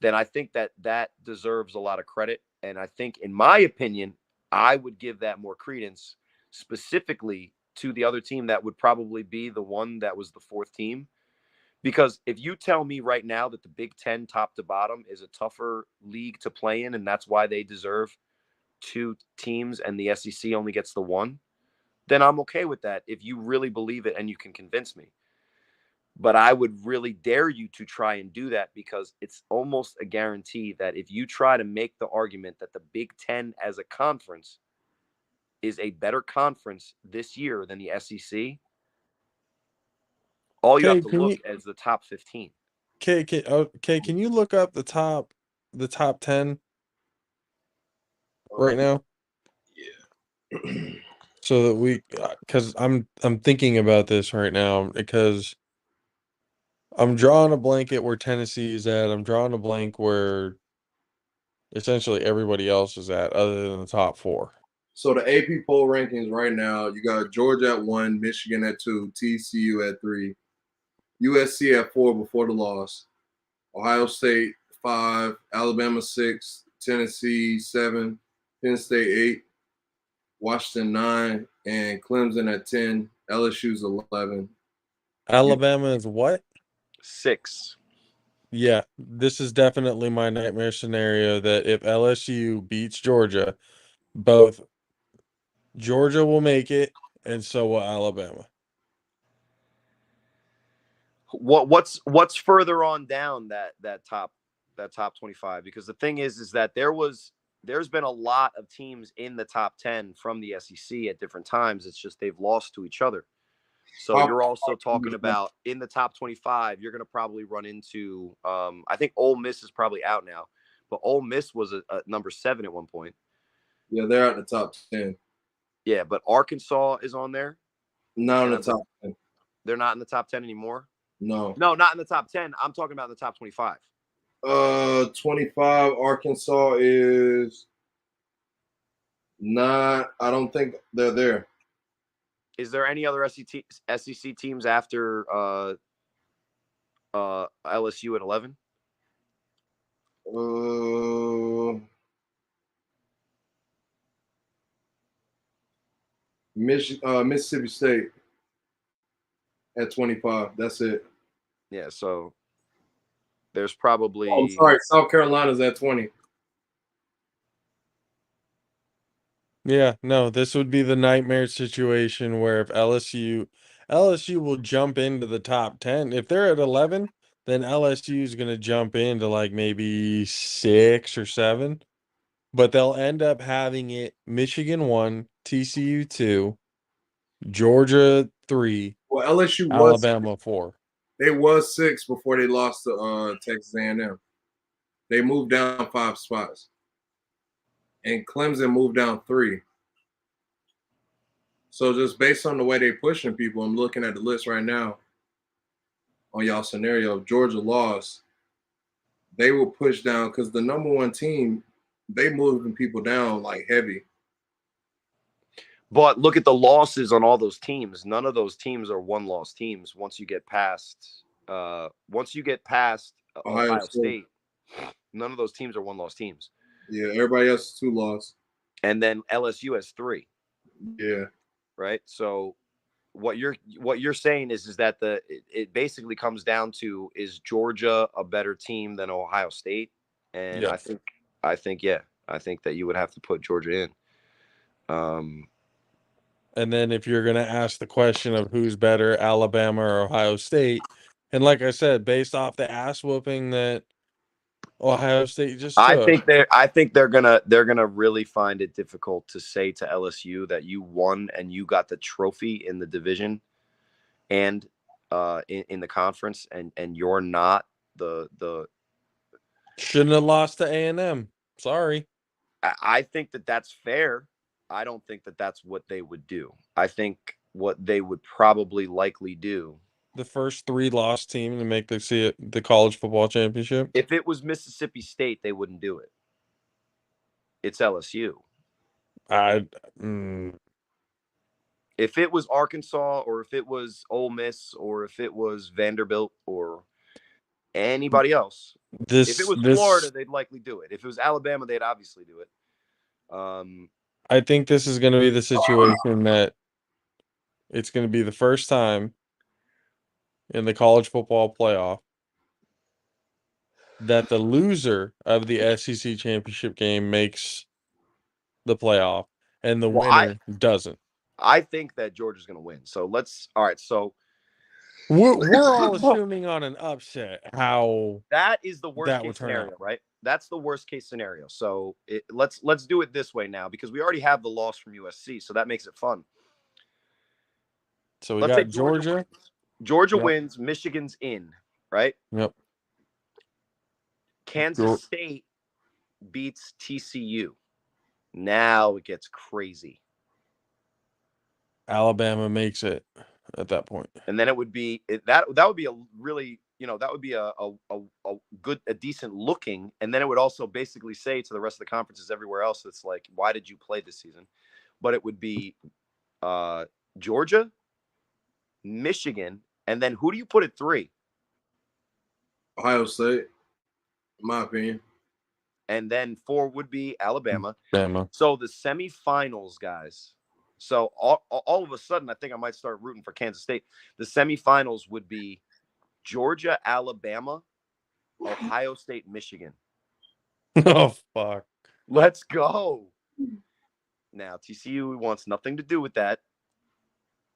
then I think that deserves a lot of credit. And I think, in my opinion, I would give that more credence specifically to the other team that would probably be the one that was the 4th team. Because if you tell me right now that the Big Ten top to bottom is a tougher league to play in, and that's why they deserve 2 teams and the SEC only gets the 1, then I'm okay with that if you really believe it and you can convince me. But I would really dare you to try and do that because it's almost a guarantee that if you try to make the argument that the Big Ten as a conference is a better conference this year than the SEC, all you have to look at is the top 15. Okay, can you look up the top 10 right now? Yeah. So that because I'm thinking about this right now because I'm drawing a blank at where Tennessee is at. I'm drawing a blank where essentially everybody else is at other than the top 4. So the AP poll rankings right now, you got Georgia at 1, Michigan at 2, TCU at 3, USC at 4 before the loss, Ohio State 5, Alabama 6, Tennessee 7, Penn State 8, Washington 9, and Clemson at 10. LSU's 11. Alabama is what? 6. Yeah, this is definitely my nightmare scenario that if LSU beats Georgia, both Georgia will make it and so will Alabama. What's further on down that top 25? Because the thing is that there's been a lot of teams in the top 10 from the SEC at different times. It's just they've lost to each other. So you're also talking about in the top 25, you're going to probably run into I think Ole Miss is probably out now, but Ole Miss was a number 7 at one point. Yeah, they're at the top 10. Yeah, but Arkansas is on there. Not in the top 10. They're not in the top 10 anymore? No, not in the top 10. I'm talking about in the top 25. 25, Arkansas is not. I don't think they're there. Is there any other SEC teams after LSU at 11? Mississippi State at 25. That's it. Yeah, so there's probably. Oh, sorry, South Carolina's at 20. Yeah, no, this would be the nightmare situation where if LSU will jump into the top 10. If they're at 11, then LSU is going to jump into like maybe 6 or 7, but they'll end up having it Michigan 1, TCU 2, Georgia 3, Well, LSU Alabama 4. They was 6 before they lost to Texas A&M. They moved down 5 spots. And Clemson moved down 3. So just based on the way they pushing people, I'm looking at the list right now on y'all scenario. Georgia lost. They will push down because the number 1 team, they moving people down like heavy. But look at the losses on all those teams. None of those teams are one-loss teams. Once you get past Ohio State, none of those teams are one-loss teams. Yeah, everybody else is 2 loss. And then LSU has 3. Yeah. Right. So what you're saying is that it basically comes down to, is Georgia a better team than Ohio State? And Yeah. I think that you would have to put Georgia in. And then if you're going to ask the question of who's better, Alabama or Ohio State, and like I said, based off the ass whooping that Ohio State just took, I think they're gonna really find it difficult to say to LSU that you won and you got the trophy in the division and in the conference, and you're not the shouldn't have lost to A&M. Sorry. I think that's fair. I don't think that's what they would do. I think what they would probably likely do, The first 3 lost team to make the college football championship. if it was Mississippi State, they wouldn't do it. It's LSU. If it was Arkansas, or if it was Ole Miss, or if it was Vanderbilt, or anybody else, if it was Florida, they'd likely do it. If it was Alabama, they'd obviously do it. I think this is going to be the situation that it's going to be the first time in the college football playoff that the loser of the SEC championship game makes the playoff and the winner doesn't. I think that Georgia's going to win. So all right. So we're all assuming on an upset how that is the worst case scenario, right? That's the worst case scenario. So let's do it this way now, because we already have the loss from USC, so that makes it fun. So let's got Georgia. Georgia wins. Michigan's in, right? Yep. Kansas State beats TCU. Now it gets crazy. Alabama makes it at that point, and then it would be that would be a really, that would be a decent looking, and then it would also basically say to the rest of the conferences everywhere else, it's like, why did you play this season? But it would be Georgia, Michigan, and then who do you put at 3? Ohio State, in my opinion. And then 4 would be Alabama. So the semifinals, guys. So all of a sudden, I think I might start rooting for Kansas State. The semifinals would be Georgia, Alabama, Ohio State, Michigan. Oh, fuck. Let's go. Now, TCU wants nothing to do with that.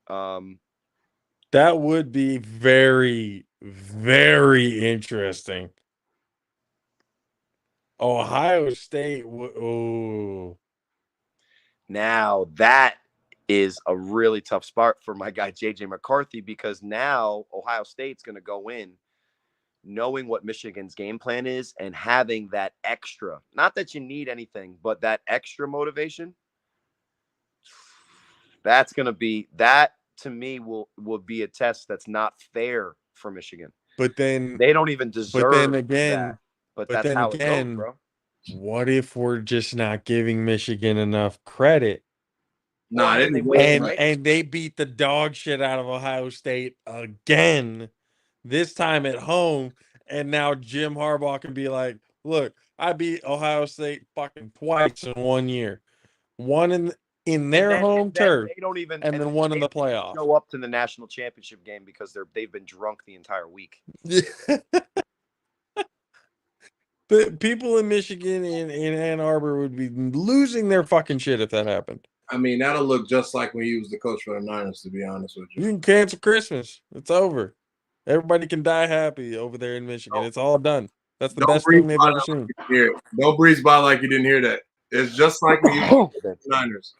That would be very Very interesting. Ohio State. Oh, Now that is a really tough spot for my guy JJ McCarthy, because now Ohio State's going to go in knowing what Michigan's game plan is and having that extra, not that you need anything, but that extra motivation. That's going to be, that to me will be a test that's not fair for Michigan. but then They don't even deserve again, that, but that's how it goes, bro. what if we're just not giving Michigan enough credit? Nah, Well, they then they deserve win, it. And right? they beat the dog shit out of Ohio State again, this time at home. And now Jim Harbaugh can be like, look, I beat Ohio State fucking twice in 1 year. One in And their then, home turf, they don't even, and then one in the they don't even playoff. show up to the national championship game because they've been drunk the entire week. The people in Michigan and in Ann Arbor would be losing their fucking shit if that happened. I mean, that'll look just like when he was the coach for the Niners, to be honest with You you. can cancel Christmas. It's over. Everybody can die happy over there in Michigan. It's all done. That's the best thing they've ever seen. Don't breeze by like you didn't hear that. It's just like when you were the Niners.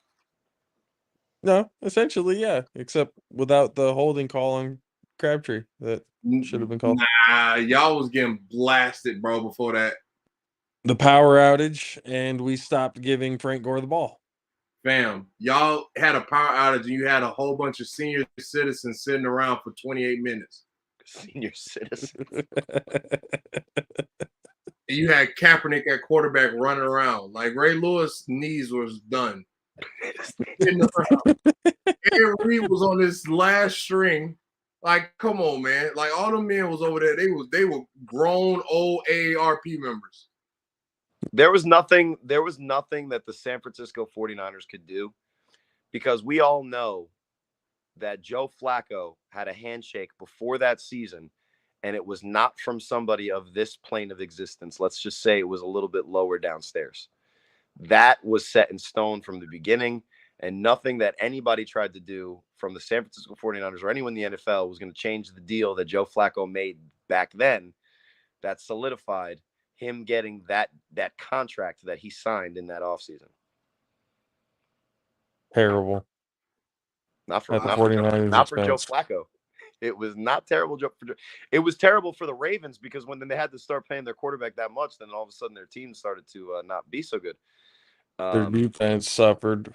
No, essentially, yeah. Except without the holding call on Crabtree that should have been called. Nah, y'all was getting blasted, bro, before that. The power outage, and we stopped giving Frank Gore the ball. Fam, y'all had a power outage and you had a whole bunch of senior citizens sitting around for 28 minutes. Senior citizen. And you had Kaepernick at quarterback running around. Like Ray Lewis' knees was done. Aaron Reed was on this last string. Like, come on, man. Like all the men was over there. They were grown old AARP members. There was nothing that the San Francisco 49ers could do, because we all know that Joe Flacco had a handshake before that season, and it was not from somebody of this plane of existence. Let's just say it was a little bit lower downstairs. That was set in stone from the beginning, and nothing that anybody tried to do from the San Francisco 49ers or anyone in the NFL was going to change the deal that Joe Flacco made back then that solidified him getting that contract that he signed in that offseason. Terrible. Not for Joe expense. Flacco. It was not terrible. It was terrible for the Ravens, because when they had to start paying their quarterback that much, then all of a sudden their team started to not be so good. Their defense suffered.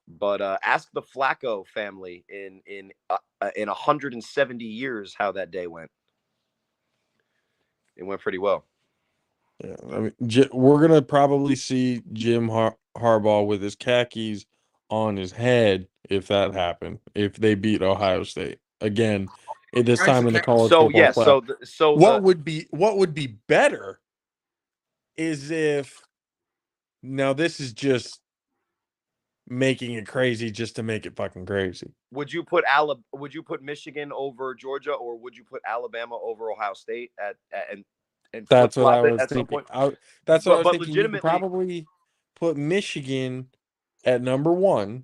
But ask the Flacco family in 170 years how that day went. It went pretty well. Yeah, I mean, we're gonna probably see Jim Harbaugh with his khakis on his head if that happened. If they beat Ohio State again, at this time in the college football playoff. What would be better is if, now this is just making it crazy just to make it fucking crazy. Would you put Michigan over Georgia, or would you put Alabama over Ohio State and that's what I was at thinking. some point? That's what I was thinking. Legitimately, you could probably put Michigan at number 1,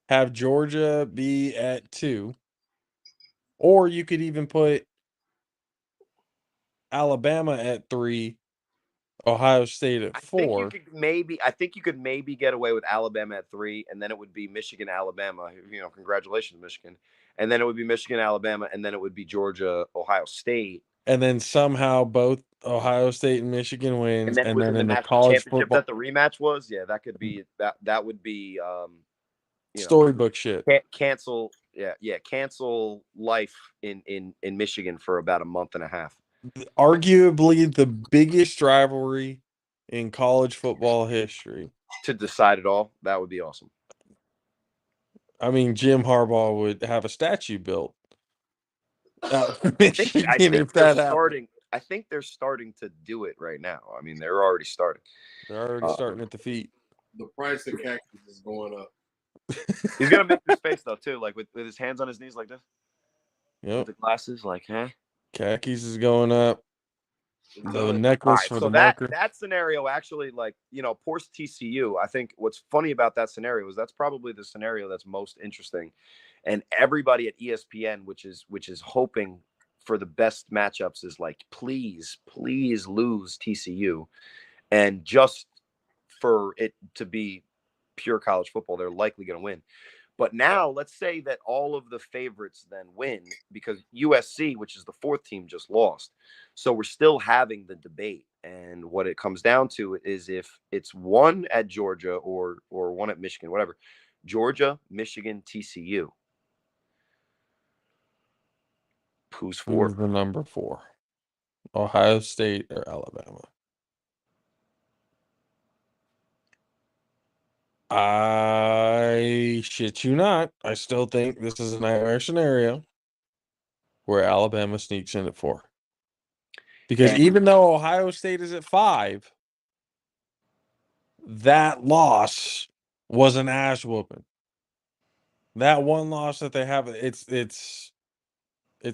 have Georgia be at 2, or you could even put Alabama at 3, Ohio State at 4. I think you could maybe get away with Alabama at 3, and then it would be Michigan, Alabama. Congratulations, Michigan. And then it would be Michigan, Alabama, and then it would be Georgia, Ohio State. And then somehow both Ohio State and Michigan wins, and then in the national college championship football that the rematch was, that could be that would be storybook shit. Cancel life in Michigan for about a month and a half. Arguably the biggest rivalry in college football history. To decide it all, that would be awesome. I mean, Jim Harbaugh would have a statue built. Michigan, I think if they're that starting. I think they're starting to do it right now. I mean, they're already starting. They're already starting at the feet. The price of cactus is going up. He's gonna make this face though too, like with his hands on his knees like this. Yep. With the glasses, like, huh? Khakis is going up. The necklace for the marker. That scenario actually, like, poor TCU. I think what's funny about that scenario is that's probably the scenario that's most interesting, and everybody at ESPN, which is hoping for the best matchups is like, please lose TCU. And just for it to be pure college football, they're likely going to win. But now let's say that all of the favorites then win because USC, which is the fourth team, just lost. So we're still having the debate. And what it comes down to is if it's one at Georgia or one at Michigan, whatever, Georgia, Michigan, TCU. Who's four? Who's the number 4? Ohio State or Alabama? I shit you not. I still think this is a nightmare scenario where Alabama sneaks in at 4. Because And- even though Ohio State is at 5, that loss was an ass whooping. That one loss that they have, it's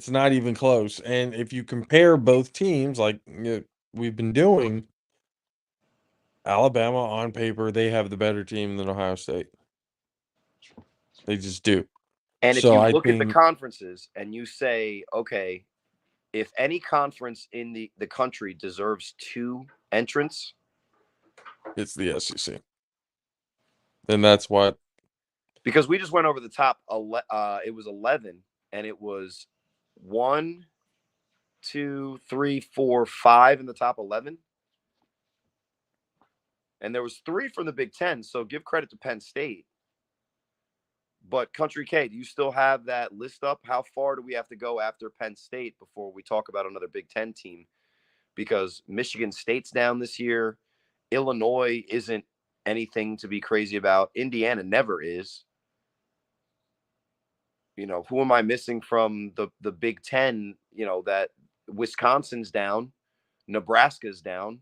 not even close. And if you compare both teams, like we've been doing, Alabama on paper, they have the better team than Ohio State. They just do. And if So you I look at the think conferences and you say, okay, if any conference in the country deserves 2 entrants, it's the SEC. And that's what. because we just went over the top, it was 11, and it was 1, 2, 3, 4, 5 in the top 11. And there was 3 from the Big Ten, so give credit to Penn State. But Country K, do you still have that list up? How far do we have to go after Penn State before we talk about another Big Ten team? Because Michigan State's down this year. Illinois isn't anything to be crazy about. Indiana never is. You know, who am I missing from the Big Ten? You know, that Wisconsin's down. Nebraska's down.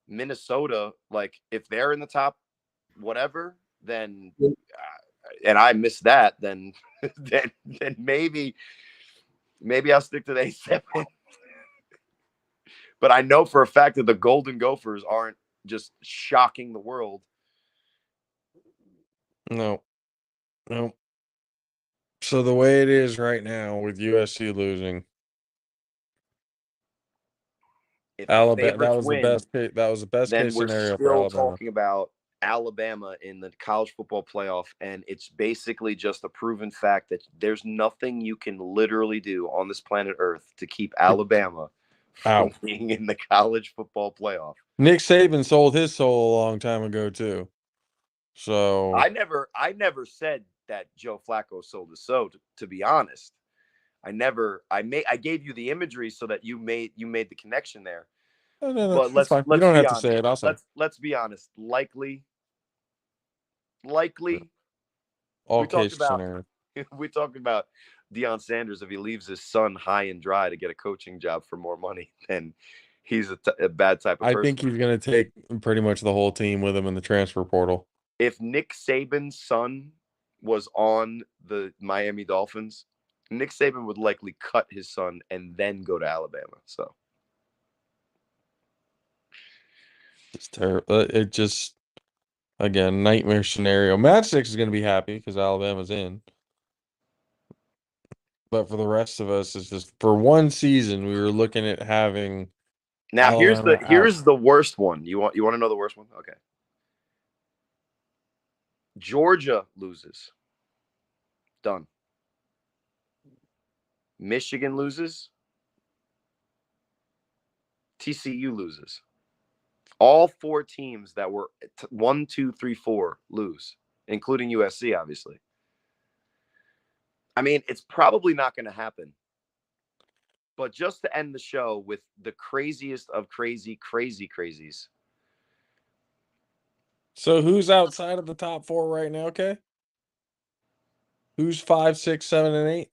Minnesota, like, if they're in the top whatever, then and I miss that, then then maybe I'll stick to the A7. But I know for a fact that the Golden Gophers aren't just shocking the world. No. So the way it is right now with USC losing, If Alabama, favorites win, that was the best then case we're scenario for still Alabama. talking about Alabama in the college football playoff, and it's basically just a proven fact that there's nothing you can literally do on this planet Earth to keep Alabama from being in the college football playoff. Nick Saban sold his soul a long time ago too. So I never said that Joe Flacco sold his soul, to be honest. I gave you the imagery so that you made the connection there. no, But that's fine. You don't have to say it. I'll say. Let's be honest. Likely. All case scenario. We talked about Deion Sanders. If he leaves his son high and dry to get a coaching job for more money, then he's a bad type of person. I think he's going to take pretty much the whole team with him in the transfer portal. If Nick Saban's son was on the Miami Dolphins, Nick Saban would likely cut his son and then go to Alabama. So it's terrible. It just, again, nightmare scenario. Match 6 is going to be happy because Alabama's in. But for the rest of us, it's just for one season we were looking at having. now Alabama here's the worst one. You want to know the worst one? Okay. Georgia loses. Done. Michigan loses. TCU loses. All 4 teams that were 1, 2, 3, 4 lose, including USC, obviously. I mean, it's probably not going to happen. But just to end the show with the craziest of crazies. So who's outside of the top 4 right now, okay? Who's 5, 6, 7, and 8?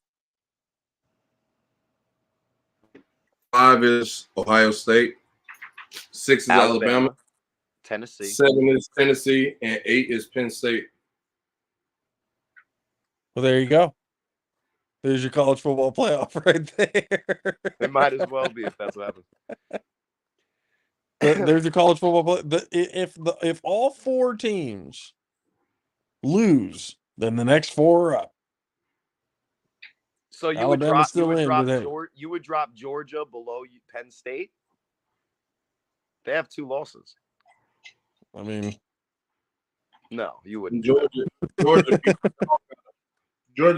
5 is Ohio State. 6 is Alabama. Tennessee. 7 is Tennessee, and 8 is Penn State. Well, there you go. There's your college football playoff right there. It might as well be if that's what happens. There's your college football play. If all 4 teams lose, then the next 4 are up. So you Alabama's still in, but hey. You would drop Georgia below Penn State. They have 2 losses. I mean, no, you wouldn't. Georgia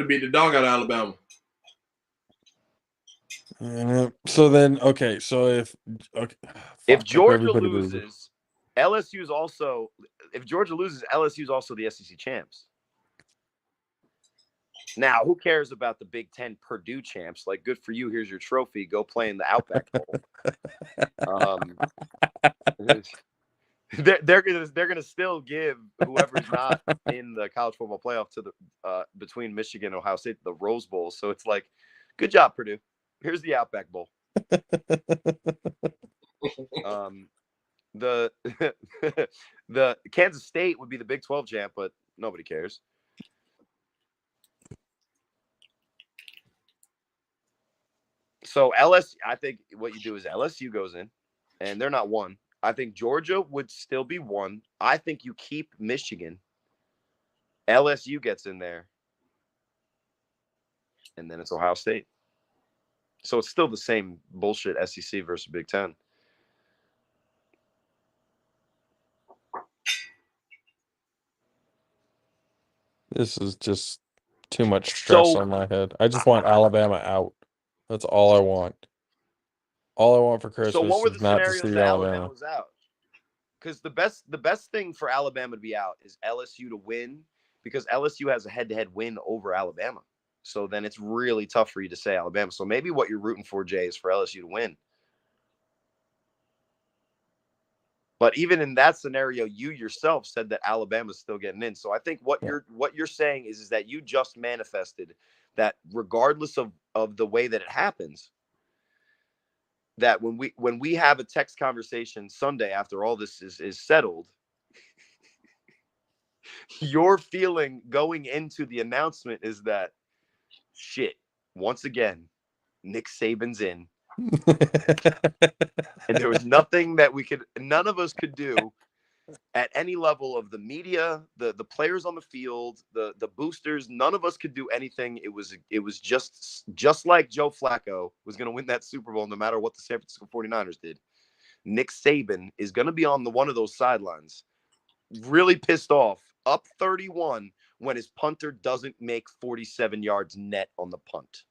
beat the dog out of Alabama. So then, okay. So if Georgia loses, LSU's also. If Georgia loses, LSU's also the SEC champs. Now, who cares about the Big Ten Purdue champs? Like, good for you. Here's your trophy. Go play in the Outback Bowl. They're gonna still give whoever's not in the college football playoff to the between Michigan and Ohio State the Rose Bowl. So it's like, good job, Purdue. Here's the Outback Bowl. The the Kansas State would be the Big 12 champ, but nobody cares. So LSU, I think what you do is LSU goes in, and they're not 1. I think Georgia would still be 1. I think you keep Michigan. LSU gets in there, and then it's Ohio State. So it's still the same bullshit SEC versus Big Ten. This is just too much stress on my head. I just want Alabama out. That's all I want. All I want for Christmas so what were the is not to scenarios see that Alabama was out? Because the best thing for Alabama to be out is LSU to win, because LSU has a head-to-head win over Alabama. So then it's really tough for you to say Alabama. So maybe what you're rooting for, Jay, is for LSU to win. But even in that scenario, you yourself said that Alabama's still getting in. So I think what you're saying is that you just manifested that regardless of the way that it happens, that when we have a text conversation Sunday after all this is settled, your feeling going into the announcement is that, shit, once again, Nick Saban's in. And there was nothing that none of us could do at any level of the media, the players on the field, the boosters. None of us could do anything. It was just like Joe Flacco was going to win that Super Bowl no matter what the San Francisco 49ers did. Nick Saban is going to be on one of those sidelines, really pissed off, up 31 when his punter doesn't make 47 yards net on the punt.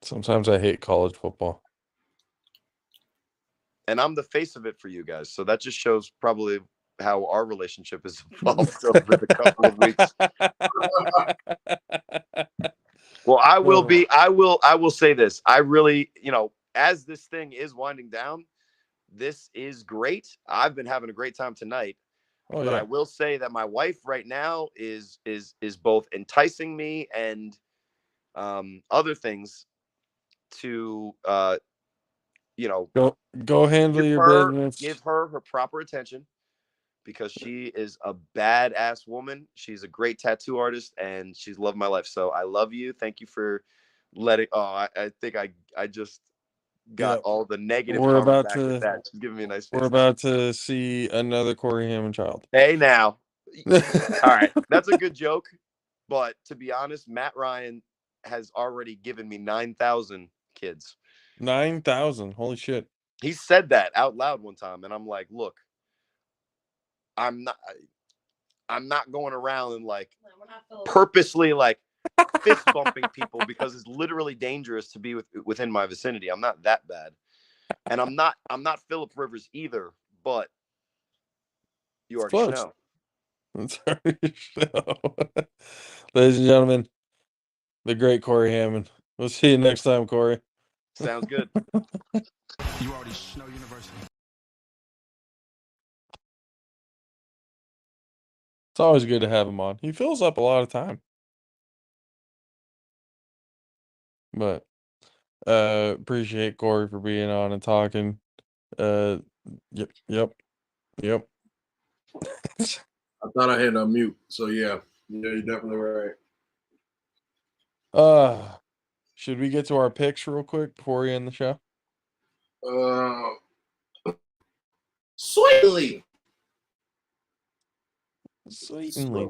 Sometimes I hate college football. And I'm the face of it for you guys. So that just shows probably how our relationship has evolved over the couple of weeks. Well, I will say this. I really, as this thing is winding down, this is great. I've been having a great time tonight. But I will say that my wife right now is both enticing me and other things to go handle your business. Give her proper attention, because she is a badass woman. She's a great tattoo artist, and she's loved my life. So I love you. Thank you for letting. Oh, I think I just got all the negative. We're about back with that. She's giving me a nice face. We're about to see another Cory Hammond child. Hey now, all right, that's a good joke, but to be honest, Matt Ryan has already given me 9,000 kids. 9,000. Holy shit. He said that out loud one time, and I'm like, look, I'm not going around and purposely fist bumping people, because it's literally dangerous to be within my vicinity. I'm not that bad. And I'm not Phillip Rivers either, but you already know. Ladies and gentlemen, the great Cory Hammond. We'll see you next time, Cory. Sounds good. You already know University. It's always good to have him on. He fills up a lot of time. But appreciate Cory for being on and talking. Yep. I thought I had mute. So yeah, you're definitely right. Should we get to our picks real quick before we end the show? Sweetly. Sweetly.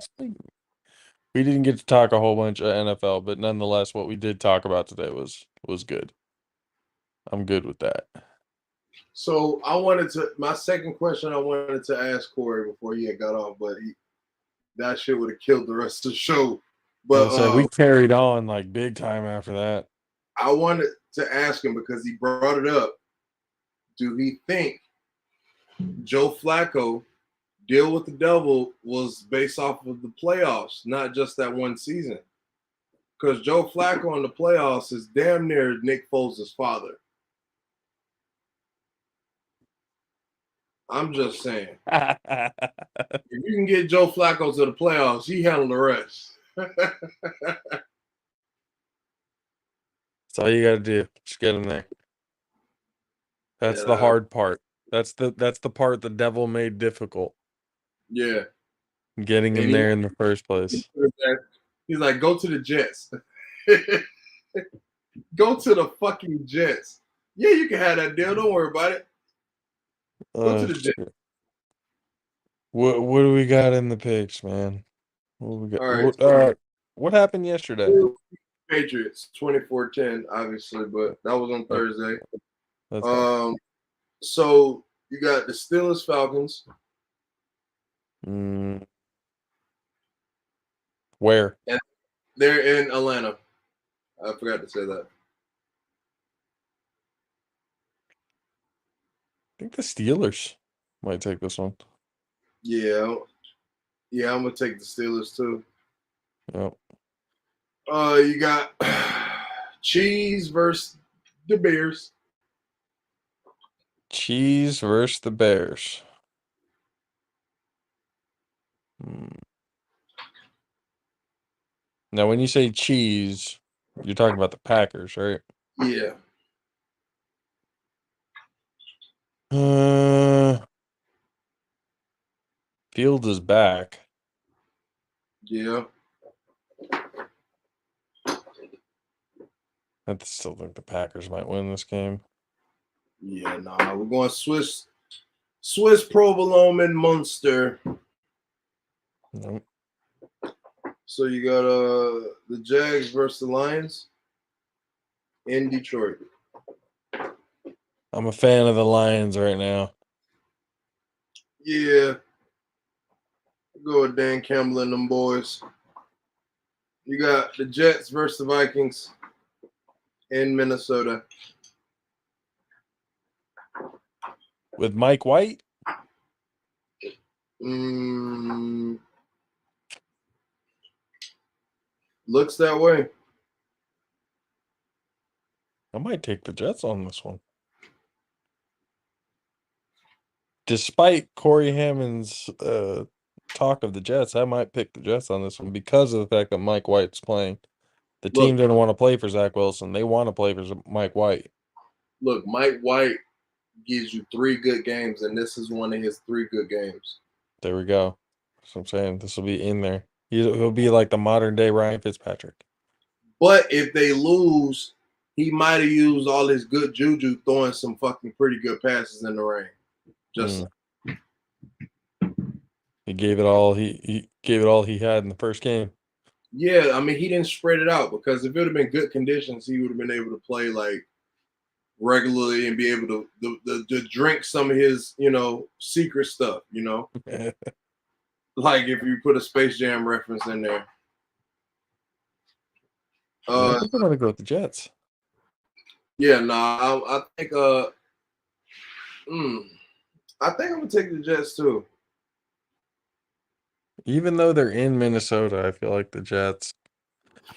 We didn't get to talk a whole bunch of NFL, but nonetheless, what we did talk about today was good. I'm good with that. So my second question I wanted to ask Corey before he had got off, but that shit would have killed the rest of the show. But So we carried on like big time after that. I wanted to ask him because he brought it up. Do he think Joe Flacco deal with the devil was based off of the playoffs, not just that one season? Because Joe Flacco in the playoffs is damn near Nick Foles' father. I'm just saying. If you can get Joe Flacco to the playoffs, he handle the rest. That's all you got to do. Just get him there. That's the hard part. That's the part the devil made difficult. Yeah. Getting him there in the first place. He's like, go to the Jets. Go to the fucking Jets. Yeah, you can have that deal. Don't worry about it. Go to the Jets. What do we got in the picks, man? What we got? All right. What happened yesterday? Patriots 24-10, obviously, but that was on Thursday. That's right. So you got the Steelers Falcons. Where? And they're in Atlanta. I forgot to say that. I think the Steelers might take this one. Yeah, I'm gonna take the Steelers too. Yep. You got Cheese versus the Bears. Cheese versus the Bears. Now, when you say cheese, you're talking about the Packers, right? Yeah. Fields is back. Yeah. I still think the Packers might win this game. Yeah, nah. We're going Swiss provolone and Munster. Nope. So you got the Jags versus the Lions in Detroit. I'm a fan of the Lions right now. Yeah. Go with Dan Campbell and them boys. You got the Jets versus the Vikings in Minnesota. With Mike White? Looks that way. I might take the Jets on this one. Despite Corey Hammond's talk of the Jets, I might pick the Jets on this one because of the fact that Mike White's playing. The team didn't want to play for Zach Wilson. They want to play for Mike White. Look, Mike White gives you 3 good games, and this is one of his 3 good games. There we go. That's what I'm saying. This will be in there. He'll be like the modern day Ryan Fitzpatrick. But if they lose, he might have used all his good juju throwing some fucking pretty good passes in the rain. Just he gave it all. He gave it all he had in the first game. Yeah, I mean, he didn't spread it out because if it would have been good conditions, he would have been able to play like regularly and be able to drink some of his, secret stuff, like if you put a Space Jam reference in there. I think I'm gonna go with the Jets. Yeah, I think I think I'm gonna take the Jets too. Even though they're in Minnesota, I feel like the Jets.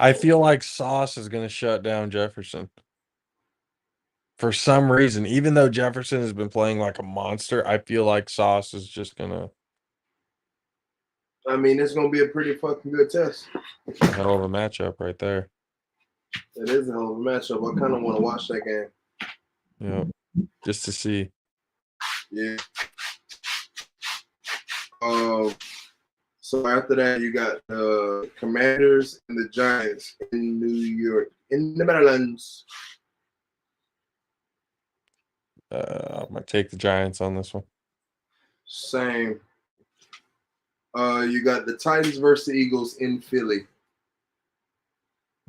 I feel like Sauce is gonna shut down Jefferson. For some reason, even though Jefferson has been playing like a monster, I feel like Sauce is just gonna. I mean, it's gonna be a pretty fucking good test. Hell of a matchup right there. It is a hell of a matchup. I kind of want to watch that game. Yeah, just to see. Yeah. So after that, you got the Commanders and the Giants in New York, in the Netherlands. I'm gonna take the Giants on this one. Same. You got the Titans versus the Eagles in Philly.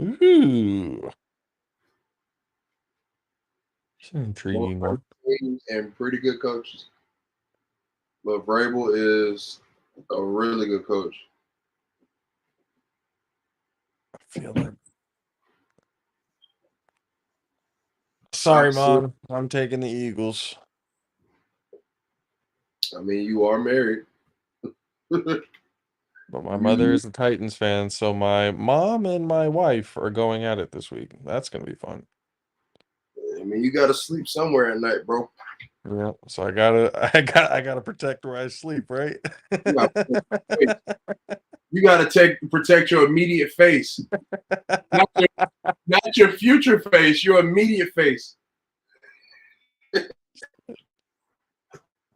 Ooh. It's an intriguing one. Teams and pretty good coaches. But Vrabel is a really good coach. I feel like. Sorry, Mom. I'm taking the Eagles. I mean, you are married. But my mother is a Titans fan, so my mom and my wife are going at it this week. That's gonna be fun. I mean, you gotta sleep somewhere at night, bro. Yeah, so I gotta protect where I sleep, right? You gotta protect your immediate face, not your future face, your immediate face.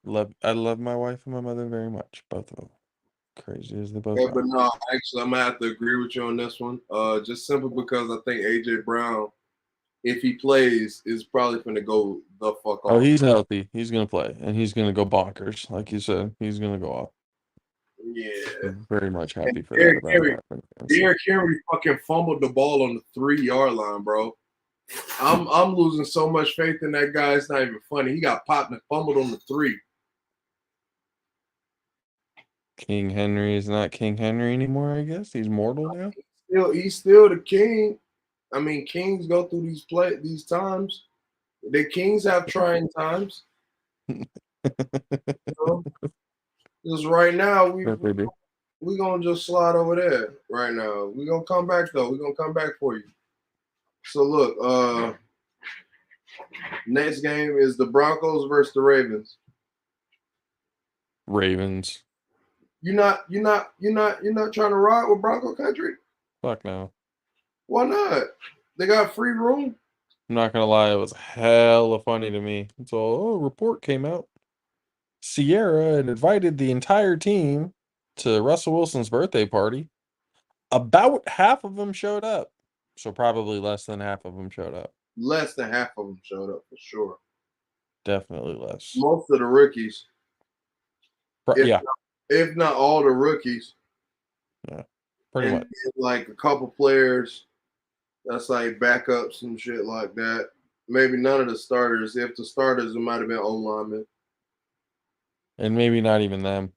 I love my wife and my mother very much, both of them. Crazy as they both Yeah, are. but no, actually, I'm gonna have to agree with you on this one. Just simply because I think AJ Brown, if he plays, is probably gonna go the fuck off. Oh, he's healthy. He's gonna play, and he's gonna go bonkers, like you said. He's gonna go off. Yeah. I'm very much happy for Derrick that. Henry fucking fumbled the ball on the 3-yard line, bro. I'm losing so much faith in that guy. It's not even funny. He got popped and fumbled on the 3. King Henry is not King Henry anymore, I guess. He's mortal now. He's still the king. I mean, kings go through these times. The kings have trying times. You know? Just right now, we gonna just slide over there right now. We're gonna come back though. We're gonna come back for you. So look, next game is the Broncos versus the Ravens. Ravens. You're not trying to ride with Bronco country? Fuck no. Why not? They got free room. I'm not gonna lie, it was hella funny to me. So, a report came out. Sierra had invited the entire team to Russell Wilson's birthday party. About half of them showed up. So probably less than half of them showed up. Less than half of them showed up for sure. Definitely less. Most of the rookies. Yeah. If not all the rookies. Yeah. Pretty much. Like a couple players that's like backups and shit like that. Maybe none of the starters. If the starters, it might have been O-linemen. And maybe not even them.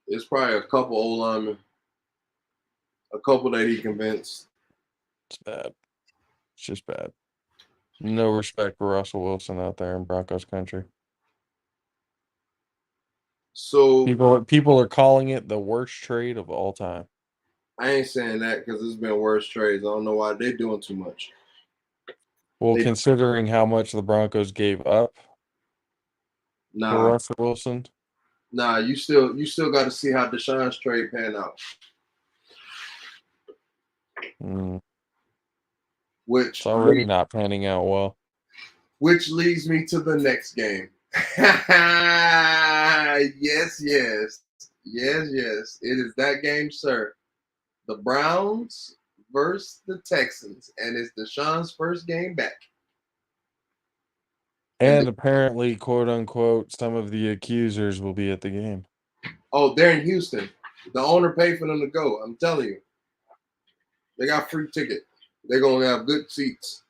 It's probably a couple O-linemen. A couple that he convinced. It's bad. It's just bad. No respect for Russell Wilson out there in Broncos country. So people are calling it the worst trade of all time. I ain't saying that because it's been worse trades. I don't know why they're doing too much. Well, considering how much the Broncos gave up for Russell Wilson. Nah, you still got to see how Deshaun's trade pan out. Which it's already not panning out well. Which leads me to the next game. Yes. It is that game, sir. The Browns versus the Texans, and it's Deshaun's first game back. And apparently, quote unquote, some of the accusers will be at the game. Oh, they're in Houston. The owner paid for them to go. I'm telling you. They got free ticket. They're gonna have good seats.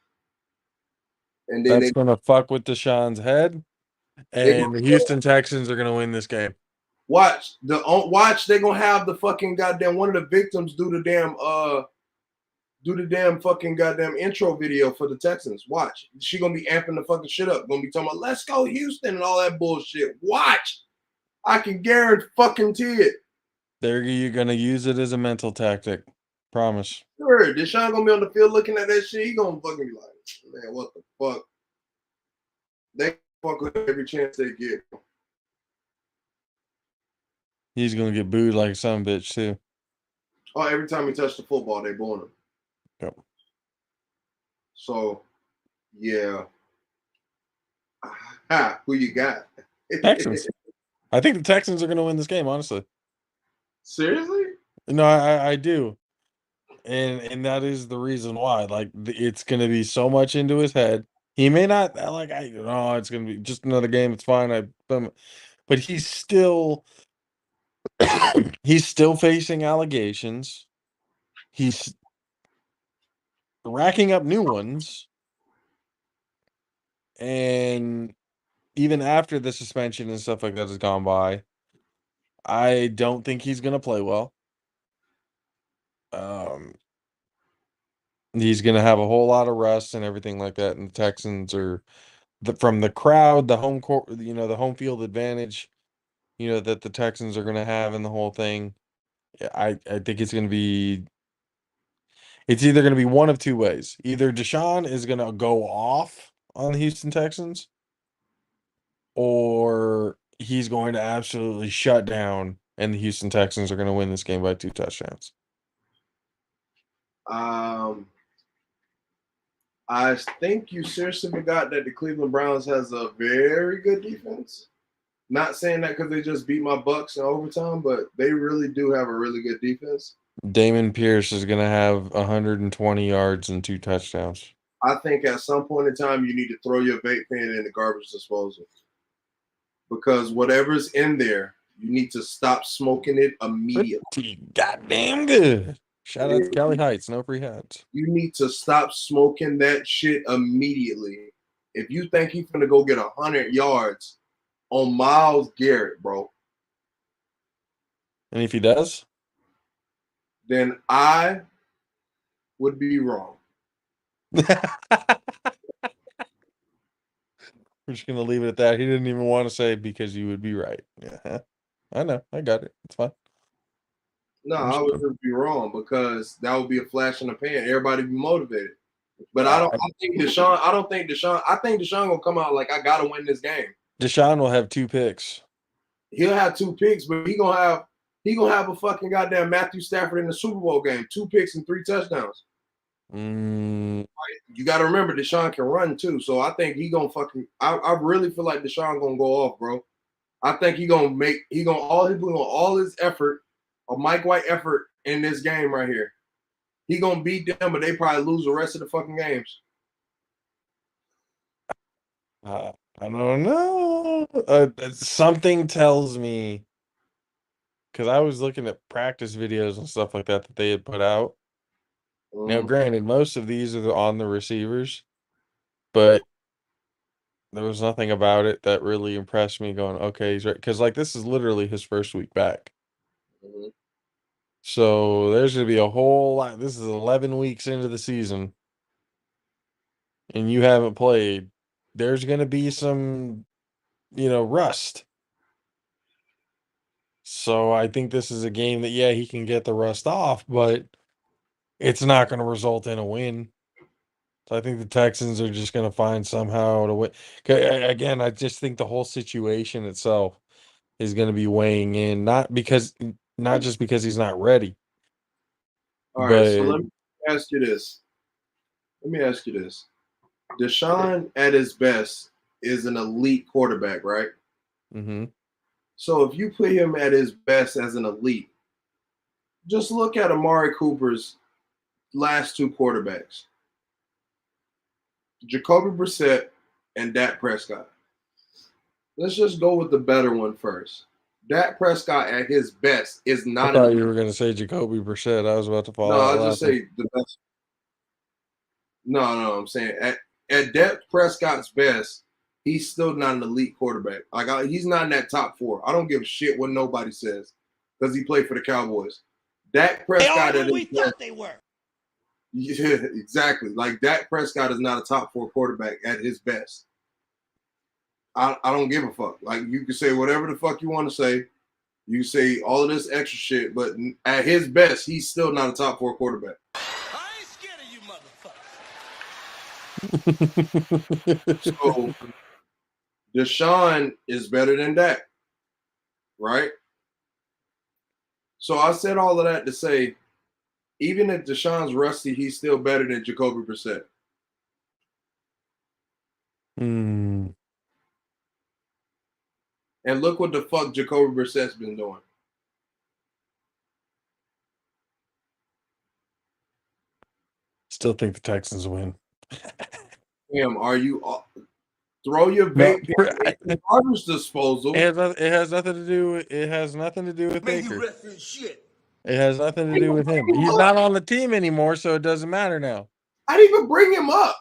And then that's gonna fuck with Deshaun's head. And the Houston Texans are gonna win this game. Watch. They're gonna have the fucking goddamn one of the victims do the damn fucking goddamn intro video for the Texans. Watch. She gonna be amping the fucking shit up. Gonna be talking about let's go Houston and all that bullshit. Watch. I can guarantee it. You're gonna use it as a mental tactic. Promise. Sure. Deshaun gonna be on the field looking at that shit. He gonna fucking be like, man, what the fuck? They fuck with every chance they get. He's gonna get booed like a son of a bitch too. Oh, every time he touched the football, they booing him. Yep. So, yeah. Who you got? Texans. I think the Texans are gonna win this game, honestly. Seriously? No, I do. And that is the reason why. Like, it's gonna be so much into his head. He may not it's gonna be just another game. It's fine. But he's still He's still facing allegations. He's racking up new ones. And even after the suspension and stuff like that has gone by, I don't think he's going to play well. He's going to have a whole lot of rust and everything like that. And the Texans are from the crowd, the home court, the home field advantage, that the Texans are going to have in the whole thing. I think it's either going to be one of two ways. Either Deshaun is going to go off on the Houston Texans, or he's going to absolutely shut down, and the Houston Texans are going to win this game by 2 touchdowns. I think you seriously forgot that the Cleveland Browns has a very good defense. Not saying that because they just beat my Bucks in overtime, but they really do have a really good defense. Damon Pierce is going to have 120 yards and 2 touchdowns. I think at some point in time you need to throw your vape pen in the garbage disposal. Because whatever's in there, you need to stop smoking it immediately. Pretty goddamn good. Shout out to Cali Heights, no free hats. You need to stop smoking that shit immediately. If you think he's gonna go get 100 yards on Myles Garrett, bro, And if he does, then I would be wrong. we're just going to leave it at that. He didn't even want to say because you would be right. Yeah, I know. I got it. It's fine. No, I would just be wrong because that would be a flash in the pan. Everybody be motivated. But I think Deshaun gonna come out like I gotta win this game. Deshaun will have 2 picks. He'll have 2 picks, but he gonna have a fucking goddamn Matthew Stafford in the Super Bowl game. 2 picks and 3 touchdowns. You got to remember, Deshaun can run too. So I think he gonna fucking. I really feel like Deshaun gonna go off, bro. I think he gonna all his effort, a Mike White effort in this game right here. He gonna beat them, but they probably lose the rest of the fucking games. I don't know. Something tells me, because I was looking at practice videos and stuff like that they had put out. Now, granted, most of these are on the receivers, but there was nothing about it that really impressed me going, okay, he's right. Because, this is literally his first week back. So there's going to be a whole lot. This is 11 weeks into the season, and you haven't played. There's going to be some, rust. So I think this is a game that, he can get the rust off, but it's not going to result in a win. So I think the Texans are just going to find somehow to win. Again, I just think the whole situation itself is going to be weighing in, not just because he's not ready. All right, so let me ask you this. Deshaun at his best is an elite quarterback, right? Mm-hmm. So if you put him at his best as an elite, just look at Amari Cooper's last 2 quarterbacks. Jacoby Brissett and Dak Prescott. Let's just go with the better one first. Dak Prescott at his best is not. I thought you were going to say Jacoby Brissett. I was about to follow. No, I'll just say the best. No, I'm saying at Dak Prescott's best, he's still not an elite quarterback. He's not in that top 4. I don't give a shit what nobody says because he played for the Cowboys. Dak Prescott at his best, they were. Yeah, exactly. Dak Prescott is not a top 4 quarterback at his best. I don't give a fuck. You can say whatever the fuck you want to say. You say all of this extra shit, but at his best, he's still not a top 4 quarterback. I ain't scared of you, motherfucker. So Deshaun is better than Dak, right? So I said all of that to say, even if Deshaun's rusty, he's still better than Jacoby Brissett. And look what the fuck Jacoby Brissett's been doing. Still think the Texans win. Damn, are you Throw your No, vape pen in the garbage disposal. it has nothing to do. It has nothing to do with May he Baker. rest in shit. It has nothing to do with him. He's not on the team anymore, so it doesn't matter now. I didn't even bring him up.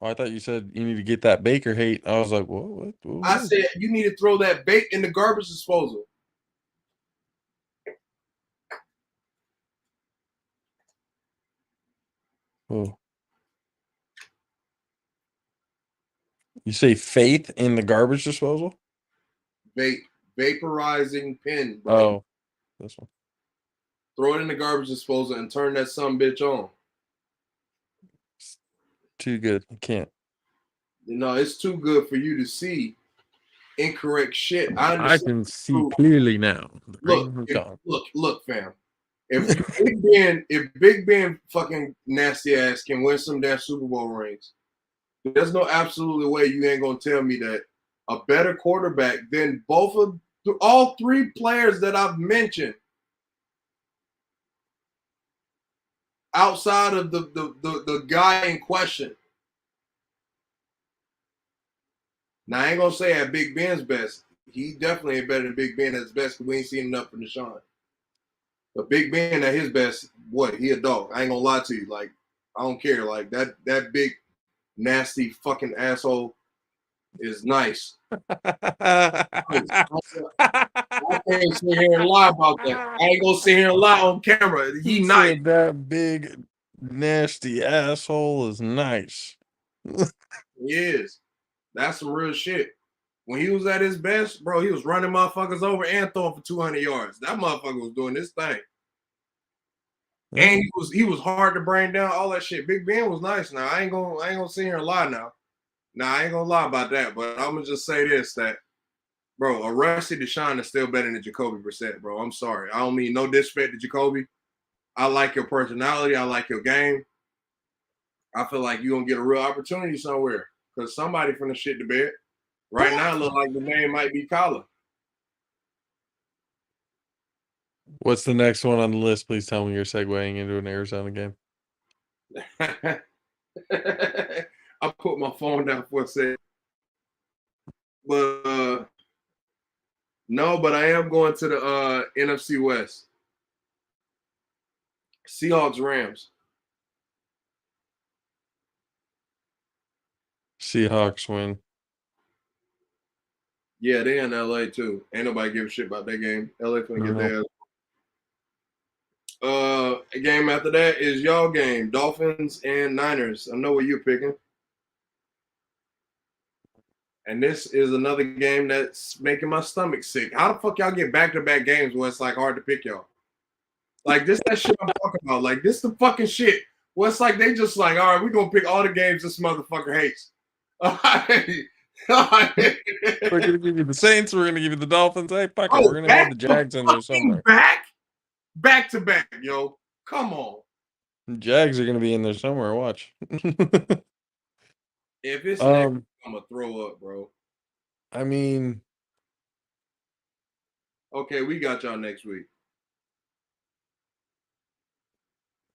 Oh, I thought you said you need to get that Baker hate. I was like, what? I said you need to throw that vape in the garbage disposal. Oh. You say faith in the garbage disposal? Vaporizing pen, bro. Oh, this one. Throw it in the garbage disposal and turn that some bitch on. Too good. I can't. No, it's too good for you to see incorrect shit. I can see clearly now. Look, fam. If Big Ben fucking nasty ass can win some damn Super Bowl rings, there's no absolutely way you ain't gonna tell me that a better quarterback than all three players that I've mentioned outside of the guy in question. Now I ain't gonna say at Big Ben's best. He definitely ain't better than Big Ben at his best because we ain't seen enough from Deshaun. But Big Ben at his best, what? He a dog. I ain't gonna lie to you. Like, I don't care. Like that big nasty fucking asshole is nice. I can't sit here and lie about that. I ain't gonna sit here and lie on camera. He nice. That big nasty asshole is nice. He is. That's some real shit. When he was at his best, bro, he was running motherfuckers over and throwing for 200 yards. That motherfucker was doing this thing. And he was hard to bring down, all that shit. Big Ben was nice. Now I ain't gonna sit here and lie now. Now I ain't gonna lie about that, but I'm gonna just say this: that, bro, a rusty Deshaun is still better than Jacoby Brissett, bro. I'm sorry. I don't mean no disrespect to Jacoby. I like your personality. I like your game. I feel like you're gonna get a real opportunity somewhere because somebody from the shit to bed. Right now, it look like the name might be Collar. What's the next one on the list? Please tell me you're segueing into an Arizona game. I put my phone down for a second. But no, but I am going to the NFC West. Seahawks Rams. Seahawks win. Yeah, they in LA too. Ain't nobody give a shit about that game. LA gonna get their ass. A game after that is y'all game. Dolphins and Niners. I know what you're picking. And this is another game that's making my stomach sick. How the fuck y'all get back-to-back games where it's like hard to pick y'all? Like this that shit I'm talking about. Like this the fucking shit. Where it's like they just like, all right, we're gonna pick all the games this motherfucker hates. All right. We're gonna give you the Saints. We're gonna give you the Dolphins. Hey, fuck it. We're gonna have the Jags in there somewhere. Back to back, yo. Come on. Jags are gonna be in there somewhere. Watch. If it's next, I'm gonna throw up, bro. I mean, okay, we got y'all next week.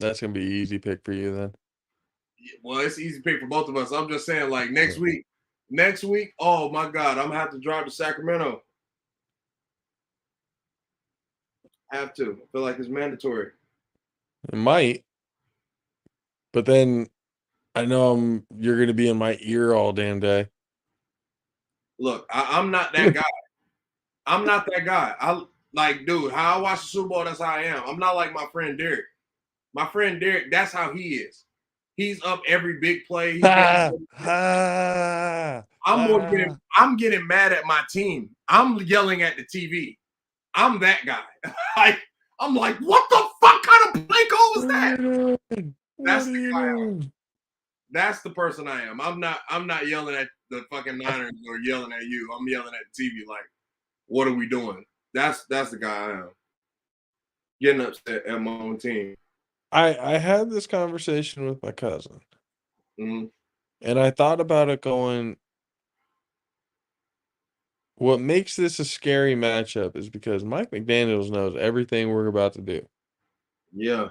That's gonna be an easy pick for you then. Well, it's an easy pick for both of us. I'm just saying, like next week. Next week, oh my God, I'm gonna have to drive to Sacramento. Have to. I feel like it's mandatory. It might, but then I know you're gonna be in my ear all damn day. Look, I'm not that guy. I'm not that guy. I like, dude, how I watch the Super Bowl, that's how I am. I'm not like my friend Derek. My friend Derek, that's how he is. He's up every big play. I'm getting mad at my team. I'm yelling at the TV. I'm that guy. I'm like, what the fuck kind of play call was that? That's the guy I am. That's the person I am. I'm not yelling at the fucking Niners or yelling at you. I'm yelling at the TV like, what are we doing? That's the guy I am. Getting upset at my own team. I had this conversation with my cousin. Mm-hmm. And I thought about it going, what makes this a scary matchup is because Mike McDaniels knows everything we're about to do. Yeah.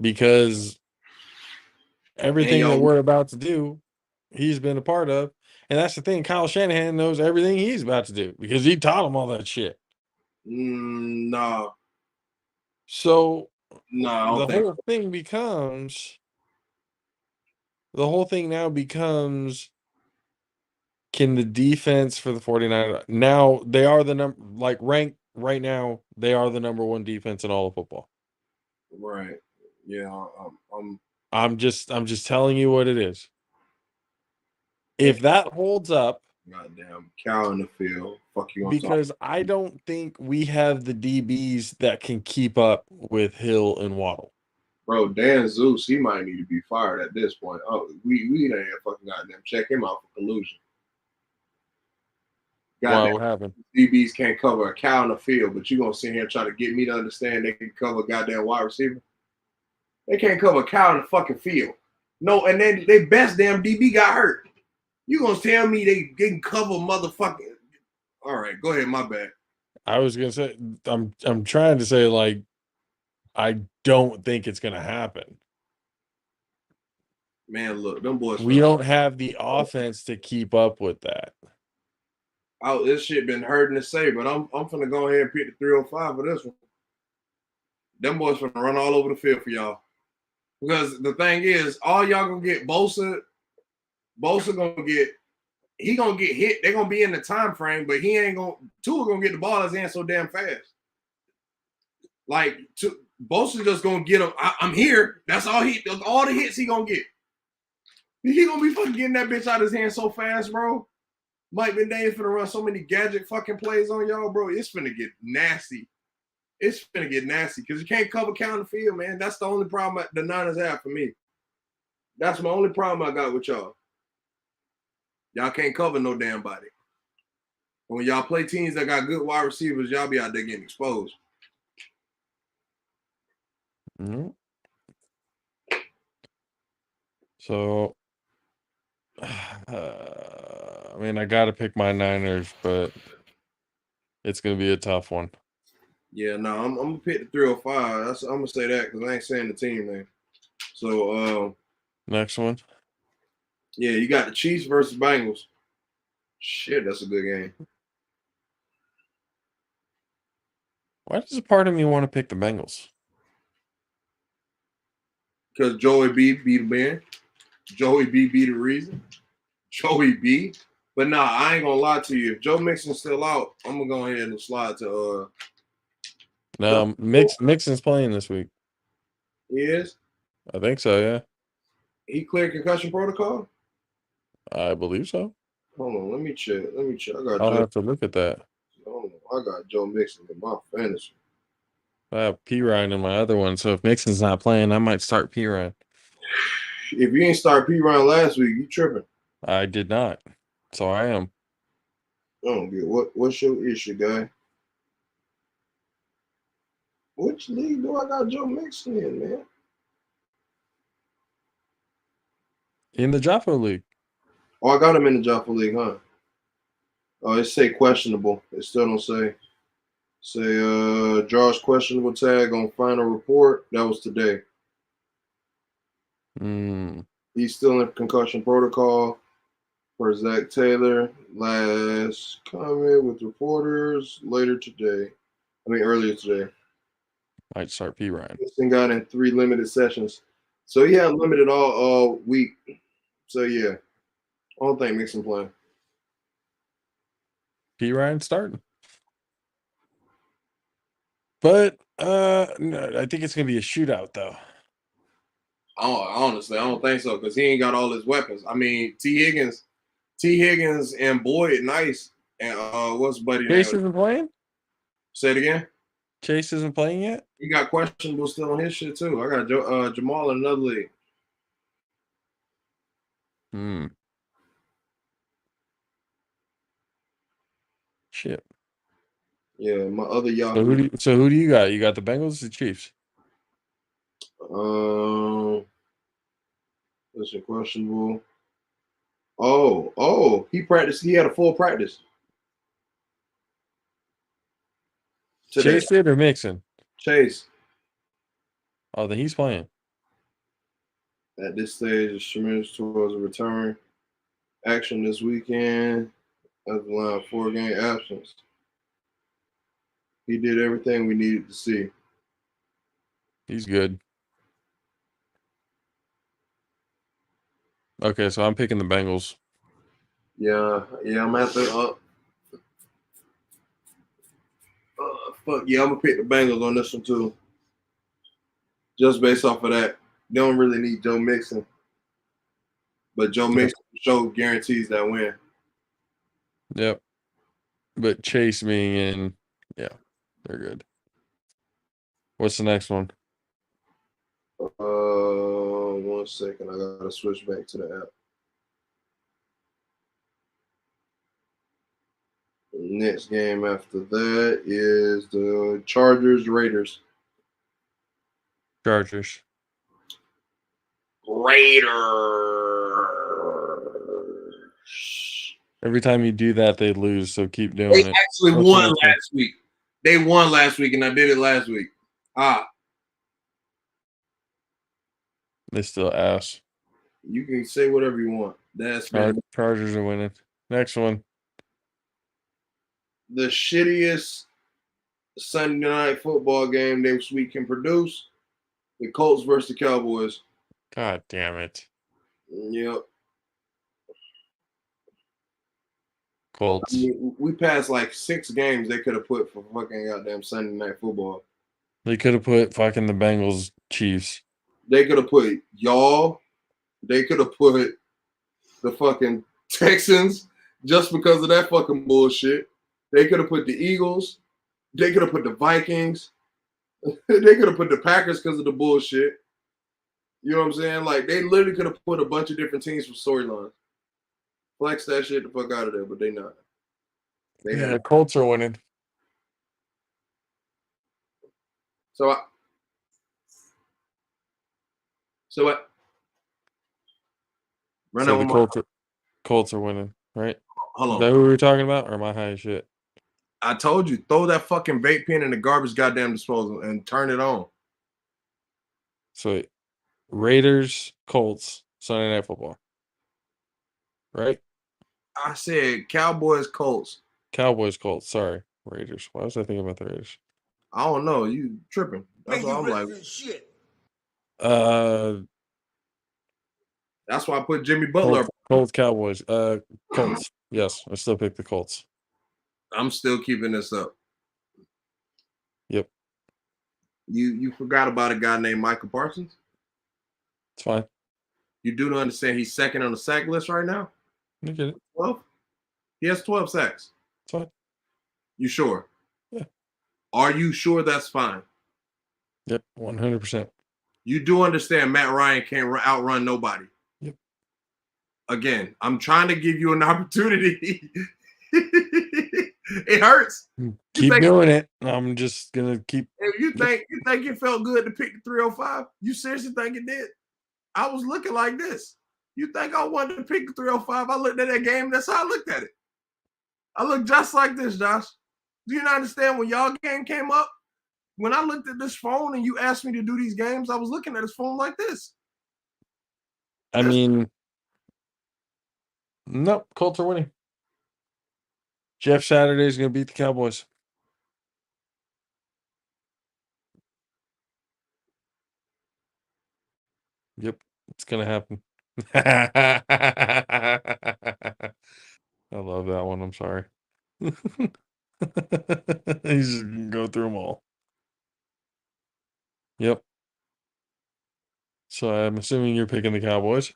Because everything that we're about to do he's been a part of. And that's the thing. Kyle Shanahan knows everything he's about to do because he taught him all that shit. No, So no, I don't the think. whole thing becomes the whole thing now becomes can the defense for the 49ers now they are the number like ranked right now, they are the number one defense in all of football. Right. Yeah. I'm just telling you what it is. If that holds up, Goddamn cow in the field. Fuck you on top. because I don't think we have the DBs that can keep up with Hill and Waddle. Bro, Dan Zeus, he might need to be fired at this point. Oh, we ain't fucking goddamn check him out for collusion. Why, Goddamn what happened? DBs can't cover a cow in the field, but you gonna sit here and try to get me to understand they can cover a goddamn wide receiver? They can't cover a cow in the fucking field. No, and then they best damn DB got hurt. You gonna tell me they can cover motherfucking? All right, go ahead. My bad. I was gonna say I'm trying to say like I don't think it's gonna happen. Man, look, them boys. We don't have the offense to keep up with that. Oh, this shit been hurting to say, but I'm finna go ahead and pick the 305 for this one. Them boys finna run all over the field for y'all. Because the thing is, all y'all gonna get Bosa gonna get hit. They're gonna be in the time frame, but he ain't gonna Tua gonna get the ball in his hand so damn fast. Like Bosa just gonna get him. I'm here. That's all the hits he gonna get. He gonna be fucking getting that bitch out of his hand so fast, bro. Mike McDaniel finna run so many gadget fucking plays on y'all, bro. It's finna get nasty. It's finna get nasty because you can't cover count the field, man. That's the only problem the Niners have for me. That's my only problem I got with y'all. Y'all can't cover no damn body. And when y'all play teams that got good wide receivers, y'all be out there getting exposed. Mm-hmm. So, I mean, I got to pick my Niners, but it's going to be a tough one. Yeah, no, I'm going to pick the 305. I'm going to say that because I ain't saying the team name. So, next one. Yeah, you got the Chiefs versus Bengals. Shit, that's a good game. Why does a part of me want to pick the Bengals? Because Joey B be the man. Joey B be the reason. Joey B. But nah, I ain't gonna lie to you. If Joe Mixon's still out, I'm gonna go ahead and slide to No, Mixon's playing this week. He is? I think so, yeah. He cleared concussion protocol? I believe so. Hold on, let me check. I'll have to look at that. Hold on. I got Joe Mixon in my fantasy. I have P. Ryan in my other one, so if Mixon's not playing, I might start P. Ryan. If you ain't start P Ryan last week, you tripping. I did not. So I am. I don't get what's your issue, guy? Which league do I got Joe Mixon in, man? In the JAFFO League. Oh, I got him in the Jaffa League, huh? Oh, it say questionable. It still don't say. Draws questionable tag on final report. That was today. He's still in concussion protocol for Zach Taylor. Last comment with reporters earlier today. Might start P. Ryan. This got in 3 limited sessions. So he had limited all week. So yeah. I don't think Mixon playing. P. Ryan starting. But no, I think it's gonna be a shootout though. Honestly, I don't think so because he ain't got all his weapons. I mean, T. Higgins and Boyd nice. And what's buddy name? Chase isn't playing? Say it again. Chase isn't playing yet? He got questionable still on his shit too. I got Jamal in another league. Shit. Yeah, my other Yahoo. So who do you got? You got the Bengals or the Chiefs? That's questionable. Oh, he practiced. He had a full practice. Today. Chase did or Mixon? Chase. Oh, then he's playing. At this stage, it's tremendous towards a return. Action this weekend. That's line 4-game absence. He did everything we needed to see. He's good. Okay, so I'm picking the Bengals. Yeah, I'm at the fuck yeah, I'm gonna pick the Bengals on this one too. Just based off of that. They don't really need Joe Mixon. But Joe Mixon show guarantees that win. Yep. But Chase being in, yeah, they're good. What's the next one? 1 second. I gotta switch back to the app. Next game after that is the Chargers Raiders. Chargers. Raiders. Every time you do that, they lose. So keep doing They it. actually What's the won next one? last week. They won last week, and I did it last week. They still ass. You can say whatever you want. That's been Chargers are winning. Next one. the shittiest Sunday night football game this week can produce. The Colts versus the Cowboys. God damn it. Yep. Colts. I mean, we passed like 6 games they could have put for fucking goddamn Sunday night football. They could have put fucking the Bengals Chiefs. They could have put y'all. They could have put the fucking Texans just because of that fucking bullshit. They could have put the Eagles. They could have put the Vikings. They could have put the Packers because of the bullshit. You know what I'm saying? Like, they literally could have put a bunch of different teams for storylines. Flex that shit the fuck out of there, but they not. The Colts are winning. So what? Run So that the one more. Colts are winning, right? Hold Is on. that who we were talking about, or am I high as shit? I told you, throw that fucking vape pen in the garbage goddamn disposal and turn it on. So Raiders, Colts, Sunday Night Football. Right? I said Cowboys, Colts. Cowboys, Colts. Sorry. Raiders. Why was I thinking about the Raiders? I don't know. You tripping. That's why I'm like. Shit. That's why I put Jimmy Butler. Colts, Cowboys. Colts. Yes, I still pick the Colts. I'm still keeping this up. Yep. You forgot about a guy named Michael Parsons? It's fine. You do understand he's second on the sack list right now? I get it. 12? He has 12 sacks. It's fine. You sure? Yeah. Are you sure that's fine? Yep, 100%. You do understand Matt Ryan can't outrun nobody. Yep. Again, I'm trying to give you an opportunity. It hurts. Keep doing it. I'm just gonna keep. If you think it felt good to pick the 305, you seriously think it did? I was looking like this. You think I wanted to pick the 305? I looked at that game. That's how I looked at it. I looked just like this, Josh. Do you not understand when y'all game came up? When I looked at this phone and you asked me to do these games, I was looking at this phone like this. I mean, nope. Colts are winning. Jeff Saturday is going to beat the Cowboys. Yep, it's going to happen. I love that one. I'm sorry. He's just going to go through them all. Yep. So I'm assuming you're picking the Cowboys.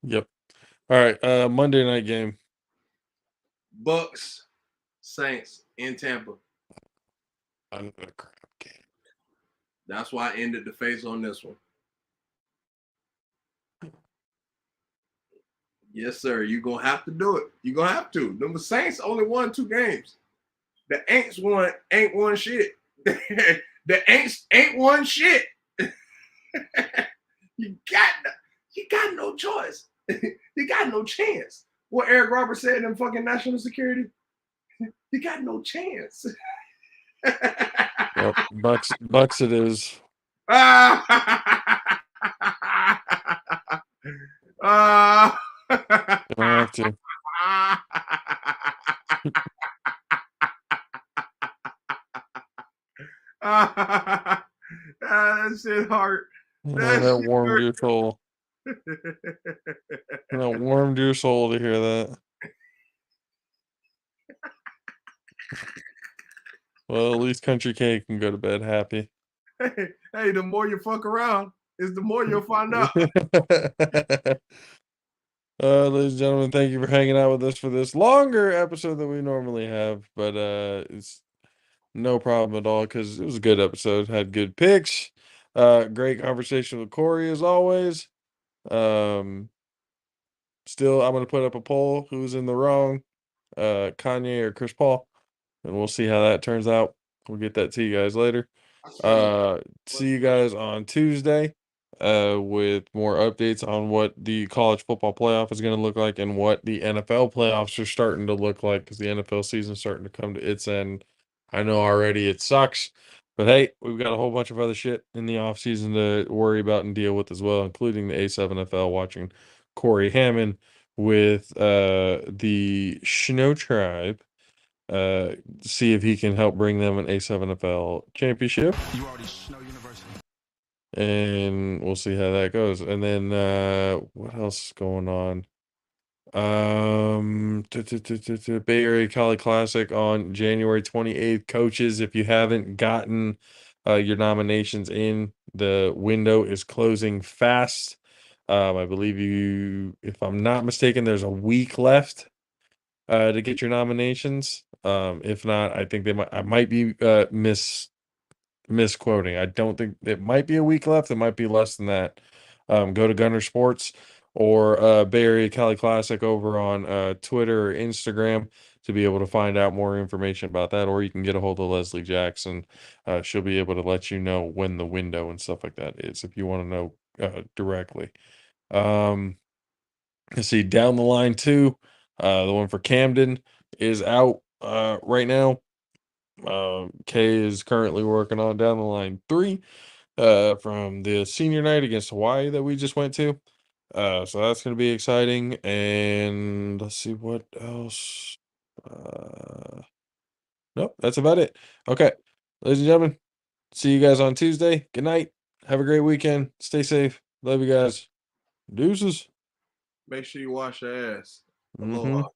Yep. All right. Monday night game. Bucks, Saints in Tampa. Another crap game. That's why I ended the face on this one. Yes, sir. You're going to have to do it. You're going to have to. The Saints only won 2 games. The Aints ain't won shit. The Aints ain't won shit. You got no choice. You got no chance. What Eric Roberts said in fucking national security, you got no chance. Yep. Bucks it is. Uh, Gonna have to. that shit hurt. Oh, that warmed your soul. That warmed your soul to hear that. Well, at least Country K can go to bed happy. Hey, the more you fuck around, is the more you'll find out. Ladies and gentlemen, thank you for hanging out with us for this longer episode than we normally have, but it's no problem at all because it was a good episode. Had good picks. Great conversation with Corey as always. Still, I'm gonna put up a poll. Who's in the wrong? Kanye or Chris Paul, and we'll see how that turns out. We'll get that to you guys later. See you guys on Tuesday with more updates on what the college football playoff is going to look like and what the NFL playoffs are starting to look like because the NFL season is starting to come to its end. I know already it sucks, but hey, we've got a whole bunch of other shit in the offseason to worry about and deal with as well, including the A7FL, watching Corey Hammond with the Snow Tribe. See if he can help bring them an A7FL championship. You already know University. And we'll see how that goes. And then what else is going on? Bay Area College Classic on January 28th. Coaches, if you haven't gotten your nominations in, the window is closing fast. I believe if I'm not mistaken, there's a week left to get your nominations. If not, I think I might be misquoting. I don't think it might be a week left. It might be less than that. Go to Gunner Sports or Bay Area Cali Classic over on Twitter or Instagram to be able to find out more information about that. Or you can get a hold of Leslie Jackson. She'll be able to let you know when the window and stuff like that is if you want to know directly. Let's see, down the line too. The one for Camden is out right now. Kay is currently working on down the line 3 from the senior night against Hawaii that we just went to. So that's going to be exciting. And let's see what else. Nope, that's about it. Okay, ladies and gentlemen, see you guys on Tuesday. Good night. Have a great weekend. Stay safe. Love you guys. Deuces. Make sure you wash your ass. Mhm. Aloha.